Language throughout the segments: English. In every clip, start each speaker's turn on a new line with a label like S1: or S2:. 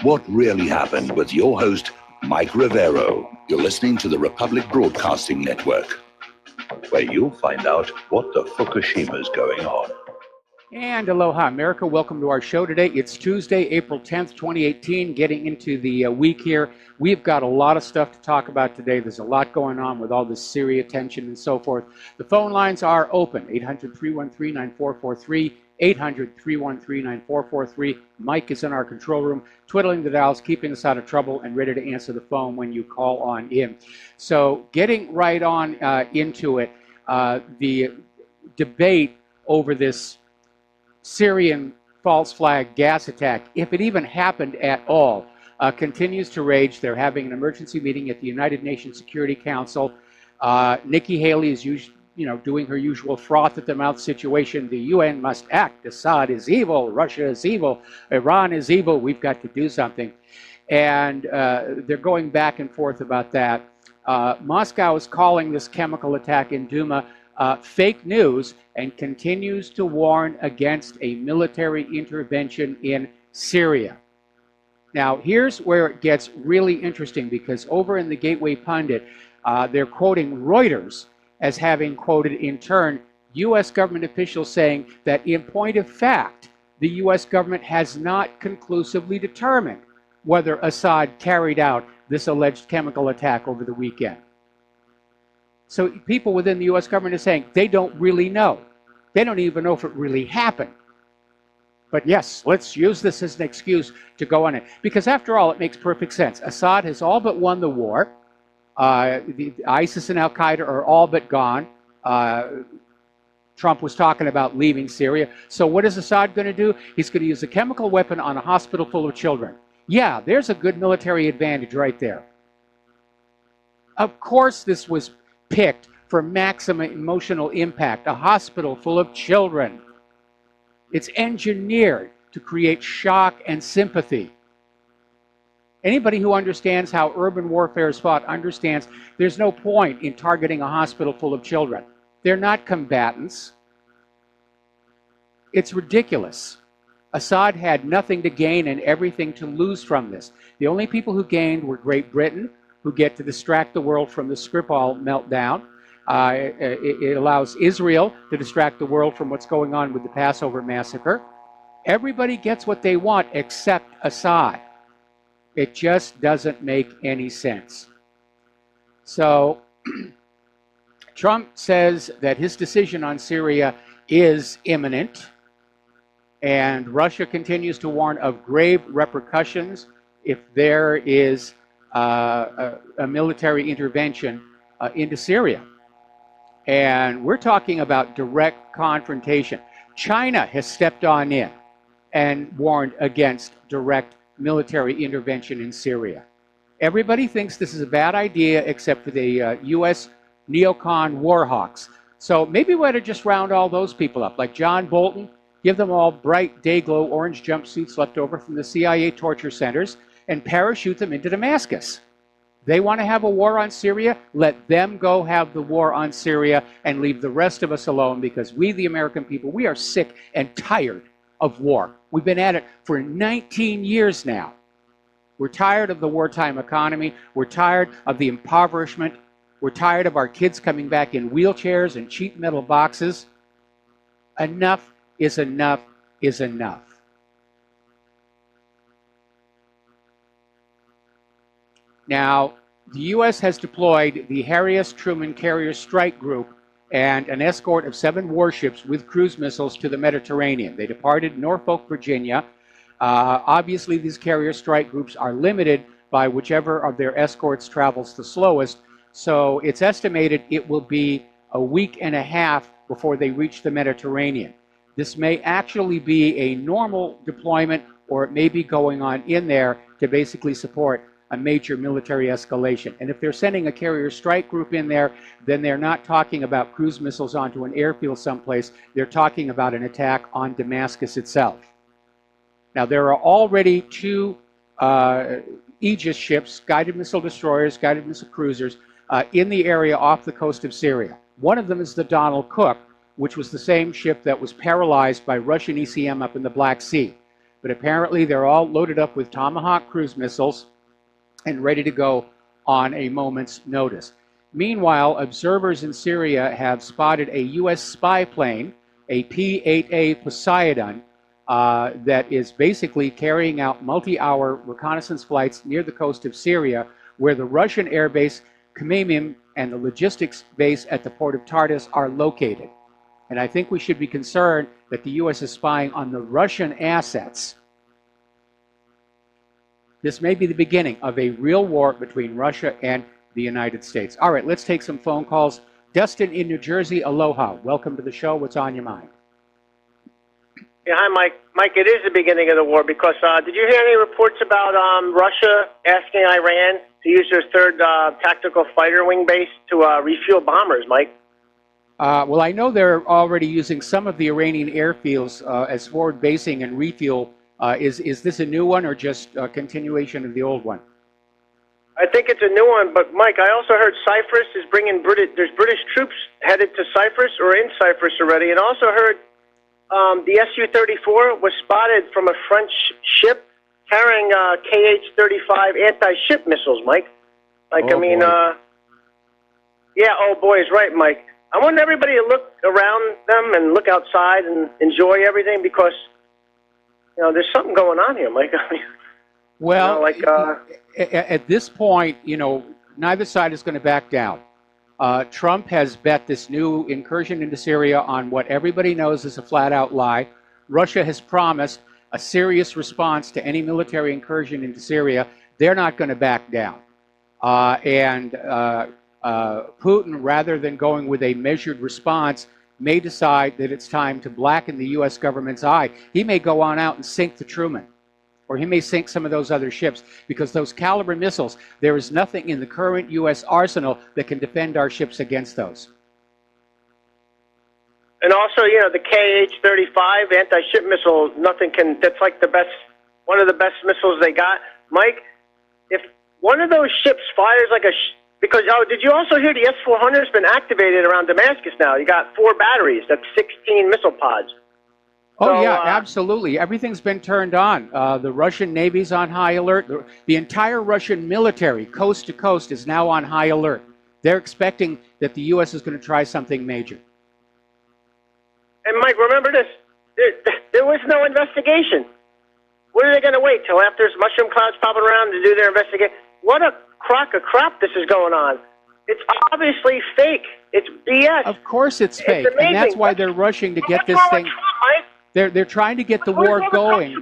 S1: What really happened with your host, Mike Rivero. You're listening to the Republic Broadcasting Network, where you'll find out what the Fukushima's going on.
S2: And aloha, America. Welcome to our show today. It's Tuesday, April 10th, 2018, getting into the week here. We've got a lot of stuff to talk about today. There's a lot going on with all this Syria tension and so forth. The phone lines are open, 800-313-9443, 800-313-9443. Mike is in our control room, twiddling the dials, keeping us out of trouble, and ready to answer the phone when you call on in. So getting right on into it, the debate over this Syrian false flag gas attack, if it even happened at all, continues to rage. They're having an emergency meeting at the United Nations Security Council. Nikki Haley is doing her usual froth at the mouth situation. The UN must act. Assad is evil. Russia is evil. Iran is evil. We've got to do something. And they're going back and forth about that. Moscow is calling this chemical attack in Duma fake news and continues to warn against a military intervention in Syria. Now, here's where it gets really interesting, because over in the Gateway Pundit, they're quoting Reuters as having quoted in turn U.S. government officials saying that in point of fact, the U.S. government has not conclusively determined whether Assad carried out this alleged chemical attack over the weekend. So people within the U.S. government are saying they don't really know. They don't even know if it really happened. But yes, let's use this as an excuse to go on it. Because after all, it makes perfect sense. Assad has all but won the war. ISIS and Al-Qaeda are all but gone. Trump was talking about leaving Syria. So what is Assad going to do? He's going to use a chemical weapon on a hospital full of children. Yeah, there's a good military advantage right there. Of course this was picked for maximum emotional impact, a hospital full of children. It's engineered to create shock and sympathy. Anybody who understands how urban warfare is fought understands there's no point in targeting a hospital full of children. They're not combatants. It's ridiculous. Assad had nothing to gain and everything to lose from this. The only people who gained were Great Britain, who get to distract the world from the Skripal meltdown. It allows Israel to distract the world from what's going on with the Passover massacre. Everybody gets what they want except Assad. It just doesn't make any sense. So Trump says that his decision on Syria is imminent, and Russia continues to warn of grave repercussions if there is a military intervention into Syria. And we're talking about direct confrontation. China has stepped on in and warned against direct military intervention in Syria. Everybody thinks this is a bad idea except for the U.S. neocon war hawks. So maybe we ought to just round all those people up, like John Bolton, give them all bright day-glow orange jumpsuits left over from the CIA torture centers, and parachute them into Damascus. They want to have a war on Syria, let them go have the war on Syria and leave the rest of us alone, because we, the American people, we are sick and tired of war. We've been at it for 19 years now. We're tired of the wartime economy. We're tired of the impoverishment. We're tired of our kids coming back in wheelchairs and cheap metal boxes. Enough is enough is enough. Now, the U.S. has deployed the Harry S. Truman Carrier Strike Group and an escort of 7 warships with cruise missiles to the Mediterranean. They departed Norfolk, Virginia. Obviously, these carrier strike groups are limited by whichever of their escorts travels the slowest. So it's estimated it will be a week and a half before they reach the Mediterranean. This may actually be a normal deployment, or it may be going on in there to basically support a major military escalation. And if they're sending a carrier strike group in there, then they're not talking about cruise missiles onto an airfield someplace. They're talking about an attack on Damascus itself. Now, there are already 2 Aegis ships, guided missile destroyers, guided missile cruisers, in the area off the coast of Syria. One of them is the Donald Cook, which was the same ship that was paralyzed by Russian ECM up in the Black Sea. but apparently they're all loaded up with Tomahawk cruise missiles and ready to go on a moment's notice. Meanwhile, observers in Syria have spotted a U.S. spy plane, a P-8A Poseidon, that is basically carrying out multi-hour reconnaissance flights near the coast of Syria, where the Russian airbase Khmeimim and the logistics base at the port of Tartus are located. And I think we should be concerned that the U.S. is spying on the Russian assets. This may be the beginning of a real war between Russia and the United States. All right, let's take some phone calls. Dustin in New Jersey, aloha. Welcome to the show. What's on your mind?
S3: Yeah, hi, Mike. Mike, it is the beginning of the war because did you hear any reports about Russia asking Iran to use their third tactical fighter wing base to refuel bombers, Mike?
S2: Well, I know they're already using some of the Iranian airfields as forward basing and refuel. Is this a new one or just a continuation of the old one?
S3: I think it's a new one, but Mike, I also heard Cyprus is bringing there's British troops headed to Cyprus or in Cyprus already, and also heard the Su-34 was spotted from a French ship carrying KH-35 anti-ship missiles, Mike. Like,
S2: oh,
S3: yeah, oh boy is right, Mike. I want everybody to look around them and look outside and enjoy everything because, there's something going on here, Mike.
S2: Well, at this point, neither side is going to back down. Trump has bet this new incursion into Syria on what everybody knows is a flat-out lie. Russia has promised a serious response to any military incursion into Syria. They're not going to back down. And Putin, rather than going with a measured response, may decide that it's time to blacken the U.S. government's eye. He may go on out and sink the Truman. Or he may sink some of those other ships, because those caliber missiles, there is nothing in the current U.S. arsenal that can defend our ships against those.
S3: And also, the KH-35 anti-ship missile, that's like one of the best missiles they got. Mike, if one of those ships fires like did you also hear the S-400 has been activated around Damascus now? You got 4 batteries, that's 16 missile pods.
S2: Oh, yeah, absolutely. Everything's been turned on. The Russian Navy's on high alert. The entire Russian military, coast to coast, is now on high alert. They're expecting that the U.S. is going to try something major.
S3: And, Mike, remember this. There was no investigation. What are they going to wait till after there's mushroom clouds popping around to do their investigation? What a crock of crap this is going on. It's obviously fake. It's BS.
S2: Of course it's fake. And that's why they're rushing to get this thing. They're trying to get the war going.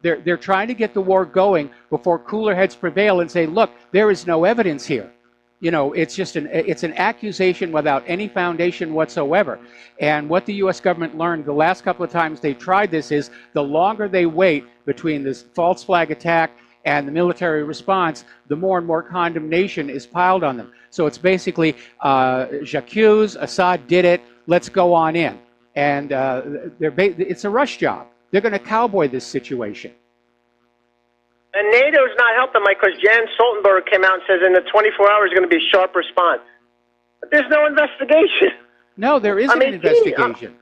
S2: They're trying to get the war going before cooler heads prevail and say, look, there is no evidence here. It's just an accusation without any foundation whatsoever. And what the U.S. government learned the last couple of times they tried this is the longer they wait between this false flag attack and the military response, the more and more condemnation is piled on them. So it's basically, j'accuse, Assad did it, let's go on in. And it's a rush job. They're going to cowboy this situation.
S3: And NATO's not helping, Mike, because Jens Stoltenberg came out and says in the 24 hours there's going to be a sharp response. But there's no investigation.
S2: No, there isn't an investigation.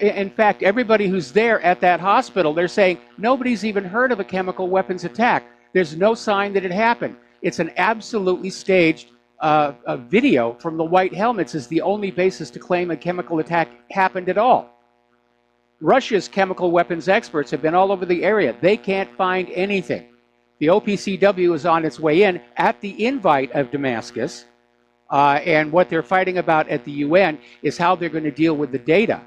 S2: In fact, everybody who's there at that hospital, they're saying nobody's even heard of a chemical weapons attack. There's no sign that it happened. It's an absolutely staged a video from the white helmets is the only basis to claim a chemical attack happened at all. Russia's chemical weapons experts have been all over the area. They can't find anything. The OPCW is on its way in at the invite of Damascus, and what they're fighting about at the UN is how they're going to deal with the data.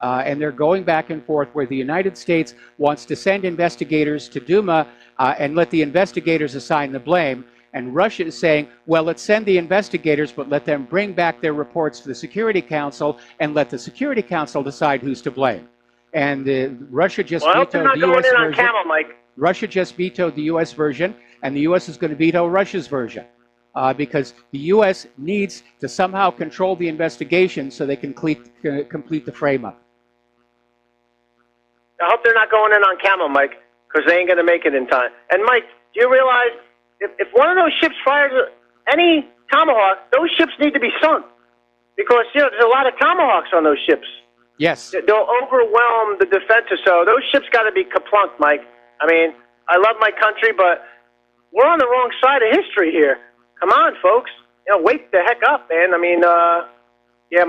S2: And they're going back and forth where the United States wants to send investigators to Duma and let the investigators assign the blame. And Russia is saying, well, let's send the investigators, but let them bring back their reports to the Security Council and let the Security Council decide who's to blame. And Russia just vetoed the U.S. version.
S3: Camel, Mike.
S2: Russia just vetoed the U.S. version, and the U.S. is going to veto Russia's version because the U.S. needs to somehow control the investigation so they can complete the frame-up.
S3: I hope they're not going in on Camel, Mike, because they ain't going to make it in time. And, Mike, do you realize if one of those ships fires any Tomahawk, those ships need to be sunk because, there's a lot of Tomahawks on those ships.
S2: Yes.
S3: They'll overwhelm the defenses. So those ships got to be kaplunked, Mike. I mean, I love my country, but we're on the wrong side of history here. Come on, folks. Wake the heck up, man. I mean, yeah,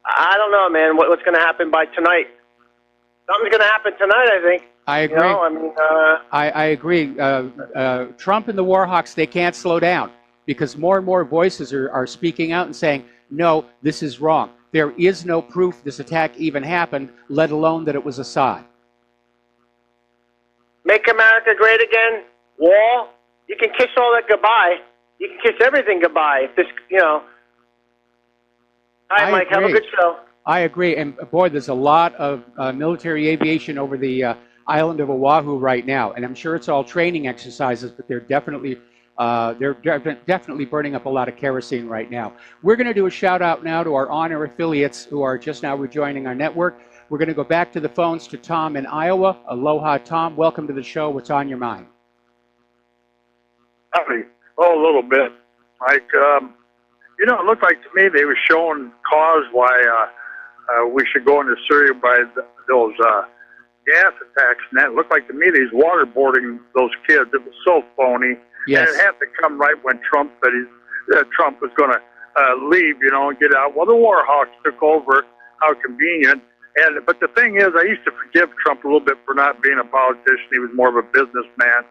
S3: I don't know, man, what's going to happen by tonight. Something's going to happen tonight, I think.
S2: I agree.
S3: I mean,
S2: I agree. Trump and the Warhawks, they can't slow down because more and more voices are speaking out and saying, no, this is wrong. There is no proof this attack even happened, let alone that it was Assad.
S3: Make America great again. Wall. You can kiss all that goodbye. You can kiss everything goodbye. If this, All right, Mike, have a good show.
S2: I agree. And boy, there's a lot of military aviation over the island of Oahu right now. And I'm sure it's all training exercises, but they're definitely burning up a lot of kerosene right now. We're going to do a shout out now to our honor affiliates who are just now rejoining our network. We're going to go back to the phones to Tom in Iowa. Aloha, Tom. Welcome to the show. What's on your mind?
S4: Howdy. Oh, a little bit, Mike. It looked like to me they were showing cause why we should go into Syria by those gas attacks, and that looked like to me these waterboarding those kids. It was so phony.
S2: Yes.
S4: And it had to come right when Trump said Trump was going to leave, and get out. Well, the Warhawks took over. How convenient. But the thing is, I used to forgive Trump a little bit for not being a politician. He was more of a businessman.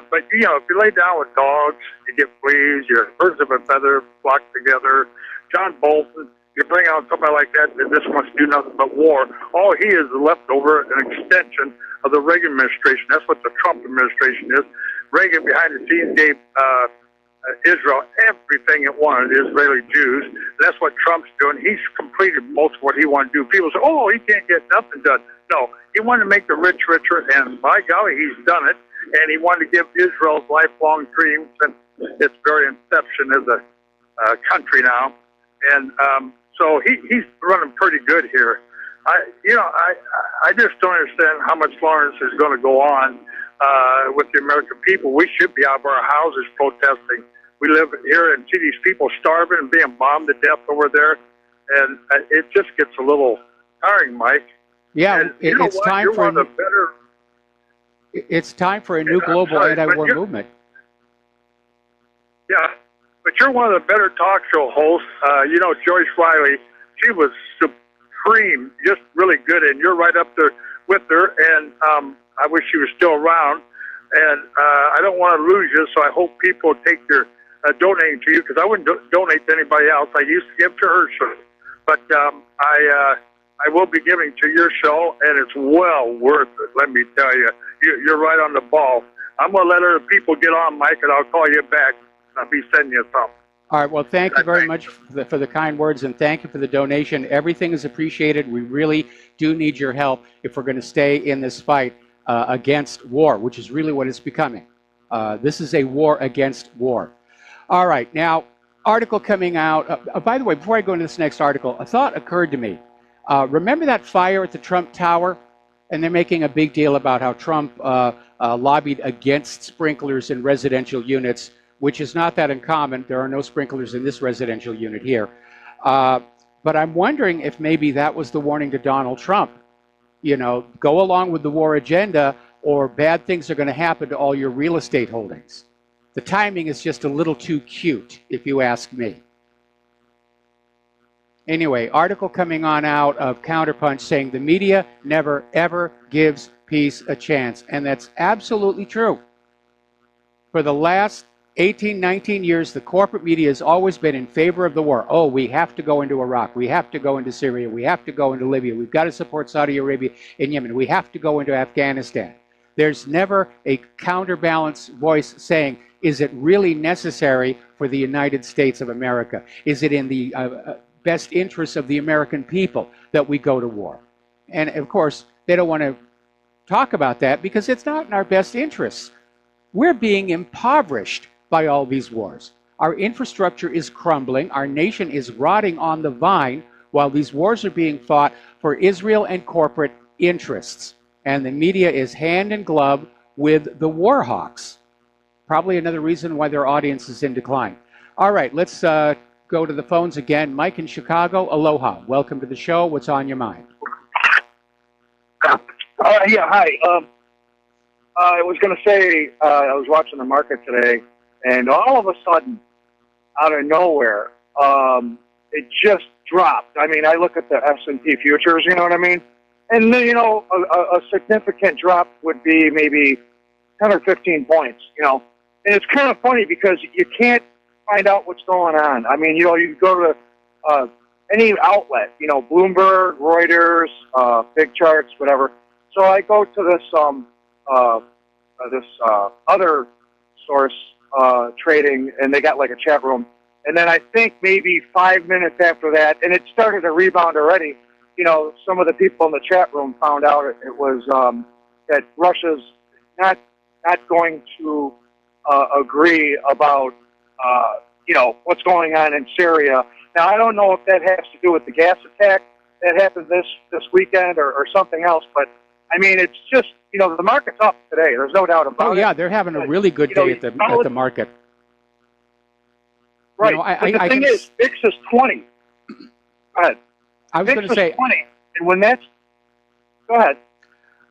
S4: But, if you lay down with dogs, you get fleas, your birds of a feather flock together. John Bolton, you bring out somebody like that just wants to do nothing but war. All he is leftover, an extension of the Reagan administration. That's what the Trump administration is. Reagan, behind the scenes, gave Israel everything it wanted, Israeli Jews. And that's what Trump's doing. He's completed most of what he wanted to do. People say, oh, he can't get nothing done. No, he wanted to make the rich richer, and by golly, he's done it. And he wanted to give Israel's lifelong dreams and its very inception as a country now. And so he's running pretty good here. I just don't understand how much longer this is going to go on with the American people. We should be out of our houses protesting. We live here and see these people starving and being bombed to death over there. And it just gets a little tiring, Mike.
S2: Yeah,
S4: and
S2: it's time for it's time for a new global anti-war movement.
S4: Yeah, but you're one of the better talk show hosts. Joyce Riley, she was supreme, just really good, and you're right up there with her, and I wish she was still around, and I don't want to lose you, so I hope people take your donating to you, because I wouldn't donate to anybody else. I used to give to her show, but I will be giving to your show, and it's well worth it, let me tell you. You're right on the ball. I'm going to let other people get on, Mike, and I'll call you back. I'll be sending you something.
S2: All right. Well, thank you very much for the kind words, and thank you for the donation. Everything is appreciated. We really do need your help if we're going to stay in this fight against war, which is really what it's becoming. This is a war against war. All right. Now, article coming out. By the way, before I go into this next article, a thought occurred to me. Remember that fire at the Trump Tower? And they're making a big deal about how Trump lobbied against sprinklers in residential units, which is not that uncommon. There are no sprinklers in this residential unit here. But I'm wondering if maybe that was the warning to Donald Trump. Go along with the war agenda, or bad things are going to happen to all your real estate holdings. The timing is just a little too cute, if you ask me. Anyway, article coming on out of Counterpunch saying the media never, ever gives peace a chance. And that's absolutely true. For the last 18, 19 years, the corporate media has always been in favor of the war. Oh, we have to go into Iraq. We have to go into Syria. We have to go into Libya. We've got to support Saudi Arabia and Yemen. We have to go into Afghanistan. There's never a counterbalance voice saying, is it really necessary for the United States of America? Is it in the best interests of the American people that we go to war? And of course, they don't want to talk about that because it's not in our best interests. We're being impoverished by all these wars. Our infrastructure is crumbling. Our nation is rotting on the vine while these wars are being fought for Israel and corporate interests. And the media is hand in glove with the war hawks. Probably another reason why their audience is in decline. All right, let's go to the phones again. Mike in Chicago, aloha. Welcome to the show. What's on your mind?
S5: Yeah, hi. I was going to say, I was watching the market today, and all of a sudden, out of nowhere, it just dropped. I mean, I look at the S&P futures, you know what I mean? And, you know, a significant drop would be maybe 10 or 15 points, you know. And it's kind of funny because you can't find out what's going on. I mean, you know, you go to any outlet, you know, Bloomberg, Reuters, Big Charts, whatever. So I go to this other source trading, and they got like a chat room. And then I think maybe 5 minutes after that, and it started to rebound already, you know, some of the people in the chat room found out it was that Russia's not going to agree about, you know, what's going on in Syria. Now, I don't know if that has to do with the gas attack that happened this weekend or something else, but, I mean, it's just, you know, the market's up today. There's no doubt about it.
S2: Oh, yeah, they're having a really good day at the market.
S5: Right.
S2: You know,
S5: but the thing is, VIX is 20. Go ahead.
S2: I was going to say
S5: 20. And when that's... Go ahead.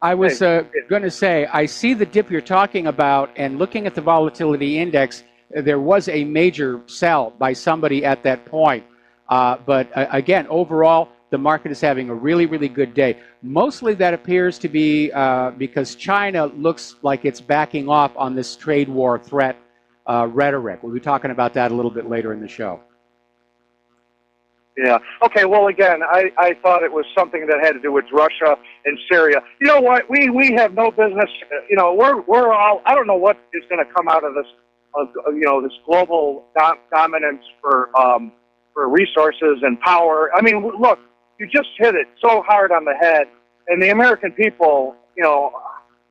S2: I was going to say, I see the dip you're talking about, and looking at the volatility index, there was a major sell by somebody at that point. But again, overall, the market is having a really, really good day. Mostly that appears to be because China looks like it's backing off on this trade war threat rhetoric. We'll be talking about that a little bit later in the show.
S5: Yeah. Okay. Well, again, I thought it was something that had to do with Russia and Syria. You know what? We have no business. You know, we're all. I don't know what is going to come out of this. You know, this global dominance for resources and power. I mean, look, you just hit it so hard on the head. And the American people, you know,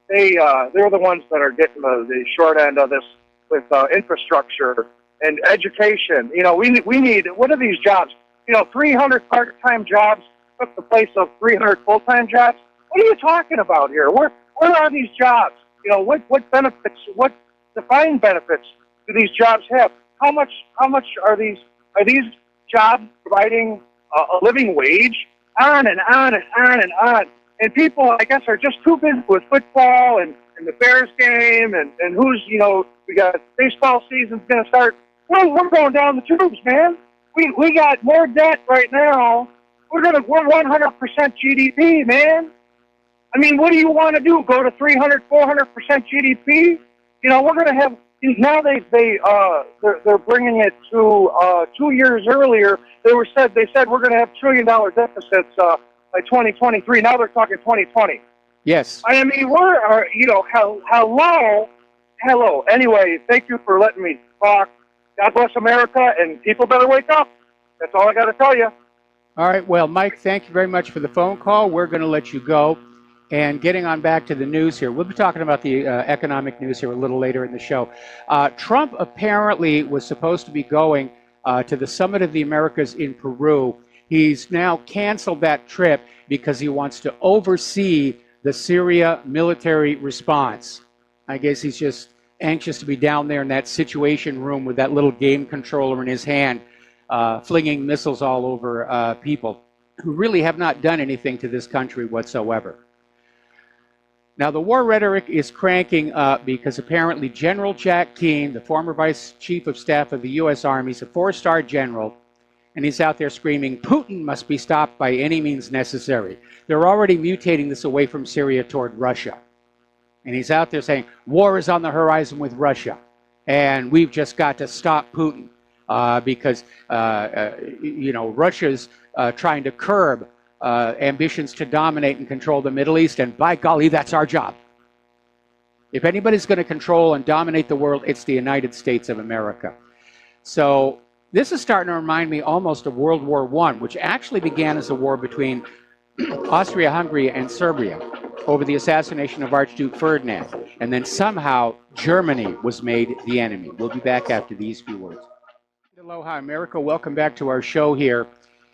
S5: they're the ones that are getting the short end of this with infrastructure and education. You know, we need. What are these jobs? You know, 300 part-time jobs took the place of 300 full-time jobs. What are you talking about here? Where are these jobs? You know, what benefits, what defined benefits do these jobs have? How much are these jobs providing a living wage? On and on and on and on. And people, I guess, are just too busy with football and the Bears game and who's, you know, we got baseball season's going to start. Well, we're going down the tubes, man. We got more debt right now. We're 100% GDP, man. I mean, what do you want to do? Go to 300, 400% GDP? You know, we're going to have now. They're bringing it to 2 years earlier. They said we're going to have $1 trillion deficits by 2023. Now they're talking 2020.
S2: Yes.
S5: I mean, you know, hello. Anyway, thank you for letting me talk. God bless America, and people better wake up. That's all I got to tell you.
S2: All right. Well, Mike, thank you very much for the phone call. We're going to let you go. And getting on back to the news here, we'll be talking about the economic news here a little later in the show. Trump apparently was supposed to be going to the Summit of the Americas in Peru. He's now canceled that trip because he wants to oversee the Syria military response. I guess he's just anxious to be down there in that situation room with that little game controller in his hand, flinging missiles all over people who really have not done anything to this country whatsoever. Now, the war rhetoric is cranking up because apparently General Jack Keane, the former Vice Chief of Staff of the U.S. Army, is a four-star general, and he's out there screaming, Putin must be stopped by any means necessary. They're already mutating this away from Syria toward Russia. And he's out there saying, war is on the horizon with Russia, and we've just got to stop Putin because, you know, Russia's trying to curb ambitions to dominate and control the Middle East, and by golly, that's our job. If anybody's going to control and dominate the world, it's the United States of America. So this is starting to remind me almost of World War I, which actually began as a war between Austria-Hungary and Serbia over the assassination of Archduke Ferdinand. And then somehow Germany was made the enemy. We'll be back after these few words. Aloha, America. Welcome back to our show here.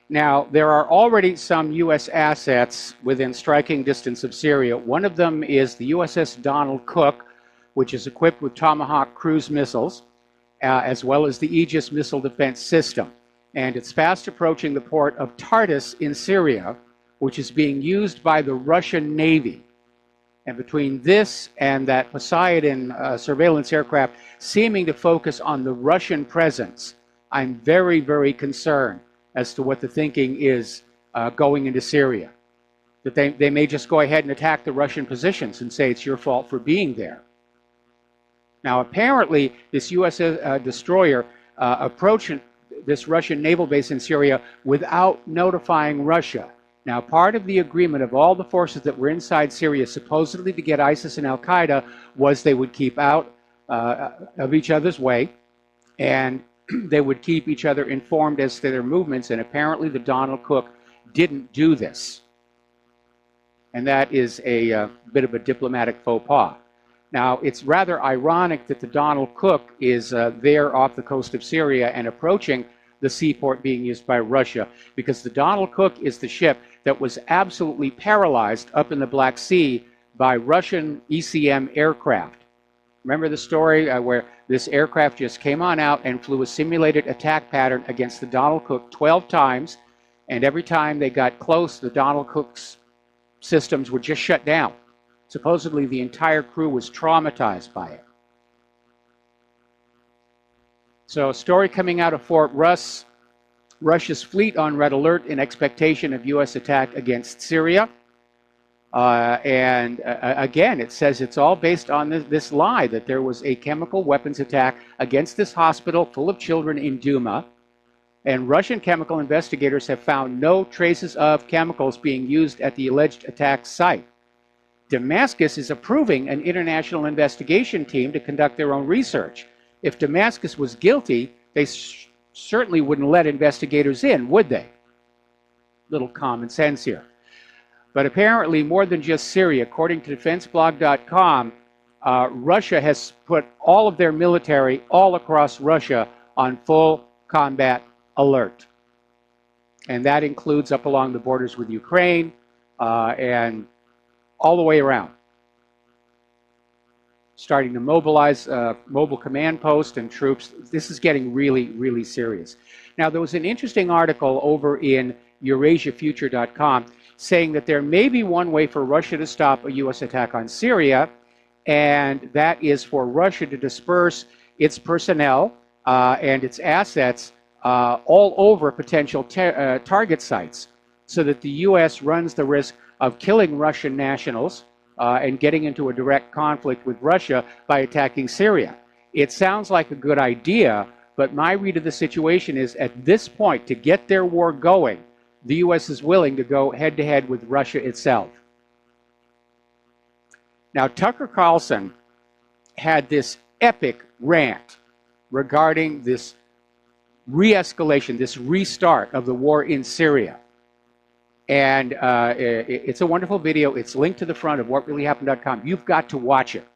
S2: Now, there are already some U.S. assets within striking distance of Syria. One of them is the USS Donald Cook, which is equipped with Tomahawk cruise missiles, as well as the Aegis missile defense system. and it's fast approaching the port of Tartus in Syria, which is being used by the Russian Navy. And between this and that Poseidon surveillance aircraft seeming to focus on the Russian presence, I'm very, very concerned as to what the thinking is going into Syria. That they may just go ahead and attack the Russian positions and say it's your fault for being there. Now, apparently, this U.S. destroyer approached this Russian naval base in Syria without notifying Russia. Now, part of the agreement of all the forces that were inside Syria, supposedly to get ISIS and Al-Qaeda, was they would keep out of each other's way, and they would keep each other informed as to their movements, and apparently the Donald Cook didn't do this. And that is a bit of a diplomatic faux pas. Now, it's rather ironic that the Donald Cook is there off the coast of Syria and approaching the seaport being used by Russia, because the Donald Cook is the ship that was absolutely paralyzed up in the Black Sea by Russian ECM aircraft. Remember the story where this aircraft just came on out and flew a simulated attack pattern against the Donald Cook 12 times, and every time they got close, the Donald Cook's systems would just shut down. Supposedly the entire crew was traumatized by it. So a story coming out of Fort Russ, Russia's fleet on red alert in expectation of U.S. attack against Syria. Again, it says it's all based on this lie that there was a chemical weapons attack against this hospital full of children in Duma. And Russian chemical investigators have found no traces of chemicals being used at the alleged attack site. Damascus is approving an international investigation team to conduct their own research. If Damascus was guilty, they certainly wouldn't let investigators in, would they? Little common sense here. But apparently, more than just Syria, according to defenseblog.com, Russia has put all of their military all across Russia on full combat alert. And that includes up along the borders with Ukraine and all the way around. Starting to mobilize mobile command posts and troops. This is getting really, really serious. Now, there was an interesting article over in EurasiaFuture.com saying that there may be one way for Russia to stop a U.S. attack on Syria, and that is for Russia to disperse its personnel and its assets all over potential target sites, so that the U.S. runs the risk of killing Russian nationals and getting into a direct conflict with Russia by attacking Syria. It sounds like a good idea, but my read of the situation is at this point, to get their war going, the U.S. is willing to go head-to-head with Russia itself. Now, Tucker Carlson had this epic rant regarding this re-escalation, this restart of the war in Syria. And it's a wonderful video. It's linked to the front of whatreallyhappened.com. You've got to watch it.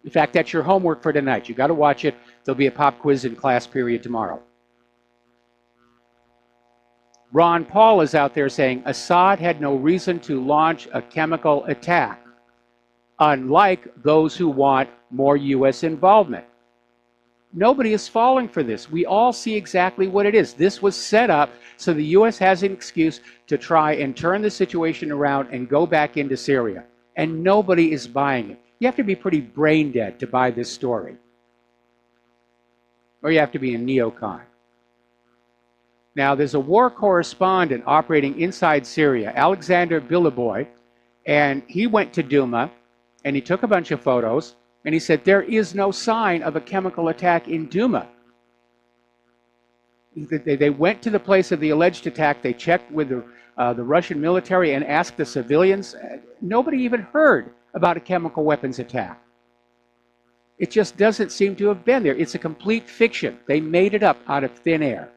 S2: In fact, that's your homework for tonight. You've got to watch it. There'll be a pop quiz in class period tomorrow. Ron Paul is out there saying Assad had no reason to launch a chemical attack, unlike those who want more U.S. involvement. Nobody is falling for this. We all see exactly what it is. This was set up so the U.S. has an excuse to try and turn the situation around and go back into Syria. And nobody is buying it. You have to be pretty brain dead to buy this story. Or you have to be a neocon. Now, there's a war correspondent operating inside Syria, Alexander Biliboy, and he went to Duma, and he took a bunch of photos, and he said, there is no sign of a chemical attack in Duma. They went to the place of the alleged attack. They checked with the Russian military and asked the civilians. Nobody even heard about a chemical weapons attack. It just doesn't seem to have been there. It's a complete fiction. They made it up out of thin air.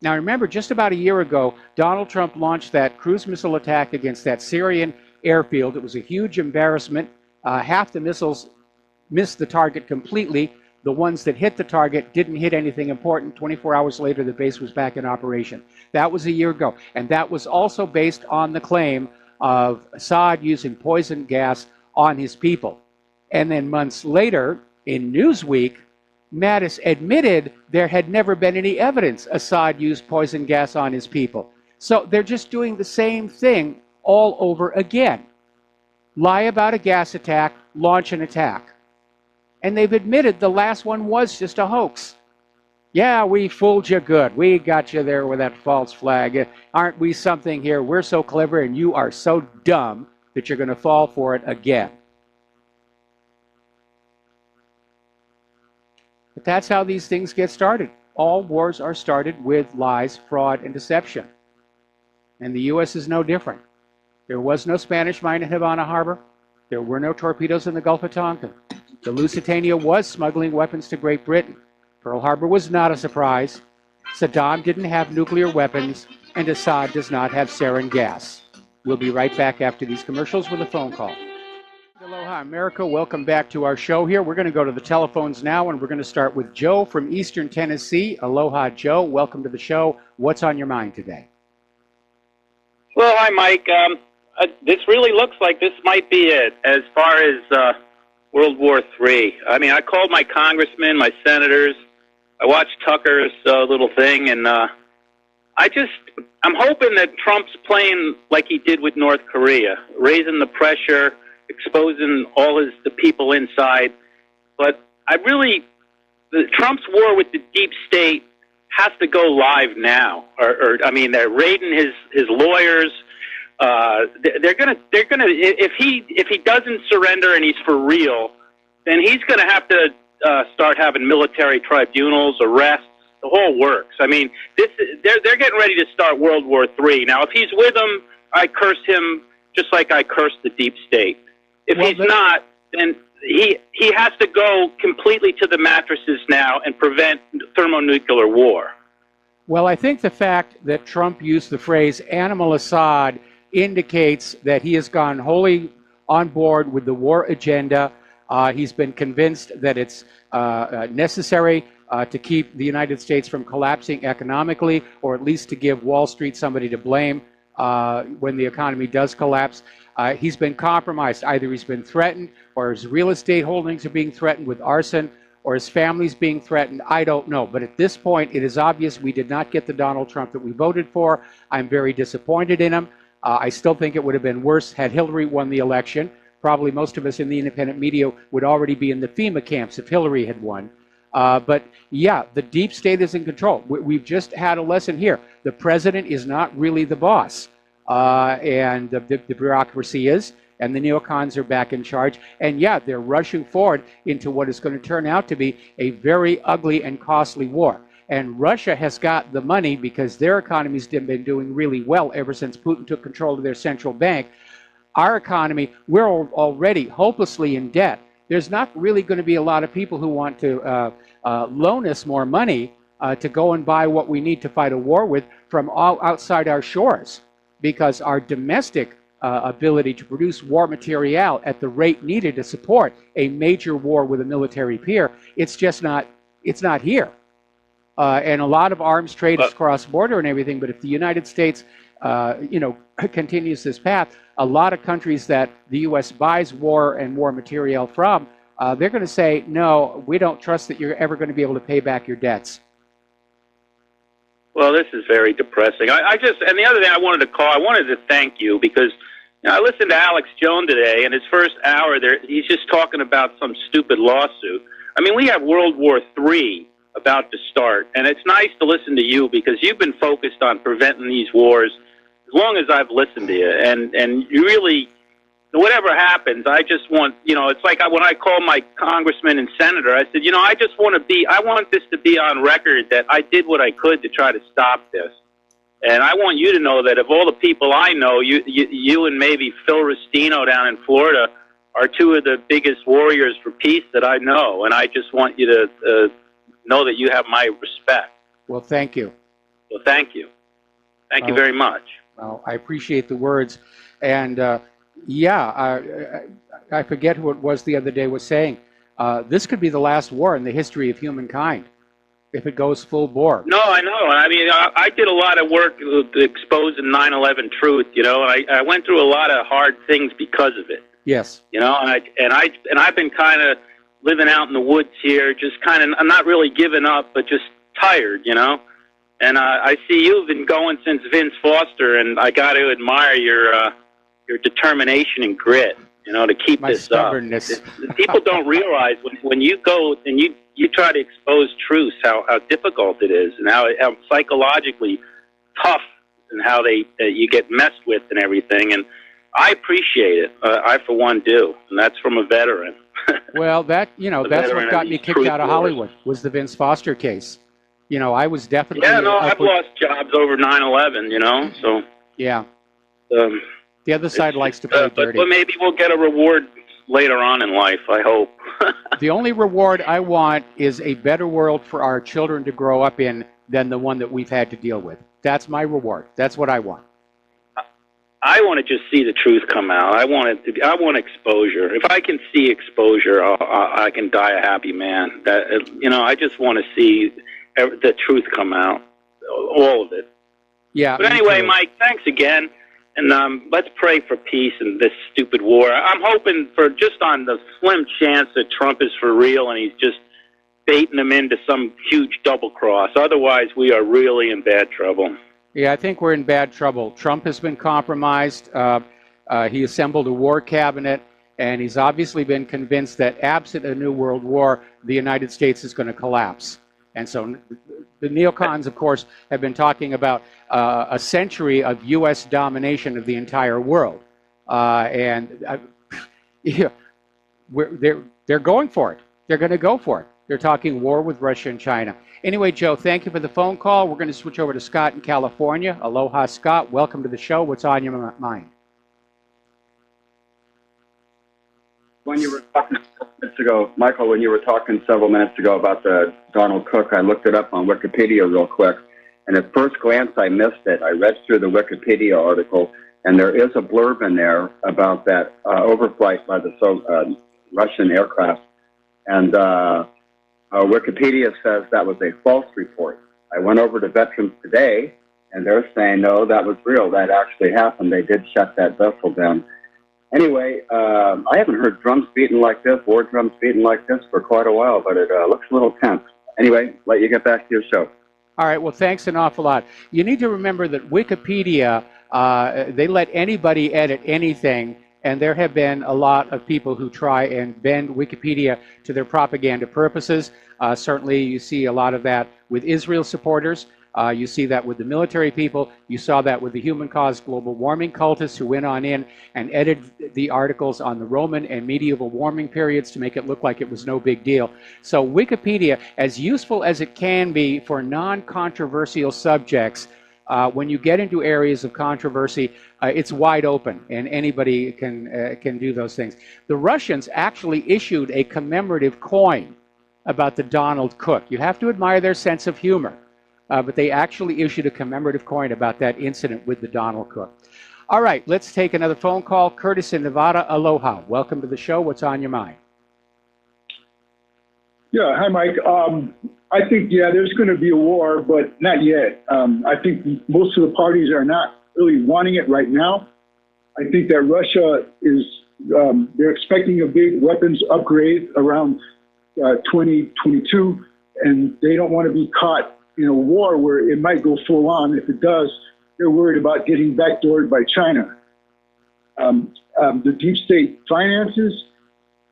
S2: Now remember, just about a year ago, Donald Trump launched that cruise missile attack against that Syrian airfield. It was a huge embarrassment. Half the missiles missed the target completely. The ones that hit the target didn't hit anything important. 24 hours later, the base was back in operation. That was a year ago. And that was also based on the claim of Assad using poison gas on his people. And then months later, in Newsweek, Mattis admitted there had never been any evidence Assad used poison gas on his people. So they're just doing the same thing all over again. Lie about a gas attack, launch an attack. And they've admitted the last one was just a hoax. Yeah, we fooled you good. We got you there with that false flag. Aren't we something here? We're so clever and you are so dumb that you're going to fall for it again. But that's how these things get started. All wars are started with lies, fraud, and deception. And the U.S. is no different. There was no Spanish mine in Havana Harbor. There were no torpedoes in the Gulf of Tonkin. The Lusitania was smuggling weapons to Great Britain. Pearl Harbor was not a surprise. Saddam didn't have nuclear weapons, and Assad does not have sarin gas. We'll be right back after these commercials with a phone call. Aloha, America. Welcome back to our show here. We're going to go to the telephones now, and we're going to start with Joe from Eastern Tennessee. Aloha, Joe. Welcome to the show. What's on your mind today?
S6: Well, hi, Mike. This really looks like this might be it as far as World War III. I mean, I called my congressmen, my senators. I watched Tucker's little thing, and I'm hoping that Trump's playing like he did with North Korea, raising the pressure, exposing all the people inside. But Trump's war with the deep state has to go live now. I mean, they're raiding his lawyers. They're gonna if he doesn't surrender and he's for real, then he's gonna have to start having military tribunals, arrests, the whole works. I mean, they're getting ready to start World War III. Now, if he's with them, I curse him just like I curse the deep state. If he's not, then he has to go completely to the mattresses now and prevent thermonuclear war.
S2: Well, I think the fact that Trump used the phrase "animal Assad" indicates that he has gone wholly on board with the war agenda. He's been convinced that it's necessary to keep the United States from collapsing economically, or at least to give Wall Street somebody to blame when the economy does collapse. He's been compromised. Either he's been threatened, or his real estate holdings are being threatened with arson, or his family's being threatened. I don't know. But at this point, it is obvious we did not get the Donald Trump that we voted for. I'm very disappointed in him. I still think it would have been worse had Hillary won the election. Probably most of us in the independent media would already be in the FEMA camps if Hillary had won. But yeah, the deep state is in control. We've just had a lesson here. The president is not really the boss. And the bureaucracy is, and the neocons are back in charge. And yeah, they're rushing forward into what is going to turn out to be a very ugly and costly war. And Russia has got the money because their economy's been doing really well ever since Putin took control of their central bank. Our economy, we're already hopelessly in debt. There's not really going to be a lot of people who want to loan us more money to go and buy what we need to fight a war with from all outside our shores, because our domestic ability to produce war material at the rate needed to support a major war with a military peer, it's just not, it's not here. And a lot of arms trade is cross-border and everything, but if the United States, continues this path, a lot of countries that the U.S. buys war and war material from, they're going to say, no, we don't trust that you're ever going to be able to pay back your debts.
S6: Well, this is very depressing. And the other thing I wanted to thank you because I listened to Alex Jones today, and his first hour there, he's just talking about some stupid lawsuit. I mean, we have World War III about to start, and it's nice to listen to you because you've been focused on preventing these wars as long as I've listened to you, and you really, whatever happens, I just want, it's like when I call my congressman and senator, I said, I want this to be on record that I did what I could to try to stop this, and I want you to know that of all the people I know, you and maybe Phil Rustino down in Florida are two of the biggest warriors for peace that I know, and I just want you to know that you have my respect.
S2: Well, thank you.
S6: Well, thank you. Thank you very much.
S2: Well, I appreciate the words. And I forget who it was the other day was saying, this could be the last war in the history of humankind if it goes full bore.
S6: No, I know. I mean, I did a lot of work exposing 9/11 truth, and I went through a lot of hard things because of it.
S2: Yes.
S6: And I've been kind of living out in the woods here, just kind of, I'm not really giving up, but just tired, you know. And I see you've been going since Vince Foster, and I got to admire your determination and grit, you know, to keep
S2: My
S6: this
S2: stubbornness.
S6: up. People don't realize when you go and you try to expose truths, how difficult it is, and how psychologically tough, and how you get messed with and everything. And I appreciate it. I, for one, do, and that's from a veteran.
S2: Well, that's what got me kicked out of Hollywood, was the Vince Foster case. You know, I was definitely...
S6: Yeah, no, I've lost jobs over 9/11, you know, so...
S2: Yeah. The other side likes to play dirty.
S6: But maybe we'll get a reward later on in life, I hope.
S2: The only reward I want is a better world for our children to grow up in than the one that we've had to deal with. That's my reward. That's what I want.
S6: I want to just see the truth come out. I want exposure. If I can see exposure, I can die a happy man. I just want to see the truth come out, all of it.
S2: Yeah.
S6: But anyway, Mike, thanks again, and let's pray for peace in this stupid war. I'm hoping for, just on the slim chance that Trump is for real and he's just baiting them into some huge double cross. Otherwise, we are really in bad trouble.
S2: Yeah, I think we're in bad trouble. Trump has been compromised. He assembled a war cabinet, and he's obviously been convinced that absent a new world war, the United States is going to collapse. And so the neocons, of course, have been talking about a century of U.S. domination of the entire world. They're going for it. They're going to go for it. They're talking war with Russia and China. Anyway, Joe, thank you for the phone call. We're going to switch over to Scott in California. Aloha, Scott. Welcome to the show. What's on your mind?
S7: When you were talking minutes ago, Michael, when you were talking several minutes ago about the Donald Cook, I looked it up on Wikipedia real quick, and at first glance I missed it. I read through the Wikipedia article, and there is a blurb in there about that overflight by the Russian aircraft, and Wikipedia says that was a false report. I went over to Veterans Today, and they're saying, no, that was real. That actually happened. They did shut that vessel down. Anyway, I haven't heard drums beating like this, war drums beating like this for quite a while, but it looks a little tense. Anyway, let you get back to your show.
S2: All right, well, thanks an awful lot. You need to remember that Wikipedia, they let anybody edit anything, and there have been a lot of people who try and bend Wikipedia to their propaganda purposes. Certainly, you see a lot of that with Israel supporters. You see that with the military people. You saw that with the human caused global warming cultists who went on in and edited the articles on the Roman and medieval warming periods to make it look like it was no big deal. So Wikipedia, as useful as it can be for non-controversial subjects, when you get into areas of controversy, it's wide open, and anybody can do those things. The Russians actually issued a commemorative coin about the Donald Cook. You have to admire their sense of humor. But they actually issued a commemorative coin about that incident with the Donald Cook. All right, let's take another phone call. Curtis in Nevada, aloha. Welcome to the show. What's on your mind?
S8: Yeah, hi, Mike. I think, there's going to be a war, but not yet. I think most of the parties are not really wanting it right now. I think that Russia is, they're expecting a big weapons upgrade around 2022, and they don't want to be caught in a war where it might go full on. If it does, they're worried about getting backdoored by China. The deep state finances,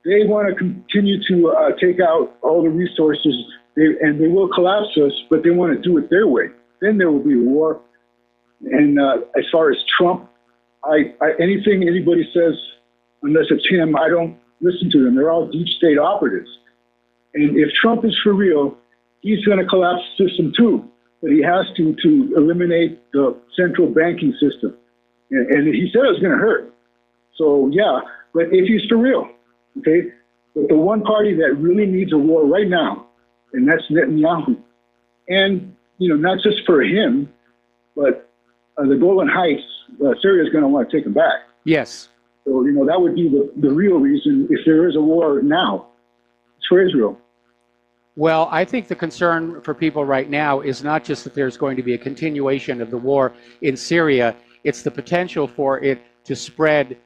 S8: they want to continue to take out all the resources, and they will collapse us, but they want to do it their way. Then there will be a war. And as far as Trump, anything anybody says, unless it's him, I don't listen to them. They're all deep state operatives. And if Trump is for real, he's going to collapse the system too, but he has to eliminate the central banking system. And he said it was going to hurt. So, yeah, but if he's for real, okay, but the one party that really needs a war right now, and that's Netanyahu. And, not just for him, but the Golan Heights, Syria is going to want to take them back.
S2: Yes.
S8: So, that would be the real reason if there is a war now. It's for Israel.
S2: Well, I think the concern for people right now is not just that there's going to be a continuation of the war in Syria, it's the potential for it to spread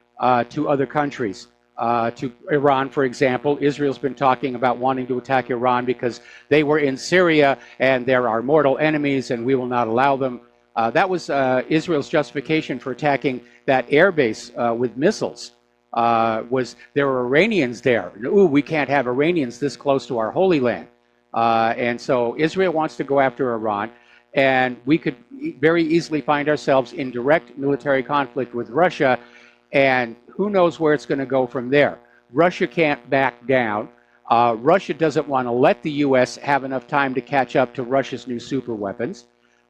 S2: to other countries. to Iran, for example. Israel's been talking about wanting to attack Iran because they were in Syria and they're our mortal enemies and we will not allow them. That was Israel's justification for attacking that airbase with missiles. Was there were Iranians there? Ooh, we can't have Iranians this close to our Holy Land. And so Israel wants to go after Iran, and we could very easily find ourselves in direct military conflict with Russia, and who knows where it's going to go from there. Russia can't back down. Russia doesn't want to let the U.S. have enough time to catch up to Russia's new super weapons.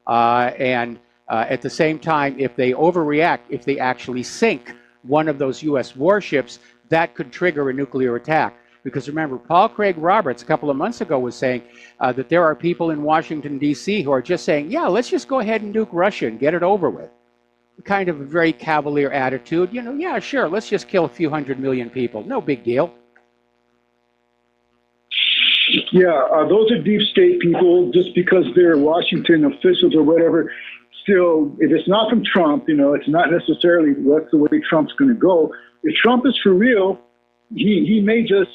S2: And at the same time, if they overreact, if they actually sink one of those U.S. warships, that could trigger a nuclear attack. Because remember, Paul Craig Roberts a couple of months ago was saying that there are people in Washington, D.C. who are just saying, yeah, let's just go ahead and nuke Russia and get it over with. Kind of a very cavalier attitude. You know, yeah, sure, let's just kill a few 100 million people. No big deal.
S8: Yeah, those are deep state people. Just because they're Washington officials or whatever, still, if it's not from Trump, you know, it's not necessarily that's the way Trump's going to go. If Trump is for real, he may just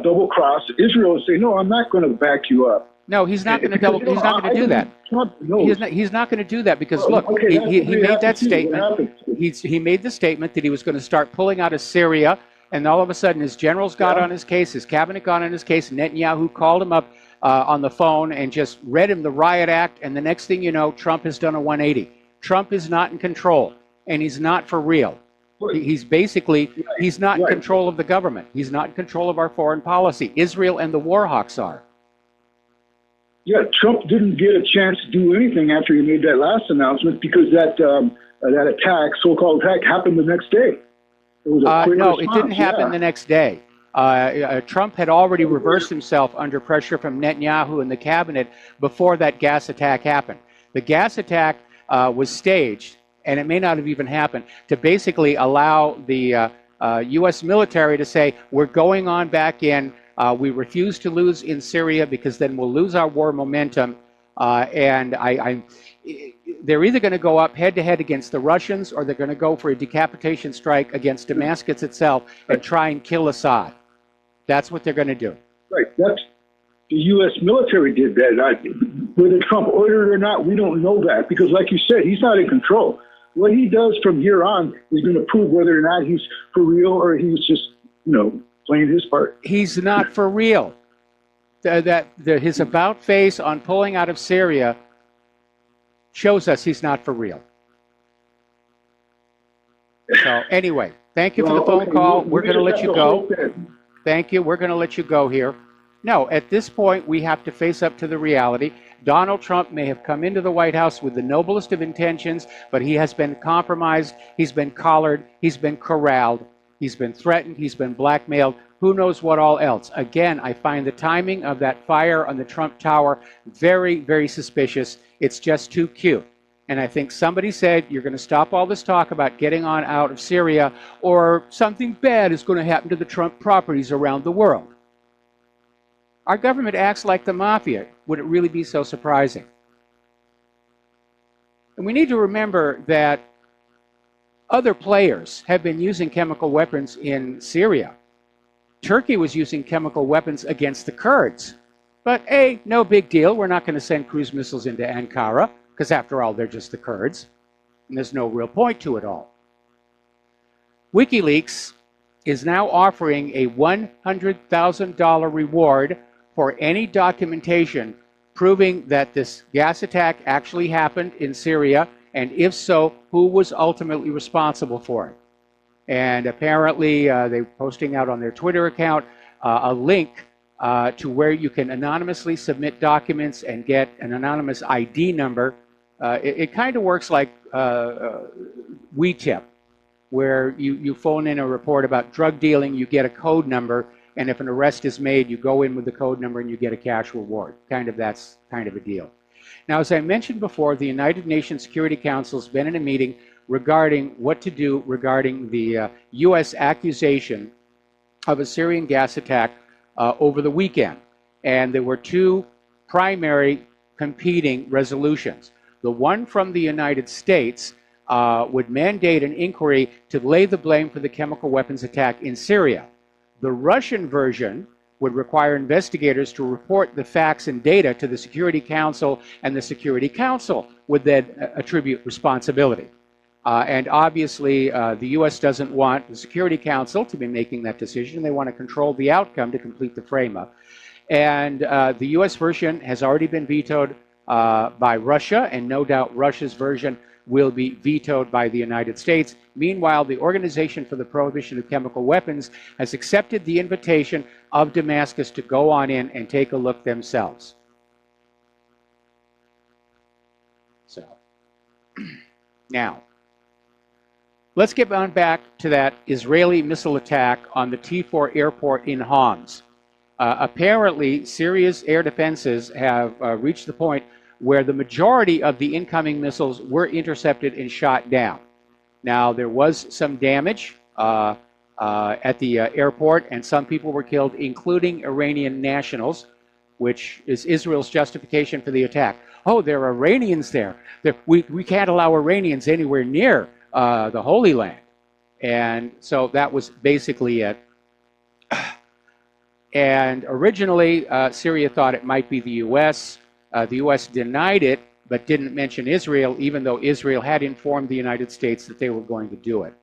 S8: double cross Israel and say, no, I'm not going to back you up.
S2: No, he's not going to double. He's not going to do that. He's not going to do that because look, he made that statement. He made the statement that he was going to start pulling out of Syria, and all of a sudden his generals got on his case, his cabinet got on his case. Netanyahu called him up on the phone and just read him the riot act, and the next thing you know, Trump has done a 180. Trump is not in control, and he's not for real. He's basically, he's not in control of the government. He's not in control of our foreign policy. Israel and the war hawks are.
S8: Yeah, Trump didn't get a chance to do anything after he made that last announcement because that attack, so-called attack, happened the next day. It was a quick
S2: no,
S8: response.
S2: it didn't happen the next day. Trump had already reversed himself under pressure from Netanyahu and the cabinet before that gas attack happened. The gas attack was staged, and it may not have even happened, to basically allow the U.S. military to say, we're going on back in, we refuse to lose in Syria because then we'll lose our war momentum, and they're either going to go up head-to-head against the Russians or they're going to go for a decapitation strike against Damascus itself and try and kill Assad. That's what they're going to do.
S8: Right. That's the U.S. military did that. Whether Trump ordered it or not, we don't know that because, like you said, he's not in control. What he does from here on is going to prove whether or not he's for real or he's just, you know, playing his part.
S2: He's not for real. His about face on pulling out of Syria shows us he's not for real. So anyway, thank you for the phone call. We're going to let you go. Thank you. We're going to let you go here. No, at this point, we have to face up to the reality. Donald Trump may have come into the White House with the noblest of intentions, but he has been compromised, he's been collared, he's been corralled, he's been threatened, he's been blackmailed, who knows what all else. Again, I find the timing of that fire on the Trump Tower very, very suspicious. It's just too cute. And I think somebody said, you're going to stop all this talk about getting on out of Syria, or something bad is going to happen to the Trump properties around the world. Our government acts like the mafia. Would it really be so surprising? And we need to remember that other players have been using chemical weapons in Syria. Turkey was using chemical weapons against the Kurds. But, hey, no big deal. We're not going to send cruise missiles into Ankara, because after all, they're just the Kurds. And there's no real point to it all. WikiLeaks is now offering a $100,000 reward for any documentation proving that this gas attack actually happened in Syria, and if so, who was ultimately responsible for it. And apparently they're posting out on their Twitter account a link to where you can anonymously submit documents and get an anonymous ID number. It kind of works like WeTip, where you phone in a report about drug dealing, you get a code number, and if an arrest is made, you go in with the code number and you get a cash reward. That's kind of a deal. Now, as I mentioned before, the United Nations Security Council has been in a meeting regarding what to do regarding the U.S. accusation of a Syrian gas attack over the weekend. And there were two primary competing resolutions. The one from the United States would mandate an inquiry to lay the blame for the chemical weapons attack in Syria. The Russian version would require investigators to report the facts and data to the Security Council, and the Security Council would then attribute responsibility. And obviously, the U.S. doesn't want the Security Council to be making that decision. They want to control the outcome to complete the frame-up. And the U.S. version has already been vetoed by Russia, and no doubt Russia's version will be vetoed by the United States. Meanwhile, the Organization for the Prohibition of Chemical Weapons has accepted the invitation of Damascus to go on in and take a look themselves. So, now, let's get on back to that Israeli missile attack on the T4 airport in Homs. Apparently, Syria's air defenses have reached the point where the majority of the incoming missiles were intercepted and shot down. Now, there was some damage at the airport, and some people were killed, including Iranian nationals, which is Israel's justification for the attack. Oh, there are Iranians there. We can't allow Iranians anywhere near the Holy Land. And so that was basically it. And originally, Syria thought it might be the U.S. The U.S. denied it, but didn't mention Israel, even though Israel had informed the United States that they were going to do it.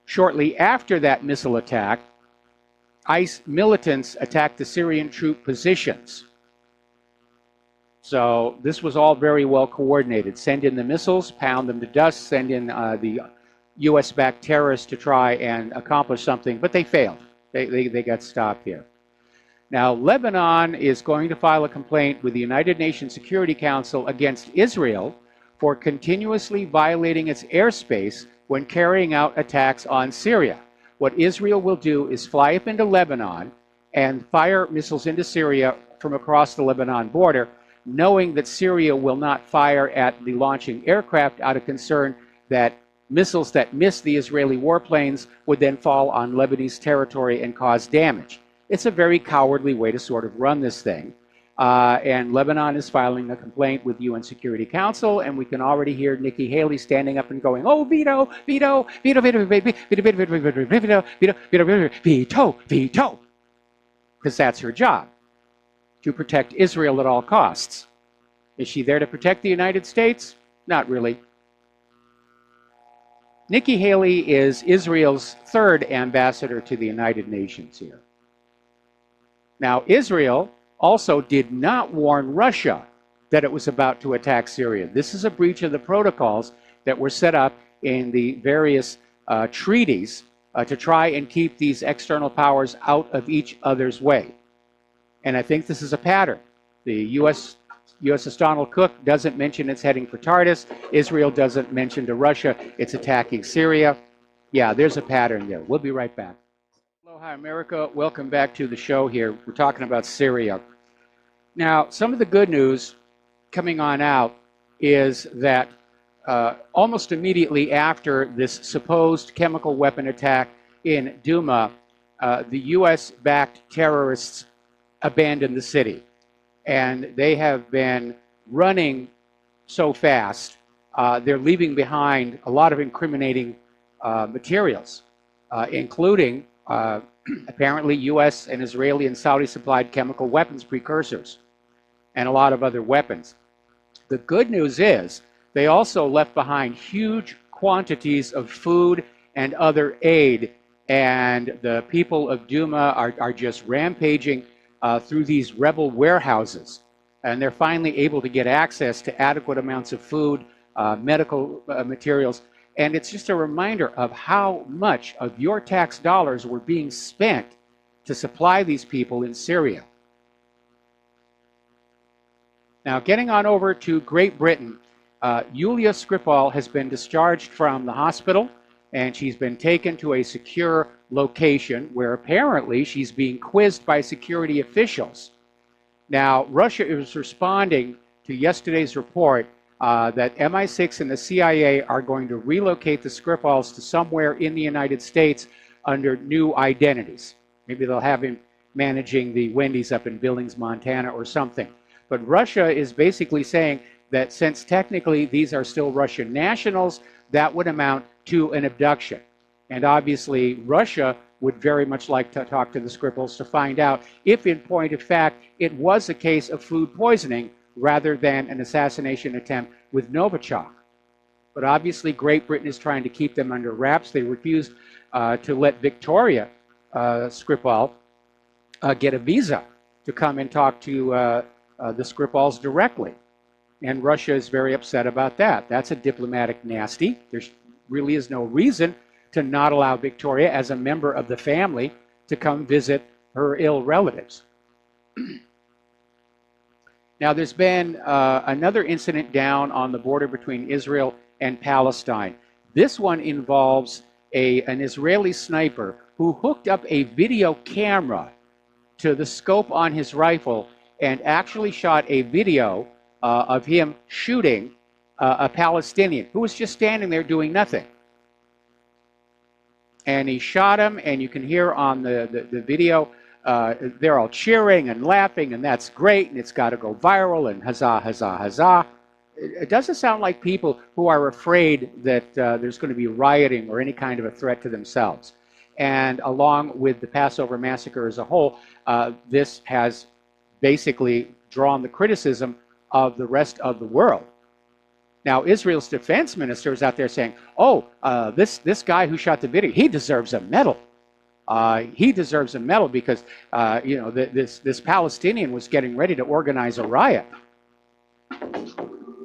S2: Shortly after that missile attack, ICE militants attacked the Syrian troop positions. So this was all very well coordinated. Send in the missiles, pound them to dust, send in the U.S.-backed terrorists to try and accomplish something, but they failed. They got stopped here. Now, Lebanon is going to file a complaint with the United Nations Security Council against Israel for continuously violating its airspace when carrying out attacks on Syria. What Israel will do is fly up into Lebanon and fire missiles into Syria from across the Lebanon border, knowing that Syria will not fire at the launching aircraft out of concern that missiles that miss the Israeli warplanes would then fall on Lebanese territory and cause damage. It's a very cowardly way to sort of run this thing. And Lebanon is filing a complaint with UN Security Council, and we can already hear Nikki Haley standing up and going, "Oh, veto, veto, veto, veto, veto, veto, veto, veto, veto, veto, veto, veto," because that's her job, to protect Israel at all costs. Is she there to protect the United States? Not really. Nikki Haley is Israel's third ambassador to the United Nations here. Now, Israel also did not warn Russia that it was about to attack Syria. This is a breach of the protocols that were set up in the various treaties to try and keep these external powers out of each other's way. And I think this is a pattern. The USS Donald Cook doesn't mention it's heading for Tartus. Israel doesn't mention to Russia it's attacking Syria. Yeah, there's a pattern there. We'll be right back. Aloha, America. Welcome back to the show here. We're talking about Syria. Now, some of the good news coming on out is that almost immediately after this supposed chemical weapon attack in Douma, the U.S.-backed terrorists abandoned the city. And they have been running so fast, they're leaving behind a lot of incriminating materials, including apparently U.S. and Israeli and Saudi-supplied chemical weapons precursors and a lot of other weapons. The good news is they also left behind huge quantities of food and other aid, and the people of Douma are just rampaging through these rebel warehouses, and they're finally able to get access to adequate amounts of food, medical materials, and it's just a reminder of how much of your tax dollars were being spent to supply these people in Syria. Now, getting on over to Great Britain, Yulia Skripal has been discharged from the hospital, and she's been taken to a secure location where apparently she's being quizzed by security officials. Now, Russia is responding to yesterday's report that MI6 and the CIA are going to relocate the Skripals to somewhere in the United States under new identities. Maybe they'll have him managing the Wendy's up in Billings, Montana or something. But Russia is basically saying that since technically these are still Russian nationals, that would amount to an abduction. And obviously, Russia would very much like to talk to the Skripals to find out if, in point of fact, it was a case of food poisoning rather than an assassination attempt with Novichok. But obviously, Great Britain is trying to keep them under wraps. They refused to let Victoria Skripal get a visa to come and talk to the Skripals directly. And Russia is very upset about that. That's a diplomatic nasty. There really is no reason to not allow Victoria, as a member of the family, to come visit her ill relatives. Now, there's been another incident down on the border between Israel and Palestine. This one involves an Israeli sniper who hooked up a video camera to the scope on his rifle and actually shot a video of him shooting a Palestinian who was just standing there doing nothing. And he shot him, and you can hear on the video, they're all cheering and laughing, and that's great, and it's got to go viral, and huzzah, huzzah, huzzah. It doesn't sound like people who are afraid that there's going to be rioting or any kind of a threat to themselves. And along with the Passover massacre as a whole, this has basically drawn the criticism of the rest of the world. Now, Israel's defense minister is out there saying, oh, this guy who shot the video, he deserves a medal. He deserves a medal because, this Palestinian was getting ready to organize a riot,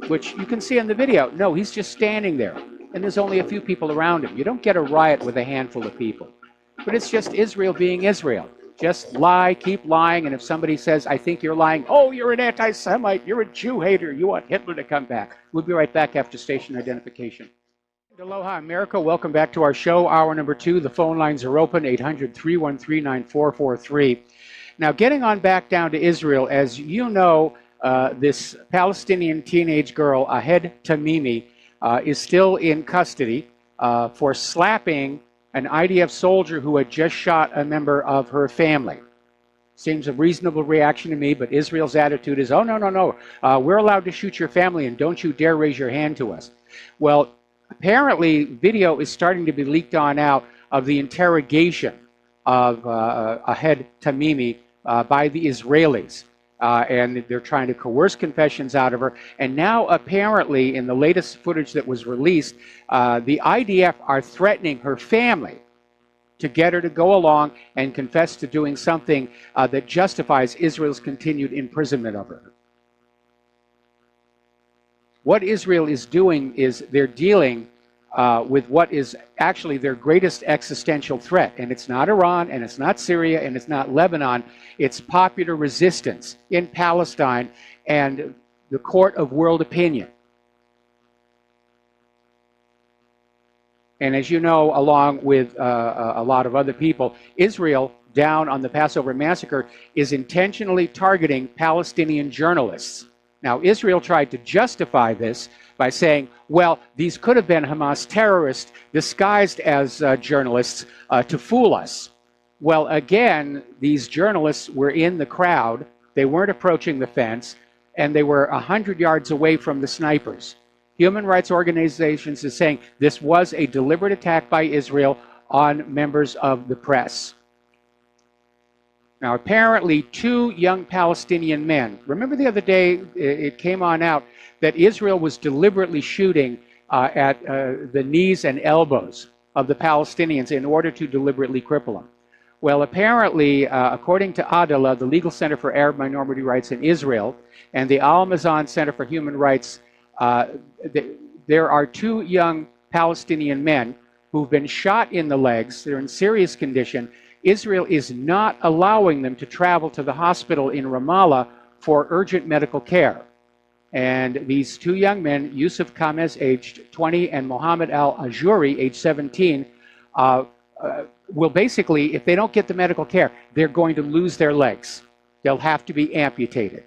S2: which you can see in the video. No, he's just standing there, and there's only a few people around him. You don't get a riot with a handful of people. But it's just Israel being Israel. Just lie, keep lying, and if somebody says, I think you're lying, oh, you're an anti-Semite, you're a Jew hater, you want Hitler to come back. We'll be right back after station identification. Aloha, America. Welcome back to our show, hour number 2. The phone lines are open, 800-313-9443. Now, getting on back down to Israel, as you know, this Palestinian teenage girl, Ahed Tamimi, is still in custody for slapping an IDF soldier who had just shot a member of her family. Seems a reasonable reaction to me, but Israel's attitude is, oh, no, we're allowed to shoot your family, and don't you dare raise your hand to us. Well, apparently, video is starting to be leaked on out of the interrogation of Ahed Tamimi by the Israelis. And they're trying to coerce confessions out of her. And now, apparently, in the latest footage that was released, the IDF are threatening her family to get her to go along and confess to doing something that justifies Israel's continued imprisonment of her. What Israel is doing is they're dealing with what is actually their greatest existential threat. And it's not Iran, and it's not Syria, and it's not Lebanon. It's popular resistance in Palestine and the court of world opinion. And as you know, along with a lot of other people, Israel, down on the Passover massacre, is intentionally targeting Palestinian journalists. Now, Israel tried to justify this by saying, well, these could have been Hamas terrorists disguised as journalists to fool us. Well, again, these journalists were in the crowd. They weren't approaching the fence, and they were 100 yards away from the snipers. Human rights organizations are saying this was a deliberate attack by Israel on members of the press. Now, apparently, 2 young Palestinian men, remember the other day it came on out that Israel was deliberately shooting at the knees and elbows of the Palestinians in order to deliberately cripple them. Well, apparently, according to Adalah, the Legal Center for Arab Minority Rights in Israel, and the Al-Mazan Center for Human Rights, there are 2 young Palestinian men who've been shot in the legs. They're in serious condition. Israel is not allowing them to travel to the hospital in Ramallah for urgent medical care. And these 2 young men, Yusuf Kamez, aged 20, and Mohammed Al-Ajuri, aged 17, will basically, if they don't get the medical care, they're going to lose their legs. They'll have to be amputated.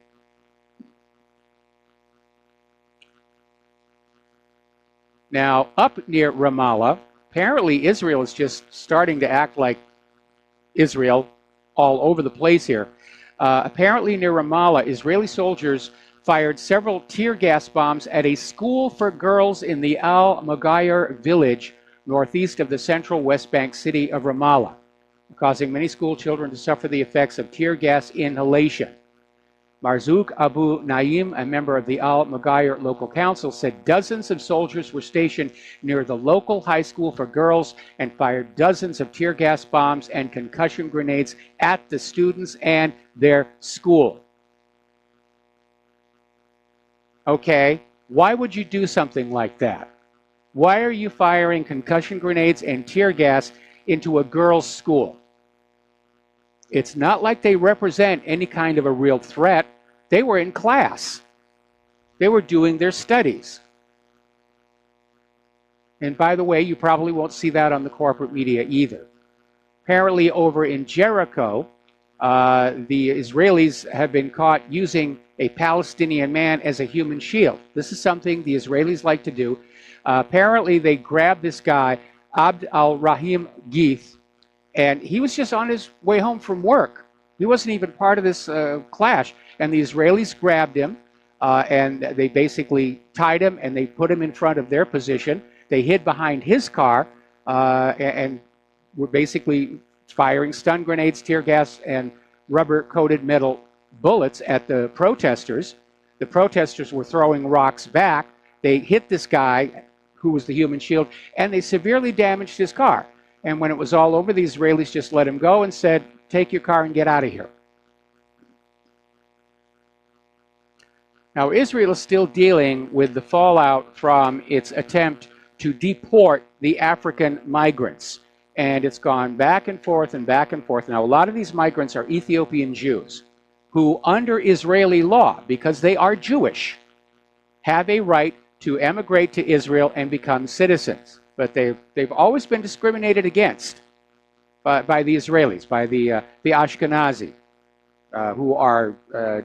S2: Now, up near Ramallah, apparently Israel is just starting to act like Israel all over the place here. Apparently near Ramallah, Israeli soldiers fired several tear gas bombs at a school for girls in the Al-Mughayr village northeast of the central West Bank city of Ramallah, causing many school children to suffer the effects of tear gas inhalation. Marzouk Abu Naim, a member of the Al-Mughayr local council, said dozens of soldiers were stationed near the local high school for girls and fired dozens of tear gas bombs and concussion grenades at the students and their school. Okay, why would you do something like that? Why are you firing concussion grenades and tear gas into a girls' school? It's not like they represent any kind of a real threat. They were in class. They were doing their studies. And by the way, you probably won't see that on the corporate media either. Apparently over in Jericho, the Israelis have been caught using a Palestinian man as a human shield. This is something the Israelis like to do. Apparently they grabbed this guy, Abd al-Rahim Geith, and he was just on his way home from work. He wasn't even part of this clash. And the Israelis grabbed him, and they basically tied him, and they put him in front of their position. They hid behind his car, and were basically firing stun grenades, tear gas, and rubber-coated metal bullets at the protesters. The protesters were throwing rocks back. They hit this guy, who was the human shield, and they severely damaged his car. And when it was all over, the Israelis just let him go and said, take your car and get out of here. Now, Israel is still dealing with the fallout from its attempt to deport the African migrants. And it's gone back and forth and back and forth. Now, a lot of these migrants are Ethiopian Jews who, under Israeli law, because they are Jewish, have a right to emigrate to Israel and become citizens. But they've always been discriminated against by the Israelis, by the Ashkenazi, who are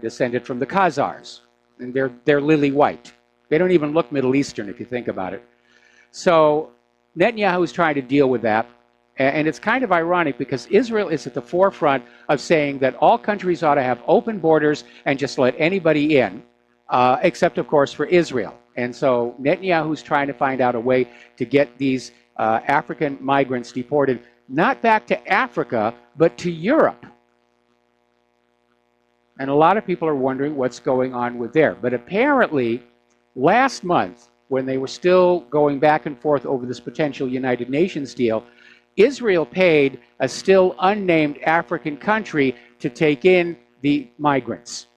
S2: descended from the Khazars. And they're lily white. They don't even look Middle Eastern if you think about it. So Netanyahu is trying to deal with that. And it's kind of ironic because Israel is at the forefront of saying that all countries ought to have open borders and just let anybody in, except, of course, for Israel. And so Netanyahu's trying to find out a way to get these African migrants deported, not back to Africa, but to Europe. And a lot of people are wondering what's going on with there. But apparently, last month, when they were still going back and forth over this potential United Nations deal, Israel paid a still unnamed African country to take in the migrants.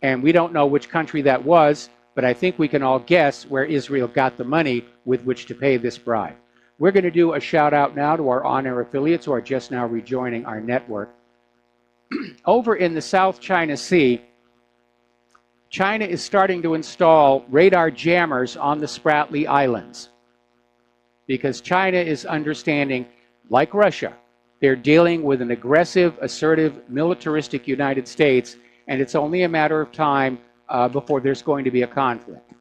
S2: And we don't know which country that was, but I think we can all guess where Israel got the money with which to pay this bribe. We're going to do a shout out now to our on-air affiliates who are just now rejoining our network. Over in the South China Sea, China is starting to install radar jammers on the Spratly Islands because China is understanding, like Russia, they're dealing with an aggressive, assertive, militaristic United States, and it's only a matter of time before there's going to be a conflict.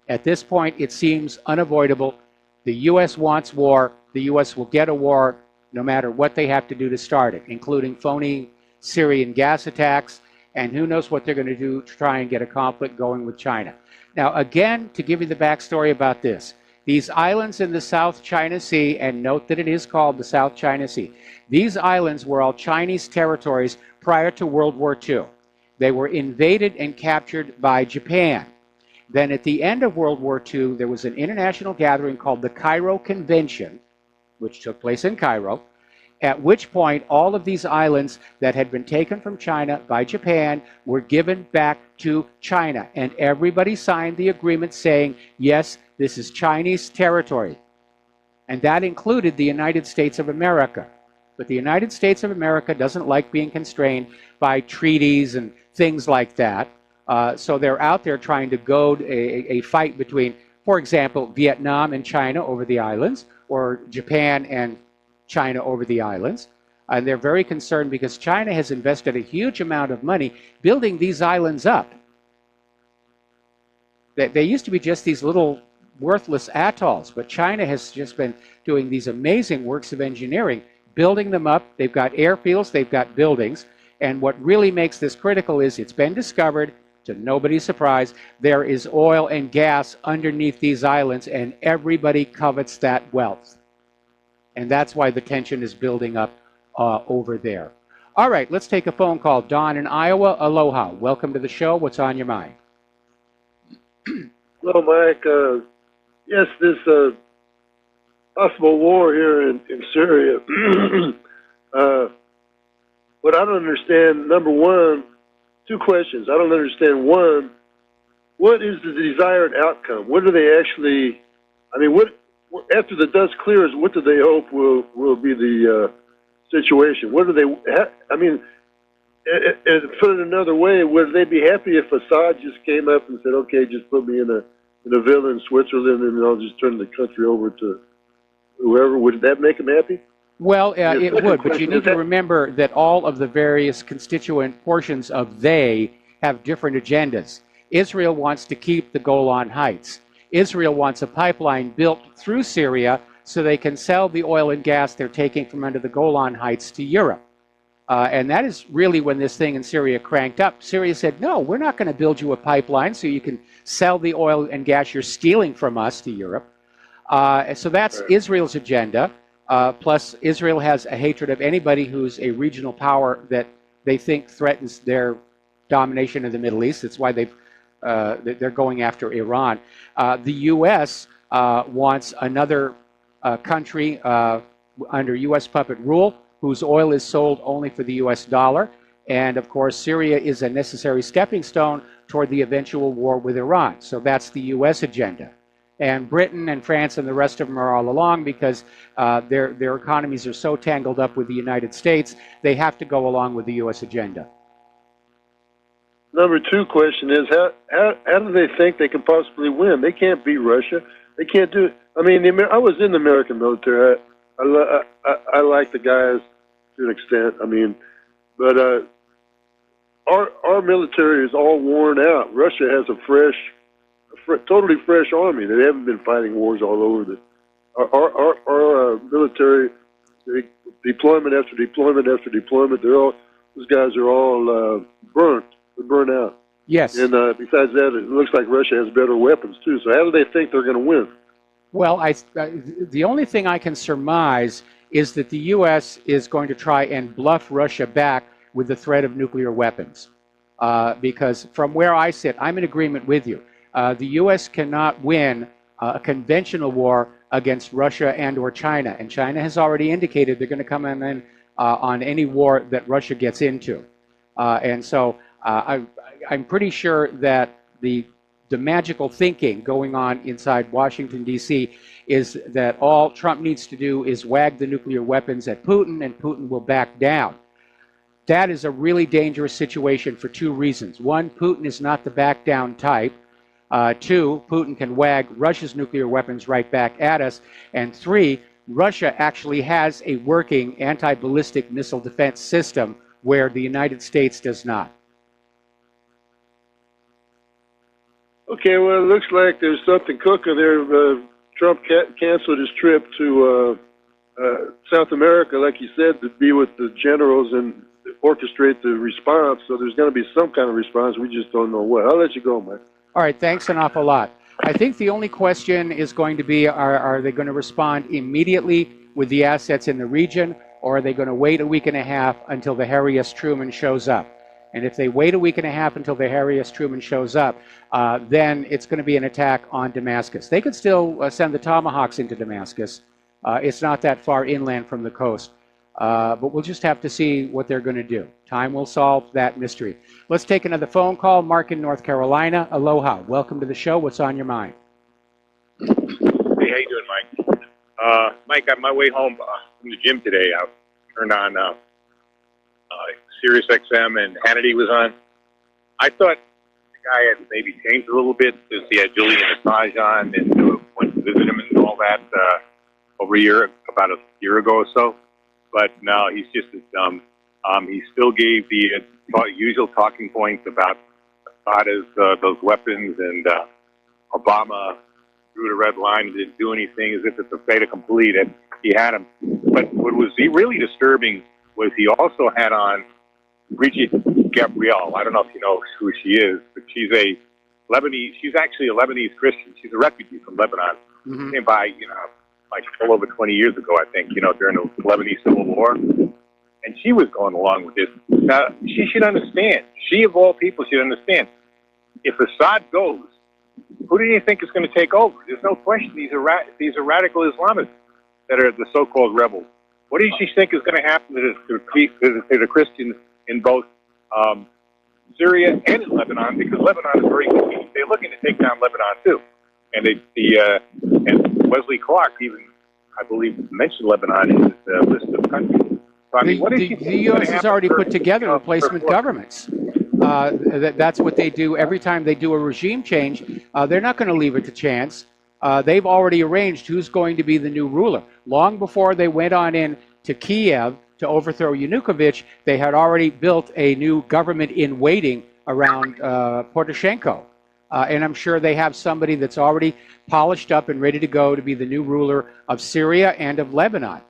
S2: At this point, it seems unavoidable. The U.S. wants war. The U.S. will get a war no matter what they have to do to start it, including phony Syrian gas attacks, and who knows what they're going to do to try and get a conflict going with China. Now, again, to give you the backstory about this, these islands in the South China Sea, and note that it is called the South China Sea, these islands were all Chinese territories prior to World War II. They were invaded and captured by Japan. Then at the end of World War II, there was an international gathering called the Cairo Convention, which took place in Cairo, at which point all of these islands that had been taken from China by Japan were given back to China. And everybody signed the agreement saying, yes, this is Chinese territory. And that included the United States of America. But the United States of America doesn't like being constrained by treaties and things like that. So they're out there trying to goad a fight between, for example, Vietnam and China over the islands, or Japan and China over the islands. And they're very concerned because China has invested a huge amount of money building these islands up. They used to be just these little worthless atolls, but China has just been doing these amazing works of engineering, building them up. They've got airfields, they've got buildings, And what really makes this critical is it's been discovered, to nobody's surprise, there is oil and gas underneath these islands, and everybody covets that wealth. And that's why the tension is building up over there. All right, let's take a phone call. Don in Iowa, aloha. Welcome to the show. What's on your mind?
S9: Hello, Mike. Yes, this possible war here in Syria. What I don't understand, number one, two questions. I don't understand. One, what is the desired outcome? What do they actually, I mean, what after the dust clears, what do they hope will be the situation? What do they, I mean, and put it another way, would they be happy if Assad just came up and said, okay, just put me in a villa in Switzerland and I'll just turn the country over to whoever? Would that make them happy?
S2: Well, it would, but you need to remember that all of the various constituent portions of they have different agendas. Israel wants to keep the Golan Heights. Israel wants a pipeline built through Syria so they can sell the oil and gas they're taking from under the Golan Heights to Europe. And that is really when this thing in Syria cranked up. Syria said, no, we're not going to build you a pipeline so you can sell the oil and gas you're stealing from us to Europe. So that's Israel's agenda. Plus, Israel has a hatred of anybody who's a regional power that they think threatens their domination in the Middle East. That's why they're going after Iran. The U.S. Wants another country under U.S. puppet rule whose oil is sold only for the U.S. dollar. And, of course, Syria is a necessary stepping stone toward the eventual war with Iran. So that's the U.S. agenda. And Britain and France and the rest of them are all along because their economies are so tangled up with the United States, they have to go along with the U.S. agenda.
S9: Number two question is, how do they think they can possibly win? They can't beat Russia. They can't do it. I mean, I was in the American military. I like the guys to an extent. I mean, but our military is all worn out. Russia has a totally fresh army. They haven't been fighting wars all over. Our military, deployment after deployment after deployment, those guys are all burnt. They're burnt out.
S2: Yes.
S9: And besides that, it looks like Russia has better weapons too. So how do they think they're going to win?
S2: Well, the only thing I can surmise is that the U.S. is going to try and bluff Russia back with the threat of nuclear weapons. Because from where I sit, I'm in agreement with you. The U.S. cannot win a conventional war against Russia and or China. And China has already indicated they're going to come in on any war that Russia gets into. And so I'm pretty sure that the magical thinking going on inside Washington, D.C. is that all Trump needs to do is wag the nuclear weapons at Putin, and Putin will back down. That is a really dangerous situation for two reasons. One, Putin is not the back down type. Two, Putin can wag Russia's nuclear weapons right back at us. And three, Russia actually has a working anti-ballistic missile defense system where the United States does not.
S9: Okay, well, it looks like there's something cooking there. Trump canceled his trip to South America, like he said, to be with the generals and orchestrate the response. So there's going to be some kind of response. We just don't know what. I'll let you go, Mike.
S2: All right, thanks an awful lot. I think the only question is going to be, are they going to respond immediately with the assets in the region, or are they going to wait a week and a half until the Harry S. Truman shows up? And if they wait a week and a half until the Harry S. Truman shows up, then it's going to be an attack on Damascus. They could still send the Tomahawks into Damascus. It's not that far inland from the coast. But we'll just have to see what they're going to do. Time will solve that mystery. Let's take another phone call. Mark in North Carolina. Aloha. Welcome to the show. What's on your mind?
S10: Hey, how you doing, Mike? Mike, on my way home from the gym today, I turned on Sirius XM and Hannity was on. I thought the guy had maybe changed a little bit because he had Julian Assange on and went to visit him and all that about a year ago or so. But no, he's just as dumb. He still gave the usual talking points about Assad those weapons, and Obama drew the red line and didn't do anything, as if it's a fait accompli that he had him. But what was really disturbing was he also had on Brigitte Gabriel. I don't know if you know who she is, but she's a Lebanese. She's actually a Lebanese Christian. She's a refugee from Lebanon.
S2: Mm-hmm.
S10: Came by, like a little over 20 years ago, I think, during the Lebanese Civil War. And she was going along with this. Now, she should understand. She, of all people, should understand. If Assad goes, who do you think is going to take over? There's no question these are radical Islamists that are the so-called rebels. What do you think is going to happen to the Christians in both Syria and in Lebanon? Because Lebanon is very convenient. They're looking to take down Lebanon too. And and Wesley Clark even, I believe, mentioned Lebanon in his list of countries. So, I mean,
S2: the U.S. has already put together replacement governments. That's what they do every time they do a regime change. They're not going to leave it to chance. They've already arranged who's going to be the new ruler. Long before they went on in to Kiev to overthrow Yanukovych, they had already built a new government in waiting around Poroshenko. And I'm sure they have somebody that's already polished up and ready to go to be the new ruler of Syria and of Lebanon.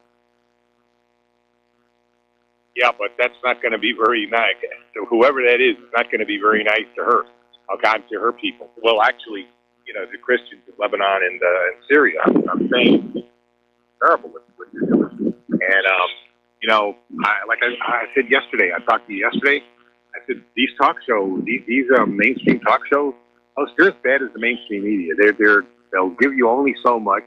S10: Yeah, but that's not going to be very nice. So whoever that is not going to be very nice to her, to her people. Well, actually, the Christians of Lebanon and Syria, I'm saying, it's terrible what they're doing. And, I said yesterday, I talked to you yesterday, I said, these talk shows, these mainstream talk shows, they're as bad as the mainstream media. They'll give you only so much.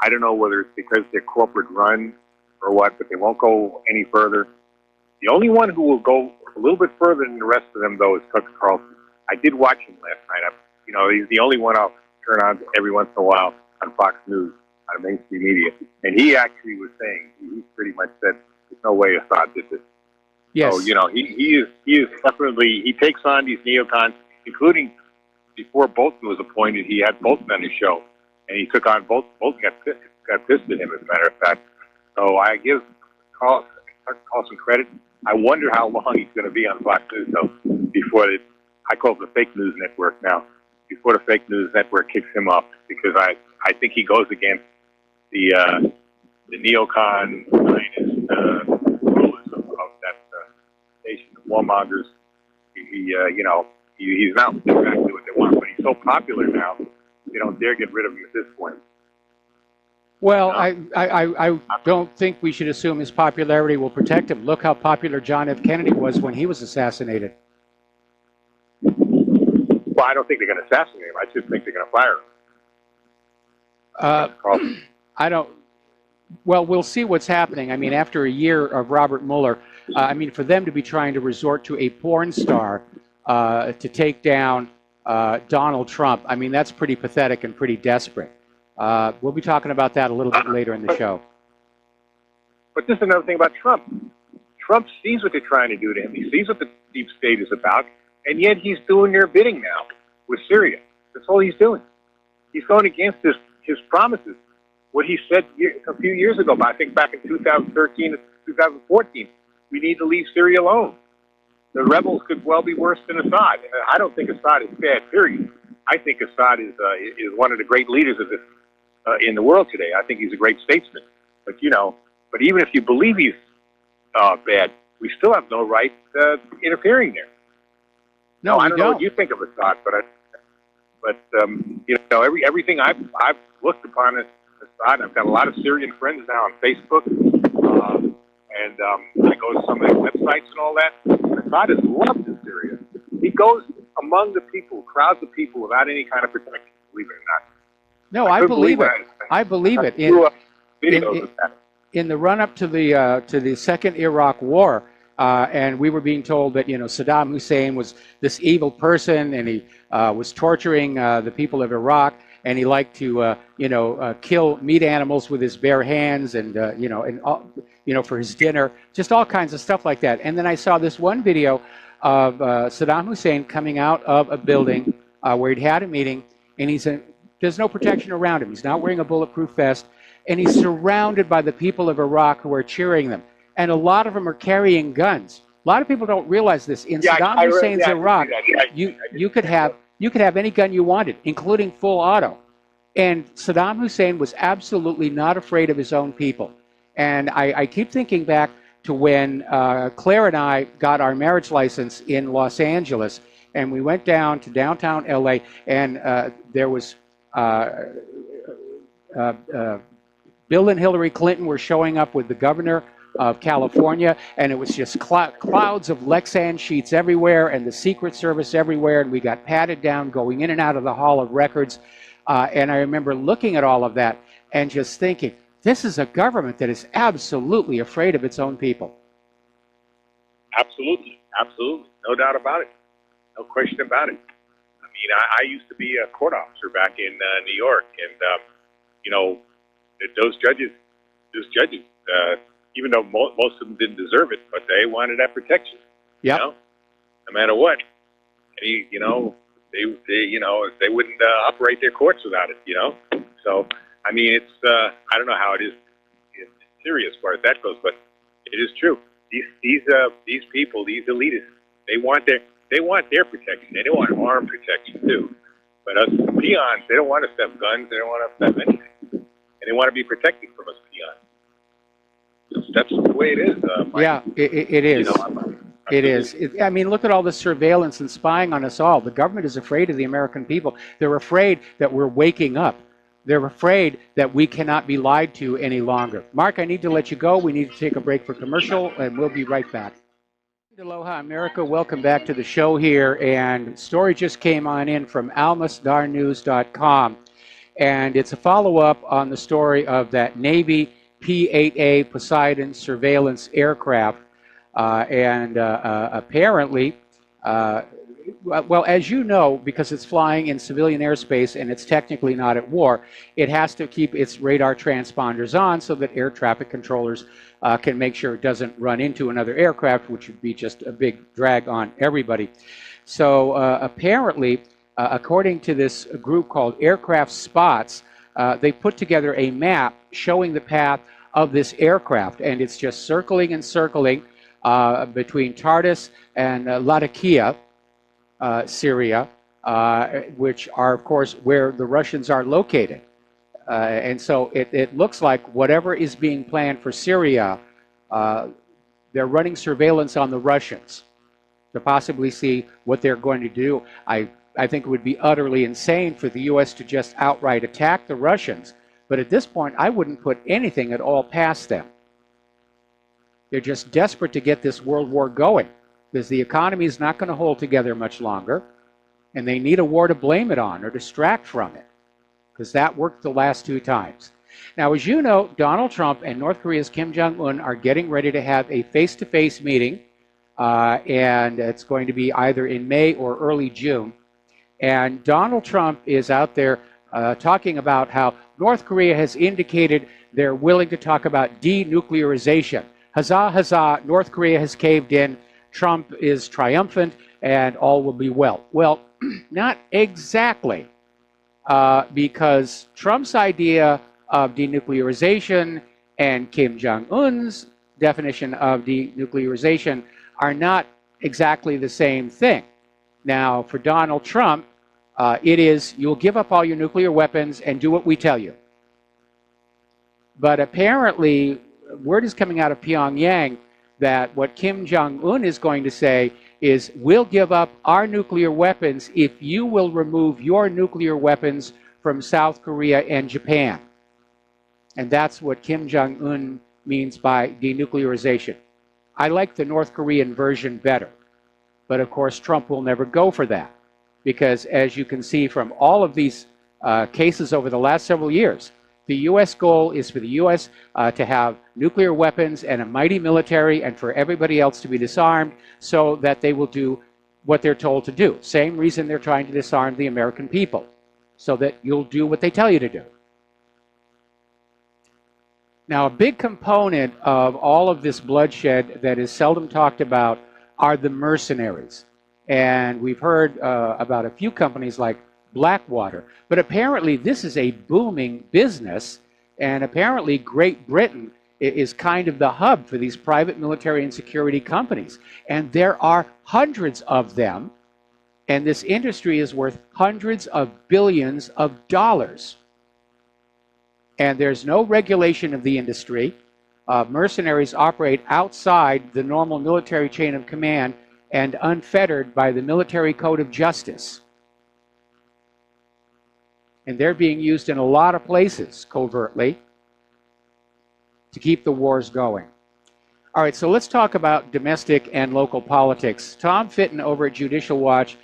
S10: I don't know whether it's because they're corporate run or what, but they won't go any further. The only one who will go a little bit further than the rest of them, though, is Tucker Carlson. I did watch him last night. He's the only one I'll turn on every once in a while on Fox News, on mainstream media. And he actually was saying, he pretty much said, there's no way Assad did this.
S2: Yes.
S10: So, he is definitely, he takes on these neocons, including before Bolton was appointed, he had Bolton on his show. And he took on Bolton. Bolton got pissed at him, as a matter of fact. So I give Carlson credit. I wonder how long he's going to be on Fox News, though, before I call it the fake news network now, before the fake news network kicks him off, because I think he goes against the neocon rulers of that station, the warmongers. He's not exactly what they want, but he's so popular now, they don't dare get rid of him at this point.
S2: Well, I don't think we should assume his popularity will protect him. Look how popular John F. Kennedy was when he was assassinated.
S10: Well, I don't think they're going to assassinate him. I just think they're going to fire him.
S2: I don't. Well, we'll see what's happening. I mean, after a year of Robert Mueller, for them to be trying to resort to a porn star to take down Donald Trump, that's pretty pathetic and pretty desperate. We'll be talking about that a little bit later in the show.
S10: But this is another thing about Trump. Trump sees what they're trying to do to him. He sees what the deep state is about, and yet he's doing their bidding now with Syria. That's all he's doing. He's going against his promises. What he said a few years ago, I think back in 2013 and 2014, we need to leave Syria alone. The rebels could well be worse than Assad. I don't think Assad is bad, period. I think Assad is one of the great leaders of this in the world today. I think he's a great statesman. But even if you believe he's bad, we still have no right interfering there.
S2: No,
S10: I don't know what you think of Assad, but everything I've looked upon Assad. I've got a lot of Syrian friends now on Facebook, and I go to some of their websites and all that. Assad is loved in Syria. He goes among the people, crowds of people, without any kind of protection. Believe it or not.
S2: No, I believe it. I believe it. In the run-up to the Second Iraq War, and we were being told that Saddam Hussein was this evil person, and he was torturing the people of Iraq, and he liked to kill meat animals with his bare hands, and for his dinner, just all kinds of stuff like that. And then I saw this one video of Saddam Hussein coming out of a building where he'd had a meeting, and there's no protection around him. He's not wearing a bulletproof vest, and he's surrounded by the people of Iraq who are cheering them. And a lot of them are carrying guns. A lot of people don't realize this. In Saddam Hussein's Iraq, you could have any gun you wanted, including full auto. And Saddam Hussein was absolutely not afraid of his own people. And I keep thinking back to when Claire and I got our marriage license in Los Angeles, and we went down to downtown LA, and there was Bill and Hillary Clinton were showing up with the governor of California, and it was just clouds of Lexan sheets everywhere and the Secret Service everywhere, and we got patted down going in and out of the Hall of Records. And I remember looking at all of that and just thinking, this is a government that is absolutely afraid of its own people.
S10: Absolutely. Absolutely. No doubt about it. No question about it. I mean, I used to be a court officer back in New York, and, you know, those judges, even though most of them didn't deserve it, but they wanted that protection.
S2: Yep.
S10: You know, no matter what. And you know, they they wouldn't operate their courts without it. You know, so I mean, it's I don't know how it is in Syria as far as that goes, but it is true. These people, these elitists, they want their protection. They don't want armed protection too. But us peons, they don't want us to have guns. They don't want us to have anything, and they want to be protected from us peons. That's the way it is. Mike.
S2: Yeah, it is.
S10: You know,
S2: it is. I mean, look at all the surveillance and spying on us all. The government is afraid of the American people. They're afraid that we're waking up. They're afraid that we cannot be lied to any longer. Mark, I need to let you go. We need to take a break for commercial, and we'll be right back. Aloha, America. Welcome back to the show here. And story just came on in from almasdarnews.com. And it's a follow-up on the story of that Navy P-8A Poseidon surveillance aircraft. Apparently, well, as you know, because it's flying in civilian airspace and it's technically not at war, it has to keep its radar transponders on so that air traffic controllers can make sure it doesn't run into another aircraft, which would be just a big drag on everybody. So apparently, according to this group called Aircraft Spots, they put together a map showing the path of this aircraft, and it's just circling and circling between Tartus and Latakia, Syria, which are, of course, where the Russians are located. And so it looks like whatever is being planned for Syria, they're running surveillance on the Russians to possibly see what they're going to do. I think it would be utterly insane for the U.S. to just outright attack the Russians. But at this point, I wouldn't put anything at all past them. They're just desperate to get this world war going because the economy is not going to hold together much longer, and they need a war to blame it on or distract from it, because that worked the last 2 times. Now, as you know, Donald Trump and North Korea's Kim Jong-un are getting ready to have a face-to-face meeting, and it's going to be either in May or early June. And Donald Trump is out there talking about how North Korea has indicated they're willing to talk about denuclearization. Huzzah, huzzah, North Korea has caved in, Trump is triumphant, and all will be well. Well, not exactly, because Trump's idea of denuclearization and Kim Jong-un's definition of denuclearization are not exactly the same thing. Now, for Donald Trump, it is, you'll give up all your nuclear weapons and do what we tell you. But apparently, word is coming out of Pyongyang that what Kim Jong-un is going to say is, we'll give up our nuclear weapons if you will remove your nuclear weapons from South Korea and Japan. And that's what Kim Jong-un means by denuclearization. I like the North Korean version better. But of course, Trump will never go for that. Because as you can see from all of these cases over the last several years, the U.S. goal is for the U.S. To have nuclear weapons and a mighty military, and for everybody else to be disarmed so that they will do what they're told to do. Same reason they're trying to disarm the American people, so that you'll do what they tell you to do. Now, a big component of all of this bloodshed that is seldom talked about are the mercenaries. And we've heard about a few companies like Blackwater. But apparently this is a booming business, and apparently Great Britain is kind of the hub for these private military and security companies. And there are hundreds of them, and this industry is worth hundreds of billions of dollars. And there's no regulation of the industry. mercenaries operate outside the normal military chain of command and unfettered by the military code of justice. And they're being used in a lot of places covertly to keep the wars going. All right, so let's talk about domestic and local politics. Tom Fitton over at Judicial Watch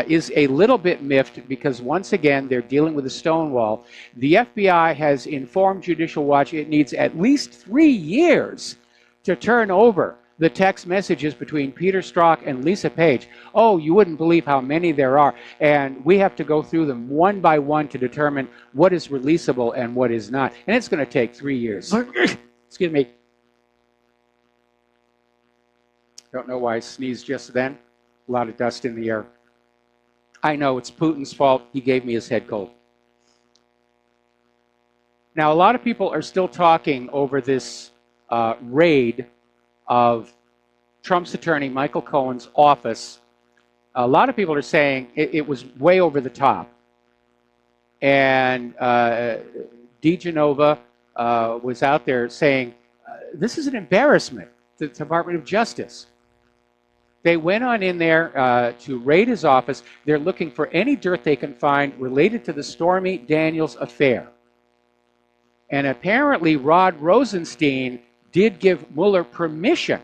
S2: is a little bit miffed because, once again, they're dealing with a Stonewall. The FBI has informed Judicial Watch it needs at least 3 years to turn over the text messages between Peter Strzok and Lisa Page. Oh, you wouldn't believe how many there are. And we have to go through them one by one to determine what is releasable and what is not. And it's going to take 3 years. Excuse me. Don't know why I sneezed just then. A lot of dust in the air. I know it's Putin's fault. He gave me his head cold. Now, a lot of people are still talking over this raid of Trump's attorney, Michael Cohen's office. A lot of people are saying it was way over the top. And DeGenova was out there saying, this is an embarrassment to the Department of Justice. They went on in there to raid his office. They're looking for any dirt they can find related to the Stormy Daniels affair. And apparently Rod Rosenstein did give Mueller permission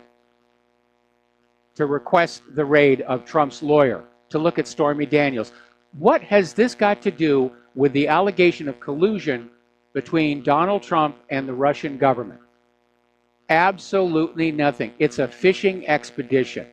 S2: to request the raid of Trump's lawyer to look at Stormy Daniels. What has this got to do with the allegation of collusion between Donald Trump and the Russian government? Absolutely nothing. It's a fishing expedition.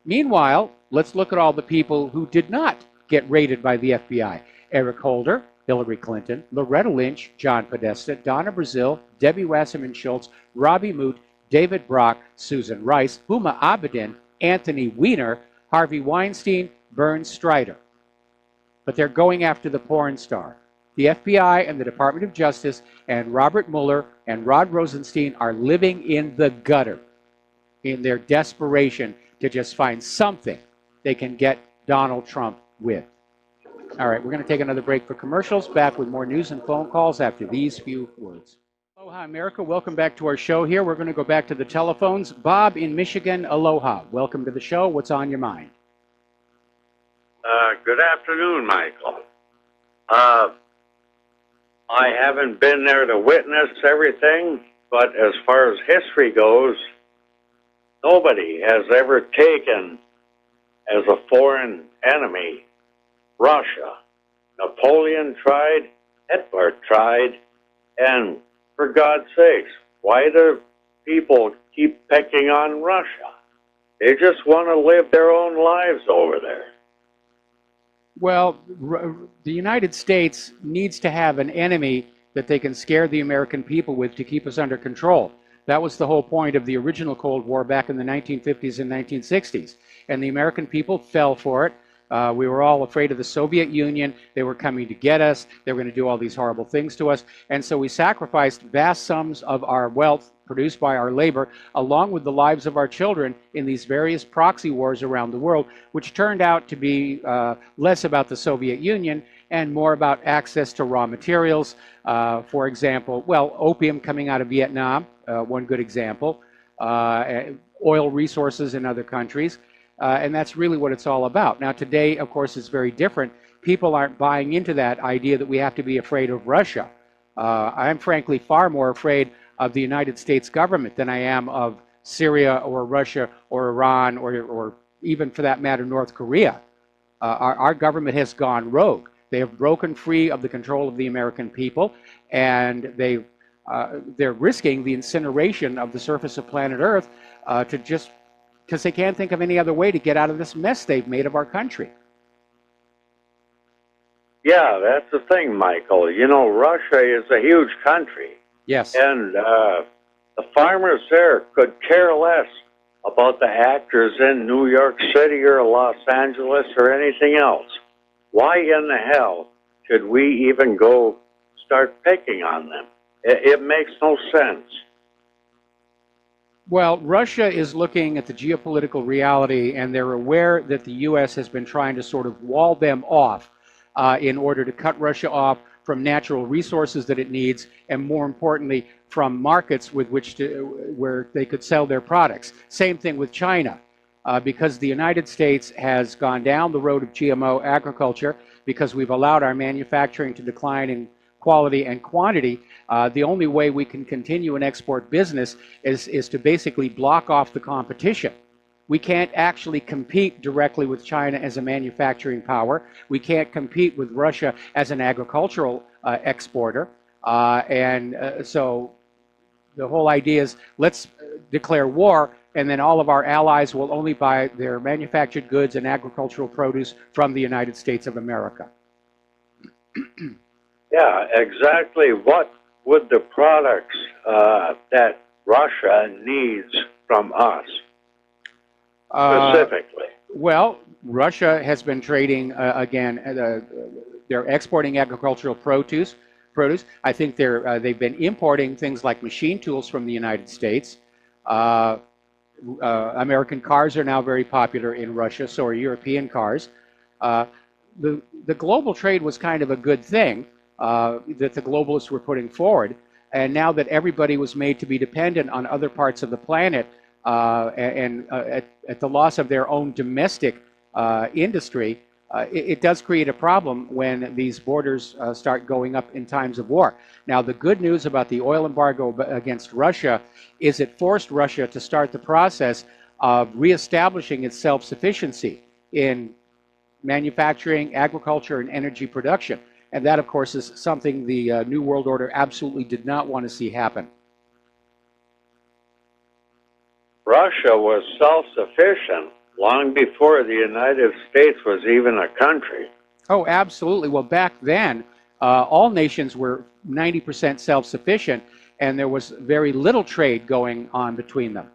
S2: Meanwhile, let's look at all the people who did not get raided by the FBI. Eric Holder, Hillary Clinton, Loretta Lynch, John Podesta, Donna Brazile, Debbie Wasserman Schultz, Robbie Moot, David Brock, Susan Rice, Huma Abedin, Anthony Weiner, Harvey Weinstein, Bernd Strider. But they're going after the porn star. The FBI and the Department of Justice and Robert Mueller and Rod Rosenstein are living in the gutter in their desperation to just find something they can get Donald Trump with. All right, we're going to take another break for commercials. Back with more news and phone calls after these few words. Aloha, America. Welcome back to our show here. We're going to go back to the telephones. Bob in Michigan, aloha. Welcome to the show. What's on your mind?
S11: Good afternoon, Michael. I haven't been there to witness everything, but as far as history goes, nobody has ever taken as a foreign enemy Russia. Napoleon tried, Hitler tried, and for God's sakes, why do people keep picking on Russia? They just want to live their own lives over there.
S2: Well, the United States needs to have an enemy that they can scare the American people with to keep us under control. That was the whole point of the original Cold War back in the 1950s and 1960s. And the American people fell for it. We were all afraid of the Soviet Union. They were coming to get us. They were going to do all these horrible things to us. And so we sacrificed vast sums of our wealth produced by our labor, along with the lives of our children, in these various proxy wars around the world, which turned out to be less about the Soviet Union and more about access to raw materials. For example, well, opium coming out of Vietnam, one good example, oil resources in other countries. And that's really what it's all about. Now, today, of course, is very different. People aren't buying into that idea that we have to be afraid of Russia. I'm frankly far more afraid of the United States government than I am of Syria or Russia or Iran or even, for that matter, North Korea. Our government has gone rogue. They have broken free of the control of the American people, and they're risking the incineration of the surface of planet Earth to just because they can't think of any other way to get out of this mess they've made of our country.
S11: Yeah, that's the thing, Michael. You know, Russia is a huge country.
S2: Yes.
S11: And the farmers there could care less about the actors in New York City or Los Angeles or anything else. Why in the hell should we even go start picking on them? It makes no sense.
S2: Well, Russia is looking at the geopolitical reality, and they're aware that the U.S. has been trying to sort of wall them off in order to cut Russia off from natural resources that it needs, and more importantly, from markets with which where they could sell their products. Same thing with China. Because the United States has gone down the road of GMO agriculture, because we've allowed our manufacturing to decline in quality and quantity, the only way we can continue an export business is to basically block off the competition. We can't actually compete directly with China as a manufacturing power. We can't compete with Russia as an agricultural exporter. So the whole idea is, let's declare war, and then all of our allies will only buy their manufactured goods and agricultural produce from the United States of America.
S11: Yeah, exactly. What would the products that Russia needs from us specifically?
S2: Well, Russia has been trading, again, they're exporting agricultural produce. I think they've been importing things like machine tools from the United States. American cars are now very popular in Russia, so are European cars. The global trade was kind of a good thing that the globalists were putting forward, and now that everybody was made to be dependent on other parts of the planet and at the loss of their own domestic industry, it does create a problem when these borders start going up in times of war. Now, the good news about the oil embargo against Russia is it forced Russia to start the process of reestablishing its self-sufficiency in manufacturing, agriculture, and energy production. And that, of course, is something the New World Order absolutely did not want to see happen.
S11: Russia was self-sufficient long before the United States was even a country.
S2: Oh, absolutely. Well, back then, all nations were 90% self-sufficient, and there was very little trade going on between them.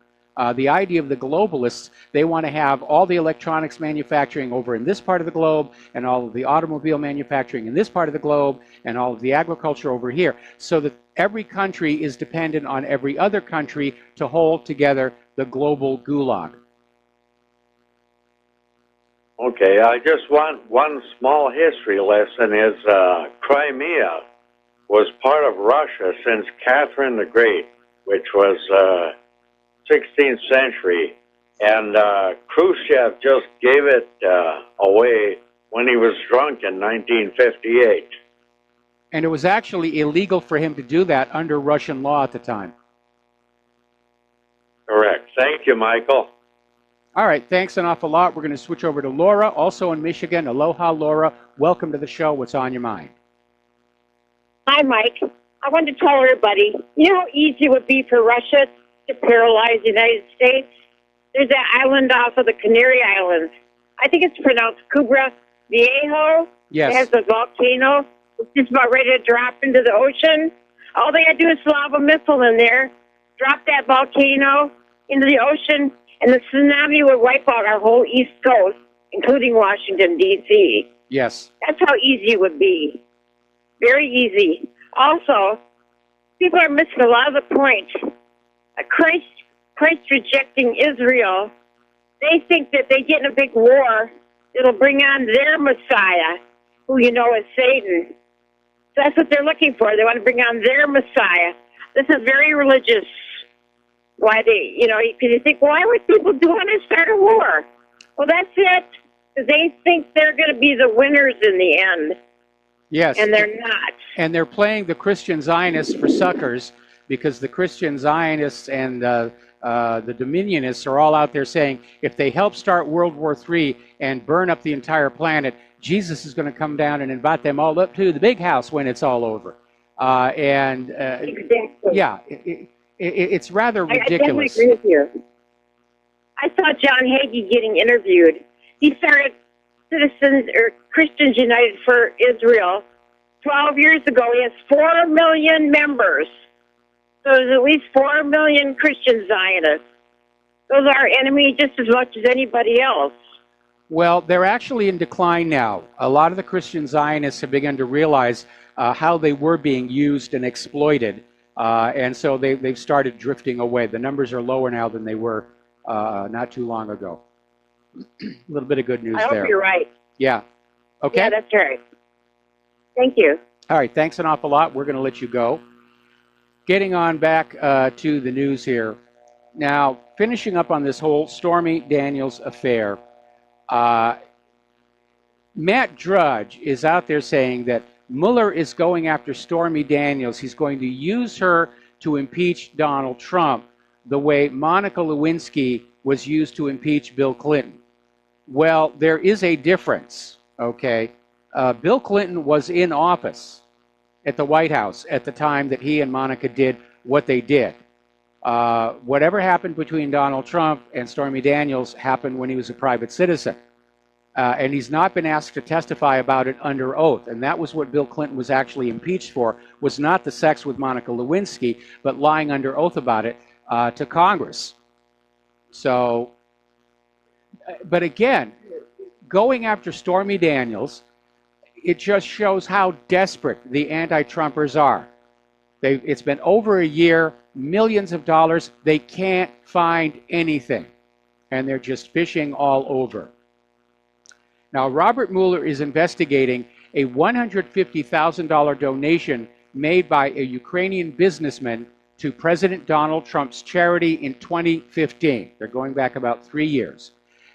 S2: The idea of the globalists, they want to have all the electronics manufacturing over in this part of the globe, and all of the automobile manufacturing in this part of the globe, and all of the agriculture over here, so that every country is dependent on every other country to hold together the global gulag.
S11: Okay, I just want one small history lesson is Crimea was part of Russia since Catherine the Great, which was 16th century, and Khrushchev just gave it away when he was drunk in 1958.
S2: And it was actually illegal for him to do that under Russian law at the time.
S11: Correct. Thank you, Michael.
S2: All right, thanks an awful lot. We're going to switch over to Laura, also in Michigan. Aloha, Laura. Welcome to the show. What's on your mind?
S12: Hi, Mike. I wanted to tell everybody, you know how easy it would be for Russia to paralyze the United States? There's that island off of the Canary Islands. I think it's pronounced Kubra Viejo.
S2: Yes.
S12: It has a volcano. It's just about ready to drop into the ocean. All they got to do is lob a missile in there, drop that volcano into the ocean, and the tsunami would wipe out our whole East Coast, including Washington, D.C.
S2: Yes.
S12: That's how easy it would be. Very easy. Also, people are missing a lot of the point. Christ rejecting Israel, they think that they get in a big war, it'll bring on their Messiah, who you know is Satan. So that's what they're looking for. They want to bring on their Messiah. This is very religious. Why they, because you think, why would people want to start a war? Well, that's it. Because they think they're going to be the winners in the end.
S2: Yes.
S12: And they're not.
S2: And they're playing the Christian Zionists for suckers, because the Christian Zionists and the Dominionists are all out there saying if they help start World War III and burn up the entire planet, Jesus is going to come down and invite them all up to the big house when it's all over.
S12: Exactly.
S2: Yeah, it's rather ridiculous.
S12: I definitely agree with you. I saw John Hagee getting interviewed. He started Christians United for Israel 12 years ago. He has 4 million members. So there's at least 4 million Christian Zionists. Those are our enemy just as much as anybody else.
S2: Well, they're actually in decline now. A lot of the Christian Zionists have begun to realize how they were being used and exploited, and so they've started drifting away. The numbers are lower now than they were not too long ago. A little bit of good news there.
S12: I hope you're right.
S2: Yeah. Okay.
S12: Yeah, that's right. Thank you.
S2: All right. Thanks an awful lot. We're going to let you go. getting on back to the news here. Now, finishing up on this whole Stormy Daniels affair, Matt Drudge is out there saying that Mueller is going after Stormy Daniels. He's going to use her to impeach Donald Trump the way Monica Lewinsky was used to impeach Bill Clinton. Well, there is a difference, okay? Bill Clinton was in office at the White House at the time that he and Monica did what they did. Whatever happened between Donald Trump and Stormy Daniels happened when he was a private citizen. And he's not been asked to testify about it under oath. And that was what Bill Clinton was actually impeached for, was not the sex with Monica Lewinsky, but lying under oath about it to Congress. So, but again, going after Stormy Daniels, it just shows how desperate the anti-Trumpers are. It's been over a year, millions of dollars, they can't find anything. And they're just fishing all over. Now, Robert Mueller is investigating a $150,000 donation made by a Ukrainian businessman to President Donald Trump's charity in 2015. They're going back about 3 years.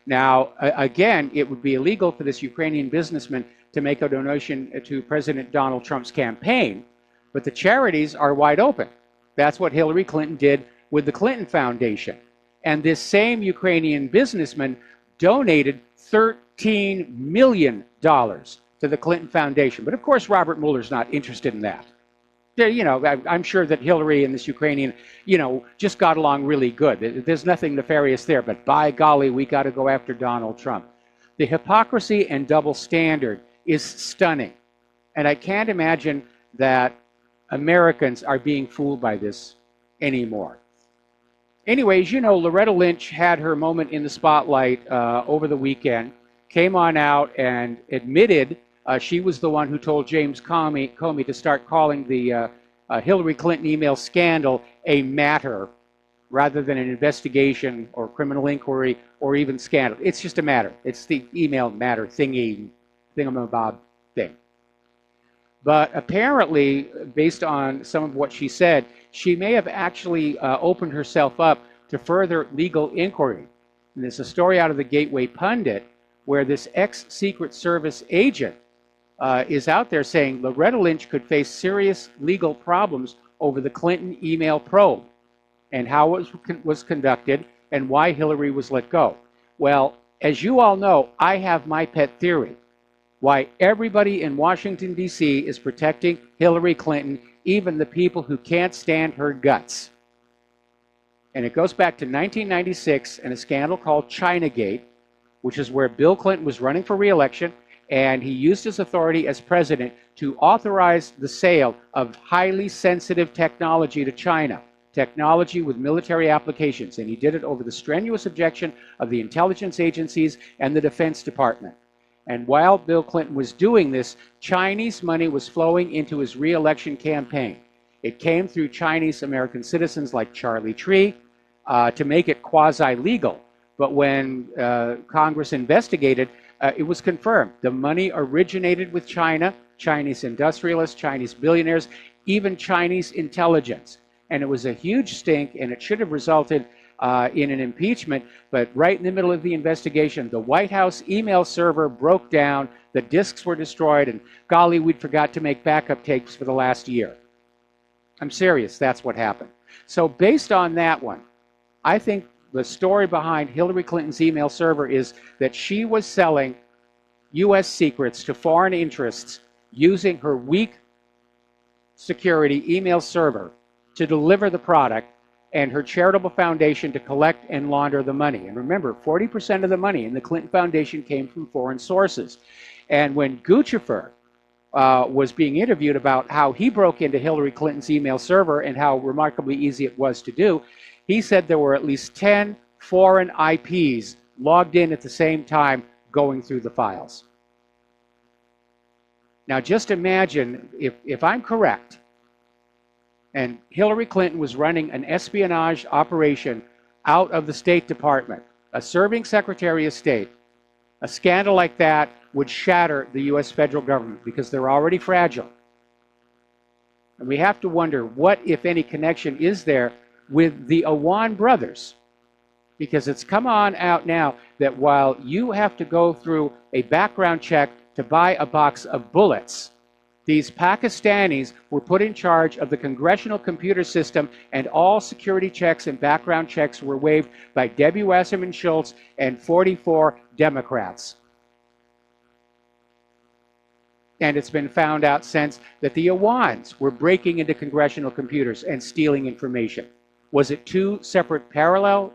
S2: Now, again, it would be illegal for this Ukrainian businessman to make a donation to President Donald Trump's campaign, but the charities are wide open. That's what Hillary Clinton did with the Clinton Foundation. And this same Ukrainian businessman donated $13 million to the Clinton Foundation. But of course, Robert Mueller's not interested in that. You know, I'm sure that Hillary and this Ukrainian, you know, just got along really good. There's nothing nefarious there, but by golly, we got to go after Donald Trump. The hypocrisy and double standard is stunning. And I can't imagine that Americans are being fooled by this anymore. Anyways, you know, Loretta Lynch had her moment in the spotlight over the weekend, came on out and admitted she was the one who told James Comey to start calling the Hillary Clinton email scandal a matter rather than an investigation or criminal inquiry or even scandal. It's just a matter. It's the email matter thingamabob thing. But apparently, based on some of what she said, she may have actually opened herself up to further legal inquiry. And there's a story out of the Gateway Pundit where this ex-Secret Service agent is out there saying Loretta Lynch could face serious legal problems over the Clinton email probe and how it was conducted and why Hillary was let go. Well, as you all know, I have my pet theory. Why everybody in Washington, D.C. is protecting Hillary Clinton, even the people who can't stand her guts. And it goes back to 1996 and a scandal called Chinagate, which is where Bill Clinton was running for re-election, and he used his authority as president to authorize the sale of highly sensitive technology to China, technology with military applications, and he did it over the strenuous objection of the intelligence agencies and the Defense Department. And while Bill Clinton was doing this, Chinese money was flowing into his re-election campaign. It came through Chinese American citizens like Charlie Tree to make it quasi-legal. But when Congress investigated, it was confirmed. The money originated with China, Chinese industrialists, Chinese billionaires, even Chinese intelligence. And it was a huge stink, and it should have resulted in an impeachment, but right in the middle of the investigation, the White House email server broke down, the disks were destroyed, and golly, we'd forgot to make backup tapes for the last year. I'm serious, that's what happened. So based on that one, I think the story behind Hillary Clinton's email server is that she was selling U.S. secrets to foreign interests using her weak security email server to deliver the product and her charitable foundation to collect and launder the money. And remember, 40% of the money in the Clinton Foundation came from foreign sources. And when Guccifer was being interviewed about how he broke into Hillary Clinton's email server and how remarkably easy it was to do, he said there were at least 10 foreign IPs logged in at the same time going through the files. Now just imagine, if I'm correct, and Hillary Clinton was running an espionage operation out of the State Department, a serving Secretary of State, a scandal like that would shatter the U.S. federal government because they're already fragile. And we have to wonder what, if any, connection is there with the Aiea brothers. Because it's come on out now that while you have to go through a background check to buy a box of bullets, these Pakistanis were put in charge of the congressional computer system, and all security checks and background checks were waived by Debbie Wasserman Schultz and 44 Democrats. And it's been found out since that the Aiea were breaking into congressional computers and stealing information. Was it two separate parallel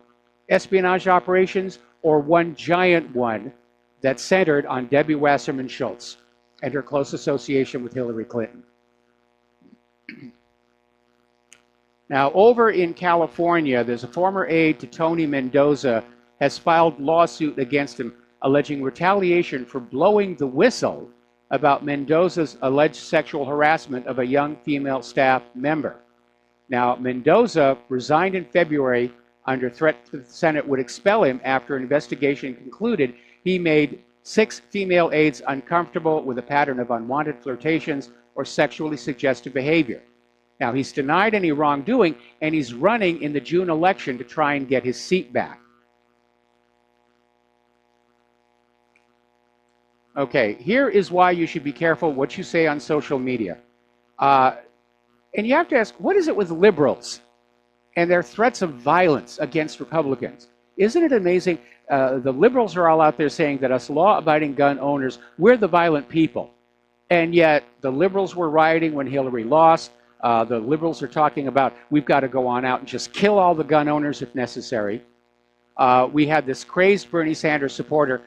S2: espionage operations, or one giant one that centered on Debbie Wasserman Schultz and her close association with Hillary Clinton? Now, over in California, there's a former aide to Tony Mendoza has filed lawsuit against him alleging retaliation for blowing the whistle about Mendoza's alleged sexual harassment of a young female staff member. Now, Mendoza resigned in February under threat that the Senate would expel him after an investigation concluded he made 6 female aides uncomfortable with a pattern of unwanted flirtations or sexually suggestive behavior. Now, he's denied any wrongdoing, and he's running in the June election to try and get his seat back. Okay, here is why you should be careful what you say on social media. And you have to ask, what is it with liberals and their threats of violence against Republicans? Isn't it amazing? The liberals are all out there saying that us law-abiding gun owners, we're the violent people. And yet the liberals were rioting when Hillary lost. The liberals are talking about we've got to go on out and just kill all the gun owners if necessary. We had this crazed Bernie Sanders supporter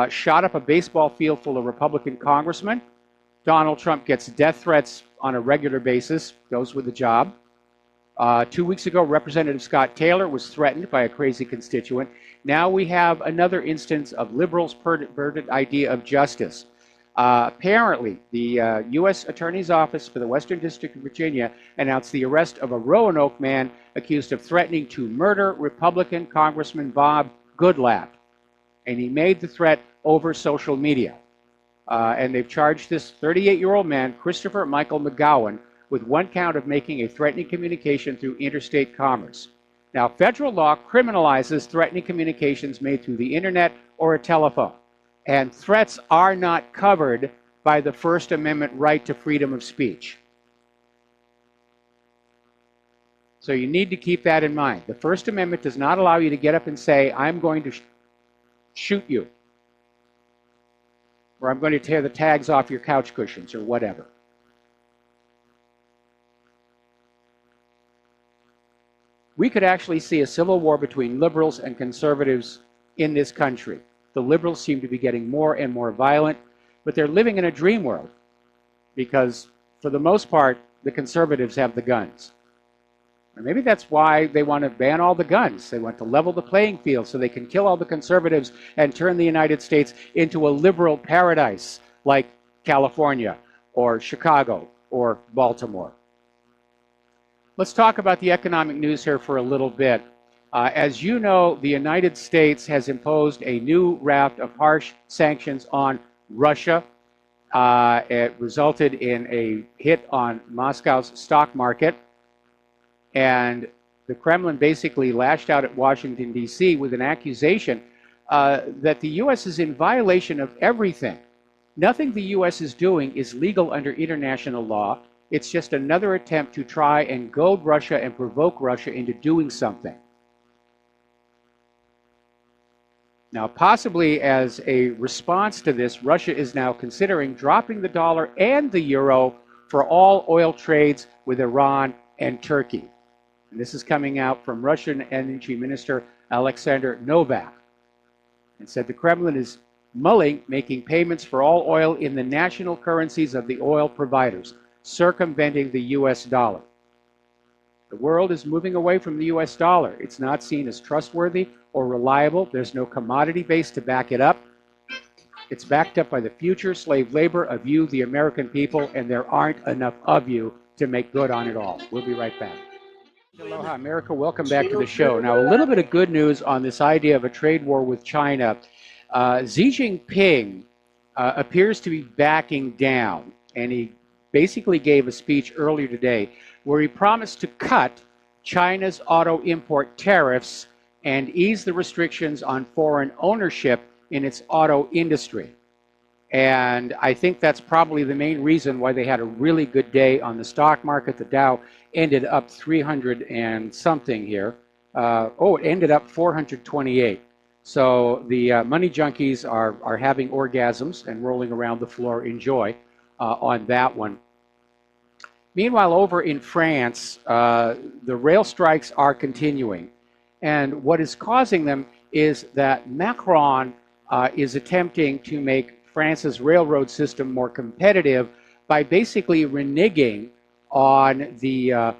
S2: shot up a baseball field full of Republican congressmen. Donald Trump gets death threats on a regular basis, goes with the job. 2 weeks ago, Representative Scott Taylor was threatened by a crazy constituent. Now we have another instance of liberals' perverted idea of justice. Apparently, the U.S. Attorney's Office for the Western District of Virginia announced the arrest of a Roanoke man accused of threatening to murder Republican Congressman Bob Goodlatte. And he made the threat over social media. And they've charged this 38-year-old man, Christopher Michael McGowan, with 1 count of making a threatening communication through interstate commerce. Now, federal law criminalizes threatening communications made through the internet or a telephone. And threats are not covered by the First Amendment right to freedom of speech. So you need to keep that in mind. The First Amendment does not allow you to get up and say, I'm going to shoot you, or I'm going to tear the tags off your couch cushions, or whatever. We could actually see a civil war between liberals and conservatives in this country. The liberals seem to be getting more and more violent, but they're living in a dream world because, for the most part, the conservatives have the guns. Or maybe that's why they want to ban all the guns. They want to level the playing field so they can kill all the conservatives and turn the United States into a liberal paradise like California or Chicago or Baltimore. Let's talk about the economic news here for a little bit. As you know, the United States has imposed a new raft of harsh sanctions on Russia. It resulted in a hit on Moscow's stock market. And the Kremlin basically lashed out at Washington, D.C. with an accusation that the U.S. is in violation of everything. Nothing the U.S. is doing is legal under international law. It's just another attempt to try and goad Russia and provoke Russia into doing something. Now, possibly as a response to this, Russia is now considering dropping the dollar and the euro for all oil trades with Iran and Turkey. And this is coming out from Russian Energy Minister Alexander Novak. And said the Kremlin is mulling making payments for all oil in the national currencies of the oil providers, circumventing the U.S. dollar. The world is moving away from the U.S. dollar. It's not seen as trustworthy or reliable. There's no commodity base to back it up. It's backed up by the future slave labor of you, the American people, and there aren't enough of you to make good on it all. We'll be right back. Aloha, America. Welcome back to the show. Now, a little bit of good news on this idea of a trade war with China. Xi Jinping appears to be backing down, and he basically gave a speech earlier today where he promised to cut China's auto import tariffs and ease the restrictions on foreign ownership in its auto industry. And I think that's probably the main reason why they had a really good day on the stock market. The Dow ended up 300 and something here. It ended up 428. So the money junkies are having orgasms and rolling around the floor in joy on that one. Meanwhile, over in France, the rail strikes are continuing. And what is causing them is that Macron is attempting to make France's railroad system more competitive by basically reneging on the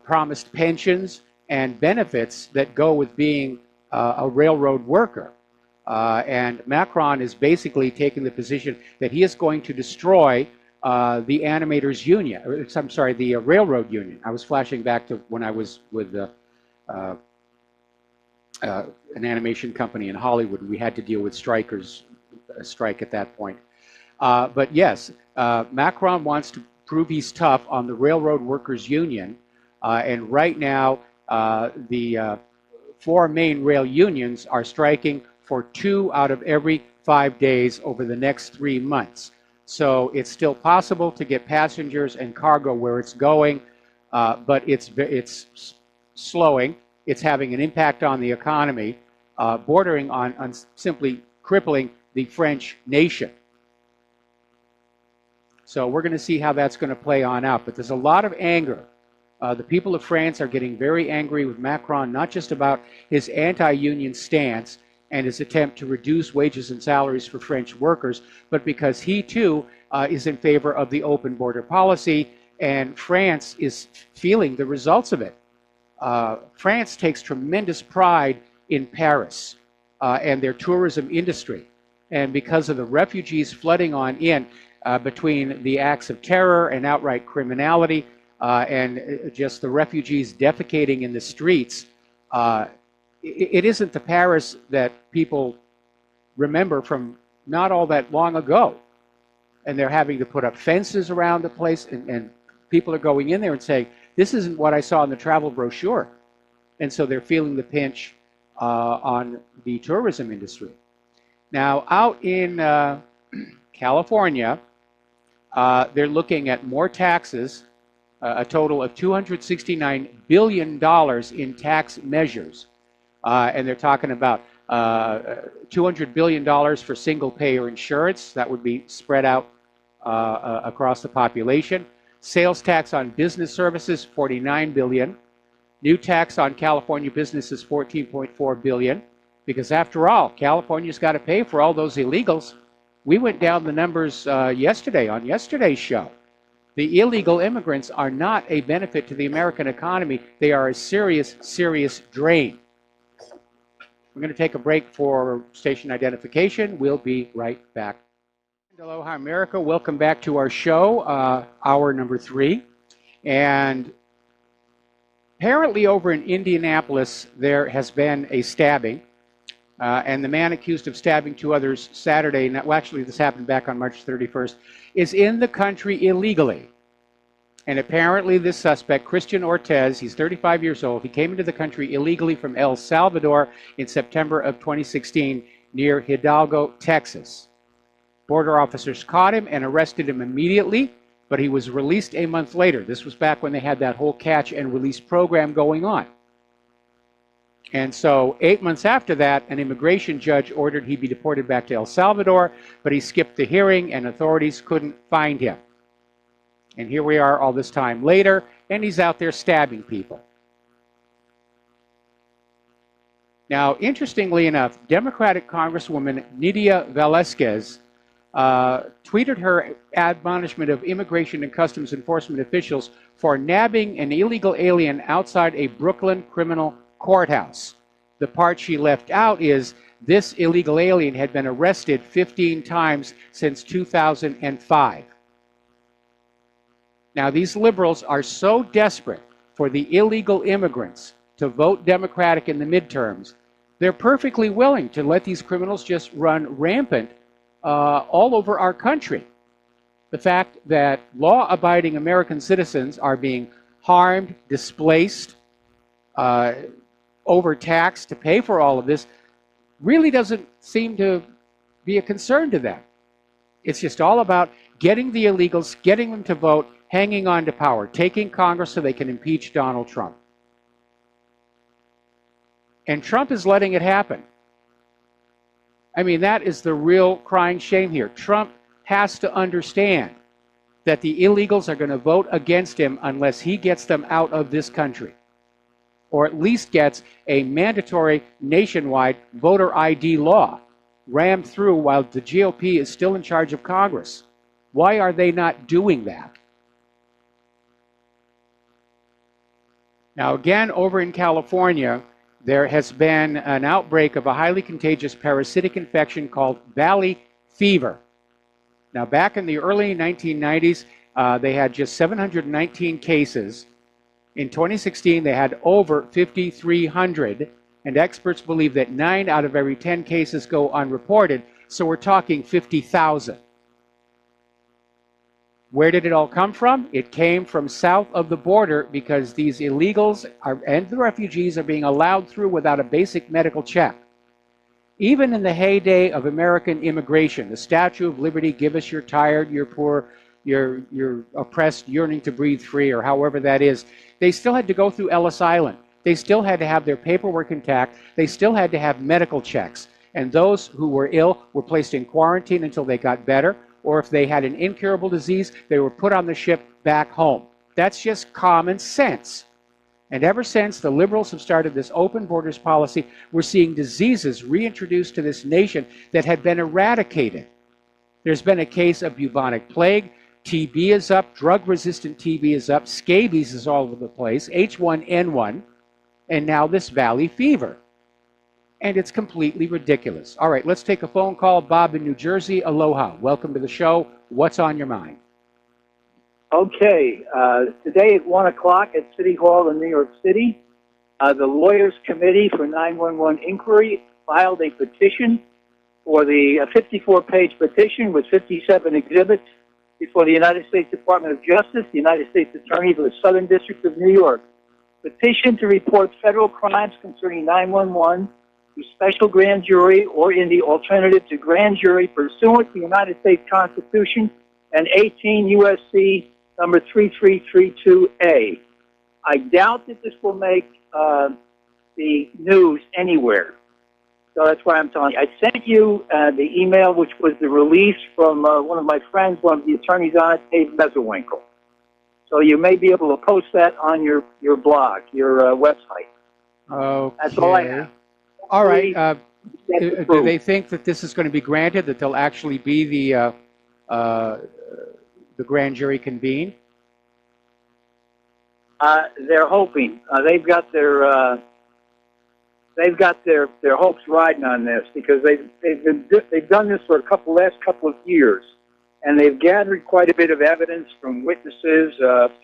S2: promised pensions and benefits that go with being a railroad worker. And Macron is basically taking the position that he is going to destroy the animators union, I'm sorry, the railroad union. I was flashing back to when I was with an animation company in Hollywood. We had to deal with strikers, a strike at that point. But yes, Macron wants to prove he's tough on the railroad workers union. And right now, the 4 main rail unions are striking for 2 out of every 5 days over the next 3 months. So it's still possible to get passengers and cargo where it's going, but it's slowing. It's having an impact on the economy, bordering on simply crippling the French nation. So we're going to see how that's going to play on out. But there's a lot of anger. The people of France are getting very angry with Macron, not just about his anti-union stance and his attempt to reduce wages and salaries for French workers, but because he too is in favor of the open border policy, and France is feeling the results of it. France takes tremendous pride in Paris and their tourism industry. And because of the refugees flooding on in between the acts of terror and outright criminality and just the refugees defecating in the streets, it isn't the Paris that people remember from not all that long ago. And they're having to put up fences around the place, and people are going in there and saying, this isn't what I saw in the travel brochure. And so they're feeling the pinch on the tourism industry. Now, out in California, they're looking at more taxes, a total of $269 billion in tax measures. And they're talking about $200 billion for single-payer insurance. That would be spread out across the population. Sales tax on business services, $49 billion. New tax on California businesses, $14.4 billion. Because after all, California's got to pay for all those illegals. We went down the numbers yesterday on yesterday's show. The illegal immigrants are not a benefit to the American economy. They are a serious, serious drain. We're going to take a break for station identification. We'll be right back. Aloha America, welcome back to our show, hour number 3. And apparently over in Indianapolis, there has been a stabbing. And the man accused of stabbing 2 others Saturday, well, actually this happened back on March 31st, is in the country illegally. And apparently this suspect, Christian Ortez, he's 35 years old, he came into the country illegally from El Salvador in September of 2016 near Hidalgo, Texas. Border officers caught him and arrested him immediately, but he was released a month later. This was back when they had that whole catch and release program going on. And so 8 months after that, an immigration judge ordered he be deported back to El Salvador, but he skipped the hearing and authorities couldn't find him. And here we are all this time later, and he's out there stabbing people. Now, interestingly enough, Democratic Congresswoman Nydia Velázquez tweeted her admonishment of immigration and customs enforcement officials for nabbing an illegal alien outside a Brooklyn criminal courthouse. The part she left out is this illegal alien had been arrested 15 times since 2005. Now, these liberals are so desperate for the illegal immigrants to vote Democratic in the midterms, they're perfectly willing to let these criminals just run rampant all over our country. The fact that law-abiding American citizens are being harmed, displaced, overtaxed to pay for all of this really doesn't seem to be a concern to them. It's just all about getting the illegals, getting them to vote, hanging on to power, taking Congress so they can impeach Donald Trump. And Trump is letting it happen. I mean, that is the real crying shame here. Trump has to understand that the illegals are going to vote against him unless he gets them out of this country, or at least gets a mandatory nationwide voter ID law rammed through while the GOP is still in charge of Congress. Why are they not doing that? Now, again, over in California, there has been an outbreak of a highly contagious parasitic infection called valley fever. Now, back in the early 1990s, they had just 719 cases. In 2016, they had over 5,300, and experts believe that 9 out of every 10 cases go unreported, so we're talking 50,000. Where did it all come from? It came from south of the border because these illegals and the refugees are being allowed through without a basic medical check. Even in the heyday of American immigration, the Statue of Liberty, give us your tired, your poor, your oppressed, yearning to breathe free, or however that is, they still had to go through Ellis Island. They still had to have their paperwork intact. They still had to have medical checks. And those who were ill were placed in quarantine until they got better, or if they had an incurable disease, they were put on the ship back home. That's just common sense. And ever since the liberals have started this open borders policy, we're seeing diseases reintroduced to this nation that had been eradicated. There's been a case of bubonic plague, TB is up, drug-resistant TB is up, scabies is all over the place, H1N1, and now this valley fever. And it's completely ridiculous. All right, let's take a phone call. Bob in New Jersey, aloha. Welcome to the show. What's on your mind?
S13: Okay, today at 1 o'clock at City Hall in New York City, the Lawyers Committee for 911 Inquiry filed a petition for the 54-page petition with 57 exhibits before the United States Department of Justice, the United States Attorney for the Southern District of New York. Petition to report federal crimes concerning 911 to special grand jury or in the alternative to grand jury pursuant to the United States Constitution and 18 U.S.C. number 3332A. I doubt that this will make the news anywhere. So that's why I'm telling you. I sent you the email, which was the release from one of my friends, one of the attorneys on it, Dave Mezerwinkle. So you may be able to post that on your blog, your website.
S2: Okay.
S13: That's all I have.
S2: All right. Do they think that this is going to be granted, that there'll actually be the grand jury convened?
S13: They're hoping. They've got their hopes riding on this because they've done this for last couple of years, and they've gathered quite a bit of evidence from witnesses,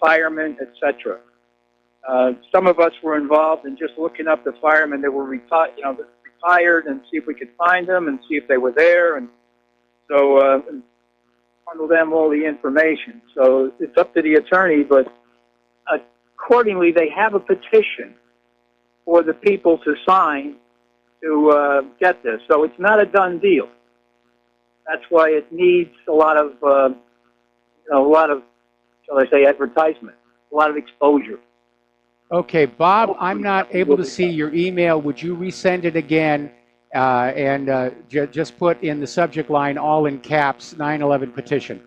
S13: firemen, etc. Some of us were involved in just looking up the firemen that were retired and see if we could find them and see if they were there, and so bundle them all the information. So it's up to the attorney, but accordingly, they have a petition for the people to sign to get this. So it's not a done deal. That's why it needs a lot of, shall I say, advertisement, a lot of exposure.
S2: Okay, Bob, I'm not able to see your email. Would you resend it again and just put in the subject line, all in caps, 9/11 petition?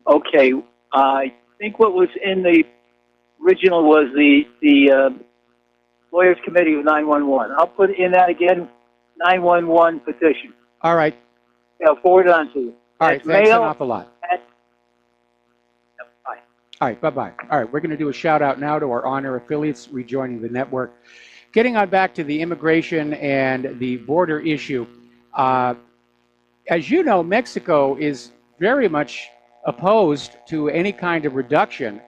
S13: Okay, I think what was in the original was the Lawyers Committee of 911. I'll put in that again, 911 petition.
S2: All right.
S13: I'll forward it on to you.
S2: All right, thanks an awful lot.
S13: Bye.
S2: All right, bye-bye. All right, we're going to do a shout-out now to our honor affiliates rejoining the network. Getting on back to the immigration and the border issue, as you know, Mexico is very much opposed to any kind of reduction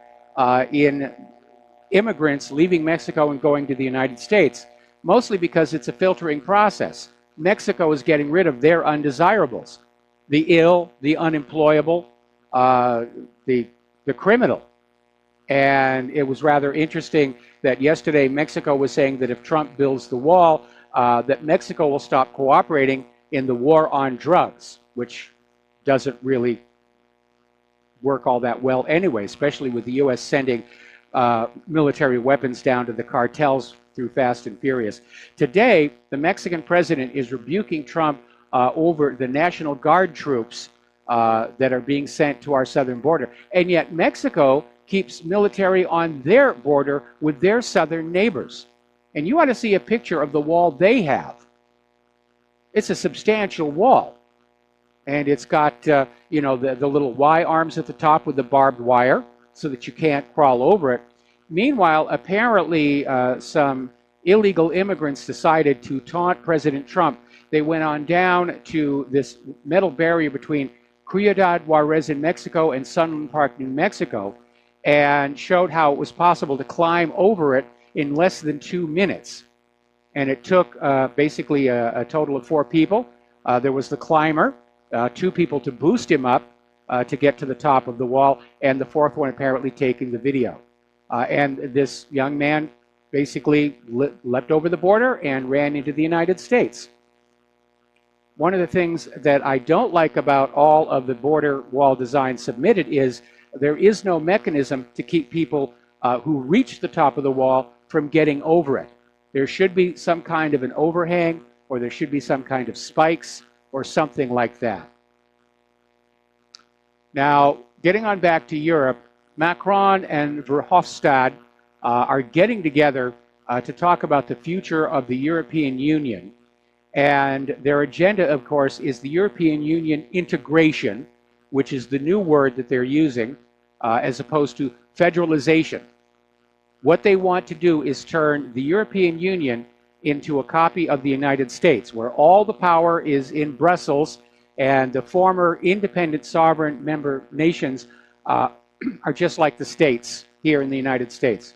S2: in immigrants leaving Mexico and going to the United States, mostly because it's a filtering process. Mexico is getting rid of their undesirables. the ill, the unemployable, the criminal. And it was rather interesting that yesterday Mexico was saying that if Trump builds the wall, that Mexico will stop cooperating in the war on drugs, which doesn't really work all that well anyway, especially with the U.S. sending military weapons down to the cartels through Fast and Furious. Today, the Mexican president is rebuking Trump over the National Guard troops that are being sent to our southern border. And yet Mexico keeps military on their border with their southern neighbors. And you ought to see a picture of the wall they have. It's a substantial wall. And it's got, you know, the little Y arms at the top with the barbed wire so that you can't crawl over it. Meanwhile, apparently some illegal immigrants decided to taunt President Trump. They went on down to this metal barrier between Ciudad Juarez in Mexico and Sunland Park, New Mexico, and showed how it was possible to climb over it in less than 2 minutes. And it took basically a total of 4 people. There was the climber, 2 people to boost him up to get to the top of the wall, and the 4th one apparently taking the video. And this young man basically leapt over the border and ran into the United States. One of the things that I don't like about all of the border wall design submitted is there is no mechanism to keep people who reach the top of the wall from getting over it. There should be some kind of an overhang, or there should be some kind of spikes or something like that. Now, getting on back to Europe, Macron and Verhofstadt are getting together to talk about the future of the European Union. And their agenda, of course, is the European Union integration, which is the new word that they're using, as opposed to federalization. What they want to do is turn the European Union into a copy of the United States, where all the power is in Brussels, and the former independent sovereign member nations are just like the states here in the United States.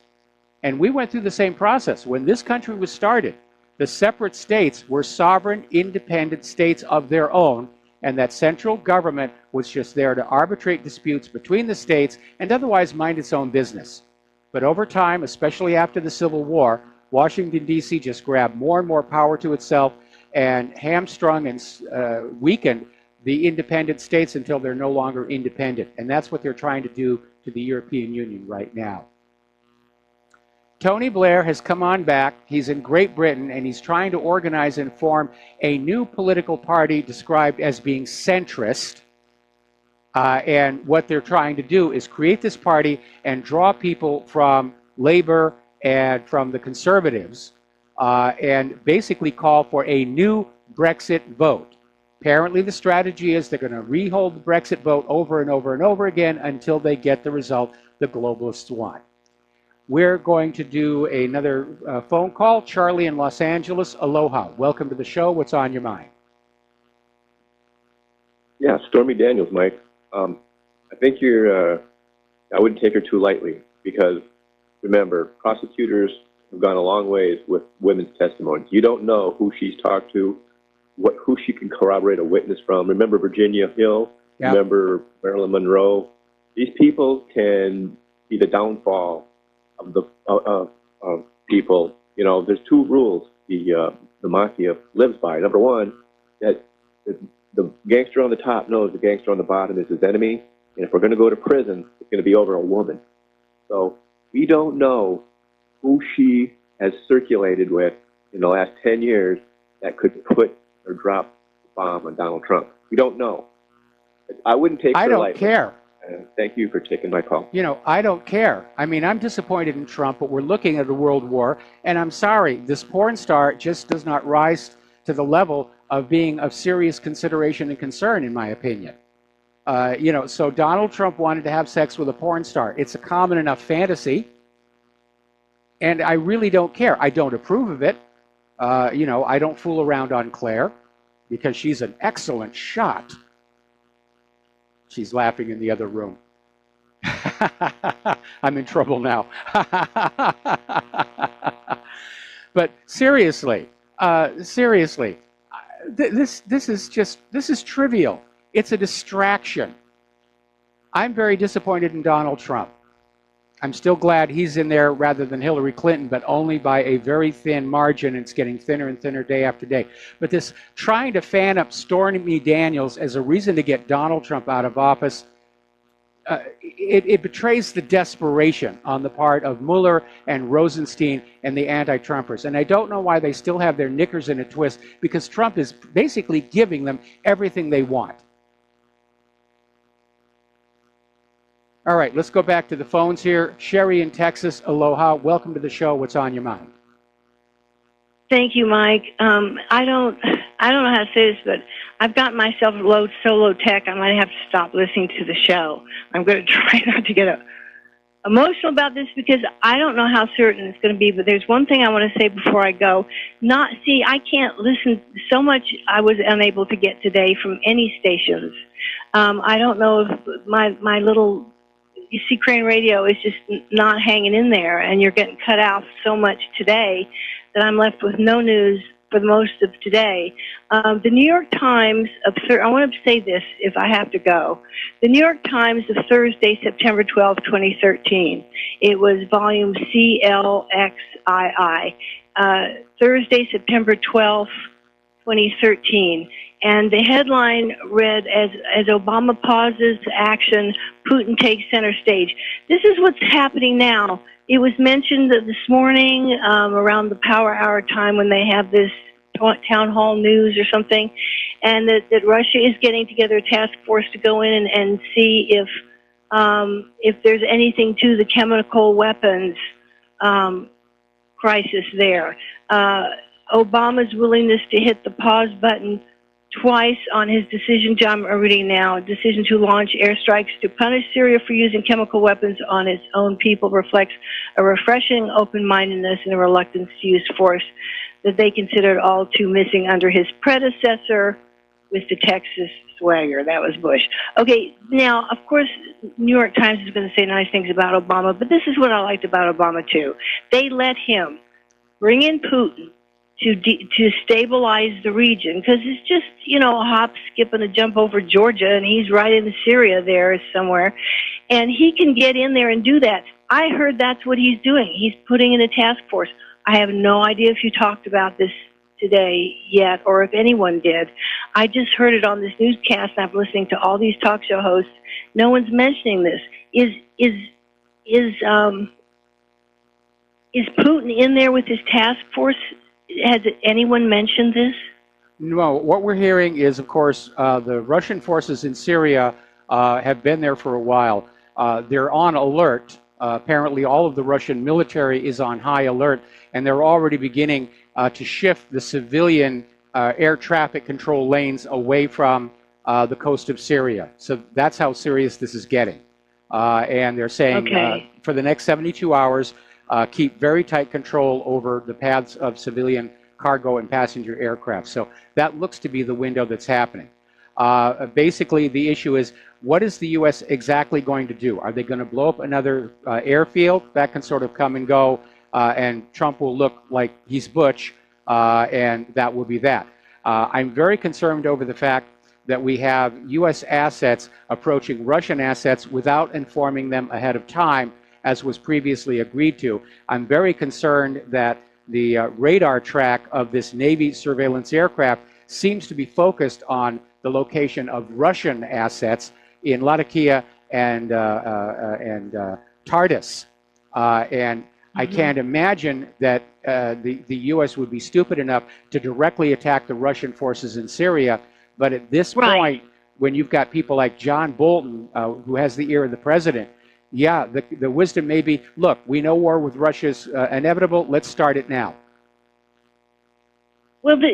S2: And we went through the same process. When this country was started, the separate states were sovereign, independent states of their own, and that central government was just there to arbitrate disputes between the states and otherwise mind its own business. But over time, especially after the Civil War, Washington, D.C. just grabbed more and more power to itself and hamstrung and weakened the independent states until they're no longer independent. And that's what they're trying to do to the European Union right now. Tony Blair has come on back. He's in Great Britain, and he's trying to organize and form a new political party described as being centrist. And what they're trying to do is create this party and draw people from Labour and from the Conservatives and basically call for a new Brexit vote. Apparently the strategy is they're going to rehold the Brexit vote over and over and over again until they get the result the globalists want. We're going to do another phone call. Charlie in Los Angeles, aloha. Welcome to the show. What's on your mind?
S14: Yeah, Stormy Daniels, Mike. I think I wouldn't take her too lightly because, remember, prosecutors have gone a long ways with women's testimony. You don't know who she's talked to, who she can corroborate a witness from. Remember Virginia Hill? Yep. Remember Marilyn Monroe? These people can be the downfall of the people. You know, there's 2 rules the mafia lives by. Number 1, that the gangster on the top knows the gangster on the bottom is his enemy, and if we're going to go to prison, it's going to be over a woman. So we don't know who she has circulated with in the last 10 years that could put or drop the bomb on Donald Trump. We don't know. I wouldn't take her lightly.
S2: I don't care.
S14: Thank you for taking my call.
S2: You know, I don't care. I mean, I'm disappointed in Trump, but we're looking at a world war, and I'm sorry, this porn star just does not rise to the level of being of serious consideration and concern, in my opinion. You know, so Donald Trump wanted to have sex with a porn star. It's a common enough fantasy, and I really don't care. I don't approve of it. You know, I don't fool around on Claire because she's an excellent shot. She's laughing in the other room. I'm in trouble now. But seriously, this is trivial. It's a distraction. I'm very disappointed in Donald Trump. I'm still glad he's in there rather than Hillary Clinton, but only by a very thin margin. It's getting thinner and thinner day after day. But this trying to fan up Stormy Daniels as a reason to get Donald Trump out of office, it betrays the desperation on the part of Mueller and Rosenstein and the anti-Trumpers. And I don't know why they still have their knickers in a twist, because Trump is basically giving them everything they want. All right, let's go back to the phones here. Sherry in Texas, aloha. Welcome to the show. What's on your mind?
S15: Thank you, Mike. I don't know how to say this, but I've got myself so low tech, I might have to stop listening to the show. I'm going to try not to get emotional about this because I don't know how certain it's going to be, but there's one thing I want to say before I go. I can't listen so much. I was unable to get today from any stations. I don't know if my little Crane Radio is just not hanging in there, and you're getting cut out so much today that I'm left with no news for most of today. The New York Times I want to say this if I have to go. The New York Times of Thursday, September 12, 2013. It was volume CLXII. Thursday, September 12, 2013. And the headline read, as Obama pauses action, Putin takes center stage. This is what's happening now. It was mentioned that this morning around the power hour time when they have this town hall news or something, and that Russia is getting together a task force to go in and see if there's anything to the chemical weapons crisis there. Obama's willingness to hit the pause button twice on his decision to launch airstrikes to punish Syria for using chemical weapons on its own people reflects a refreshing open-mindedness and a reluctance to use force that they considered all too missing under his predecessor with the Texas swagger. That was Bush. Okay, now, of course, New York Times is going to say nice things about Obama, but this is what I liked about Obama, too. They let him bring in Putin to stabilize the region, because it's just, a hop, skip, and a jump over Georgia, and he's right in Syria there somewhere, and he can get in there and do that. I heard that's what he's doing. He's putting in a task force. I have no idea if you talked about this today yet, or if anyone did. I just heard it on this newscast, and I'm listening to all these talk show hosts. No one's mentioning this. Is Putin in there with his task force? Has anyone mentioned this?
S2: No. What we're hearing is, of course, the Russian forces in Syria have been there for a while. They're on alert. Apparently, all of the Russian military is on high alert, and they're already beginning to shift the civilian air traffic control lanes away from the coast of Syria. So that's how serious this is getting. And they're saying for the next 72 hours, keep very tight control over the paths of civilian cargo and passenger aircraft. So that looks to be the window that's happening. Basically, the issue is, what is the U.S. exactly going to do? Are they going to blow up another airfield? That can sort of come and go, and Trump will look like he's Butch, and that will be that. I'm very concerned over the fact that we have U.S. assets approaching Russian assets without informing them ahead of time, as was previously agreed to. I'm very concerned that the radar track of this Navy surveillance aircraft seems to be focused on the location of Russian assets in Latakia and Tartus. And I can't imagine that the U.S. would be stupid enough to directly attack the Russian forces in Syria. But at this point, when you've got people like John Bolton, who has the ear of the president, yeah, the wisdom may be, look, we know war with Russia is inevitable. Let's start it now.
S15: Well, they're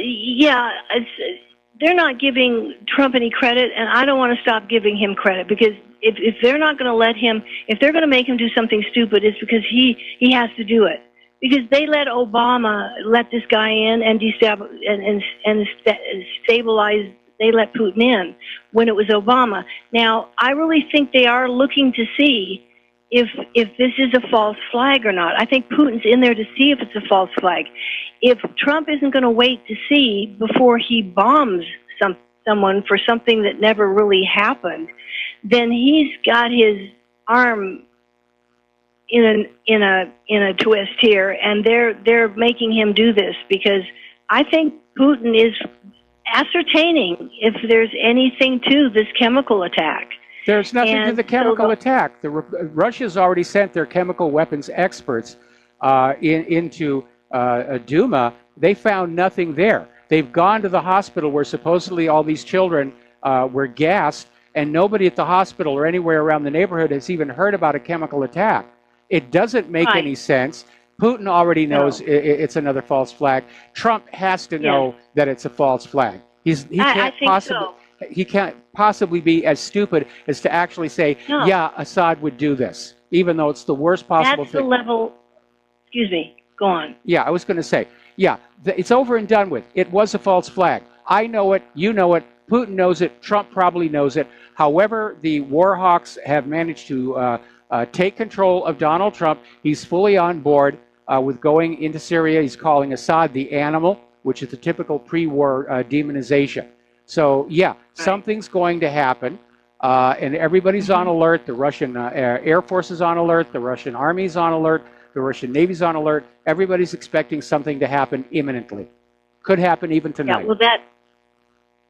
S15: not giving Trump any credit, and I don't want to stop giving him credit, because if they're not going to let him, if they're going to make him do something stupid, it's because he has to do it. Because they let Obama let this guy in and stabilize. They let Putin in when it was Obama. Now, I really think they are looking to see if this is a false flag or not. I think Putin's in there to see if it's a false flag. If Trump isn't going to wait to see before he bombs someone for something that never really happened, then he's got his arm in a twist here, and they're making him do this because I think Putin is ascertaining if there's anything to this chemical attack.
S2: There's nothing to the chemical attack. Russia's already sent their chemical weapons experts into Duma. They found nothing there. They've gone to the hospital where supposedly all these children were gassed, and nobody at the hospital or anywhere around the neighborhood has even heard about a chemical attack. It doesn't make any sense. Putin already knows it's another false flag. Trump has to know that it's a false flag. He can't possibly be as stupid as to actually say, yeah, Assad would do this, even though it's the worst possible thing.
S15: That's the level. Excuse me. Go on.
S2: Yeah, I was going to say, it's over and done with. It was a false flag. I know it. You know it. Putin knows it. Trump probably knows it. However, the war hawks have managed to take control of Donald Trump. He's fully on board with going into Syria. He's calling Assad the animal, which is the typical pre-war demonization. So, something's going to happen, and everybody's on alert. The Russian Air Force is on alert. The Russian Army is on alert. The Russian Navy's on alert. Everybody's expecting something to happen imminently. Could happen even tonight.
S15: Yeah, well,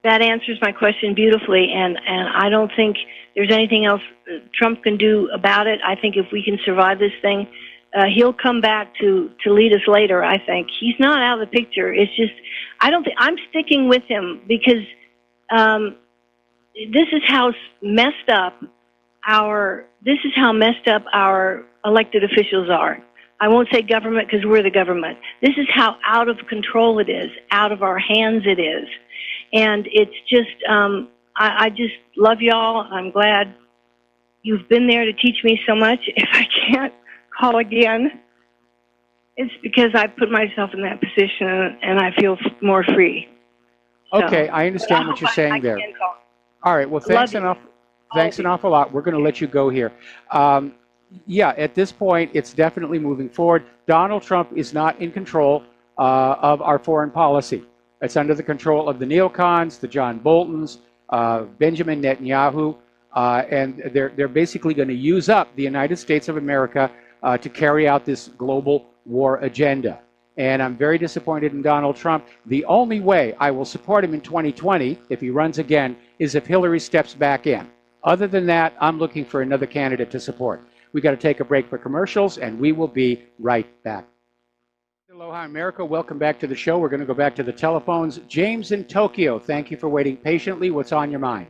S15: that answers my question beautifully, and I don't think there's anything else Trump can do about it. I think if we can survive this thing, he'll come back to lead us later, I think. He's not out of the picture. It's just, I'm sticking with him because this is how messed up our elected officials are. I won't say government because we're the government. This is how out of control it is, out of our hands it is. And it's just, I just love y'all. I'm glad you've been there to teach me so much. If I can't call again, it's because I put myself in that position and I feel more free.
S2: Okay, I understand what you're saying there. All right, well, thanks an awful lot. We're going to let you go here. At this point, it's definitely moving forward. Donald Trump is not in control of our foreign policy. It's under the control of the neocons, the John Boltons, Benjamin Netanyahu, and they're basically going to use up the United States of America to carry out this global war agenda. And I'm very disappointed in Donald Trump. The only way I will support him in 2020, if he runs again, is if Hillary steps back in. Other than that, I'm looking for another candidate to support. We've got to take a break for commercials, and we will be right back. Aloha, America. Welcome back to the show. We're going to go back to the telephones. James in Tokyo, thank you for waiting patiently. What's on your mind?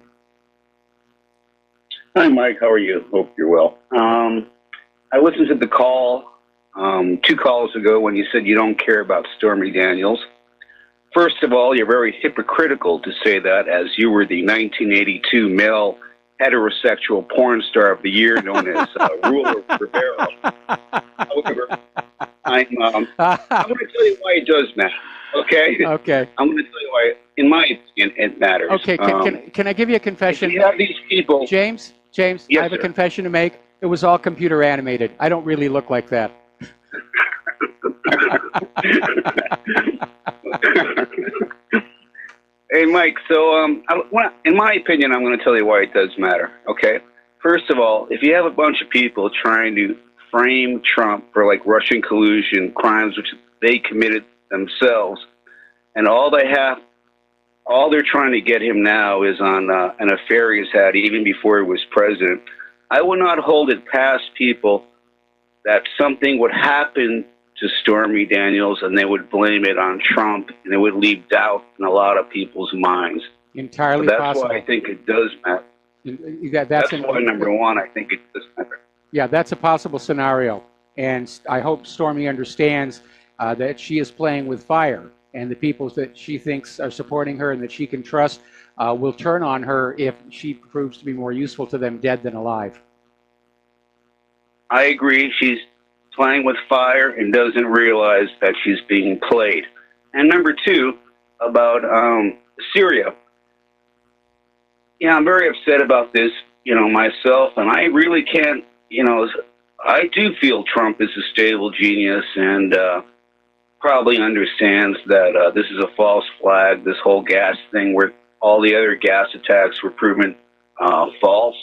S16: Hi, Mike. How are you? Hope you're well. I listened to the call 2 calls ago when you said you don't care about Stormy Daniels. First of all, you're very hypocritical to say that, as you were the 1982 male heterosexual porn star of the year known as Ruler Rivero. However, I'm going to tell you why it does matter, okay?
S2: Okay.
S16: I'm going to tell you why, in my opinion, it matters.
S2: Okay, can I give you a confession?
S16: If you have these people...
S2: James,
S16: yes,
S2: I have a confession to make. It was all computer animated. I don't really look like that.
S16: Hey, Mike, so in my opinion, I'm going to tell you why it does matter, okay? First of all, if you have a bunch of people trying to frame Trump for, like, Russian collusion, crimes which they committed themselves, and all they're trying to get him now is on an affair he's had even before he was president, I will not hold it past people that something would happen to Stormy Daniels and they would blame it on Trump, and it would leave doubt in a lot of people's minds.
S2: Entirely
S16: so that's
S2: possible.
S16: Why I think it does matter. That's why, number one, I think it does matter.
S2: Yeah, that's a possible scenario. And I hope Stormy understands that she is playing with fire, and the people that she thinks are supporting her and that she can trust will turn on her if she proves to be more useful to them dead than alive.
S16: I agree. She's playing with fire and doesn't realize that she's being played. And number two, about Syria. Yeah, I'm very upset about this, myself, and I really can't, I do feel Trump is a stable genius and probably understands that this is a false flag, this whole gas thing, where all the other gas attacks were proven false.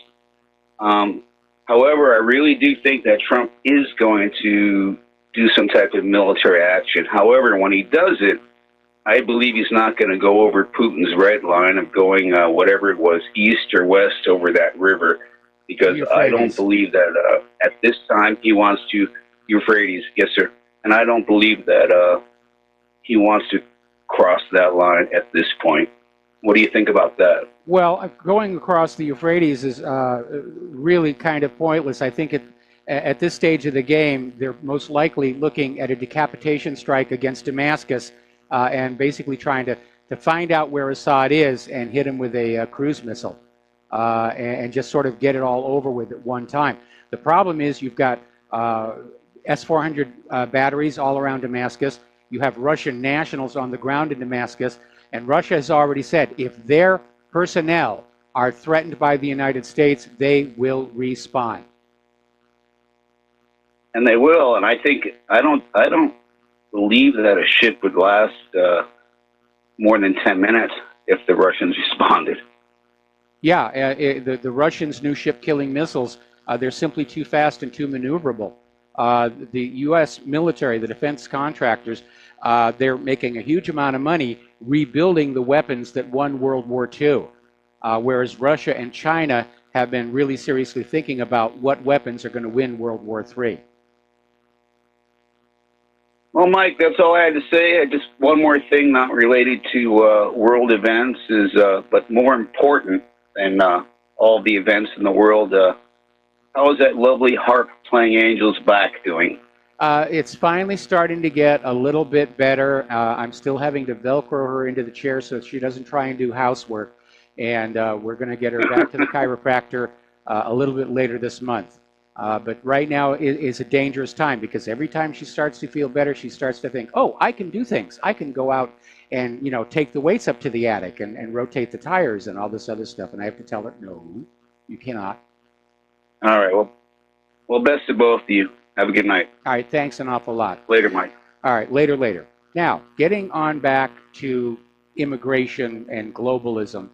S16: However, I really do think that Trump is going to do some type of military action. However, when he does it, I believe he's not going to go over Putin's red line of going whatever it was, east or west over that river, because I don't believe that at this time he wants to, Euphrates, yes sir, and I don't believe that he wants to cross that line at this point. What do you think about that?
S2: Well, going across the Euphrates is really kind of pointless. I think at this stage of the game, they're most likely looking at a decapitation strike against Damascus and basically trying to find out where Assad is and hit him with a cruise missile and just sort of get it all over with at one time. The problem is you've got S-400 batteries all around Damascus. You have Russian nationals on the ground in Damascus. And Russia has already said if their personnel are threatened by the United States, they will respond.
S16: And they will. And I think I don't believe that a ship would last more than 10 minutes if the Russians responded.
S2: Yeah, the Russians' new ship-killing missiles, they're simply too fast and too maneuverable. The U.S. military, the defense contractors, they're making a huge amount of money rebuilding the weapons that won World War II, whereas Russia and China have been really seriously thinking about what weapons are going to win World War III.
S16: Well, Mike, that's all I had to say. Just one more thing not related to world events is, but more important than all the events in the world. How is that lovely harp playing Angel's back doing?
S2: It's finally starting to get a little bit better. I'm still having to Velcro her into the chair so she doesn't try and do housework. And we're going to get her back to the chiropractor a little bit later this month. But right now is a dangerous time because every time she starts to feel better, she starts to think, oh, I can do things. I can go out and, you know, take the weights up to the attic and rotate the tires and all this other stuff. And I have to tell her, no, you cannot.
S16: All right. Well, best to both of you. Have a good night.
S2: All right. Thanks an awful lot.
S16: Later, Mike.
S2: All right. Later. Now, getting on back to immigration and globalism,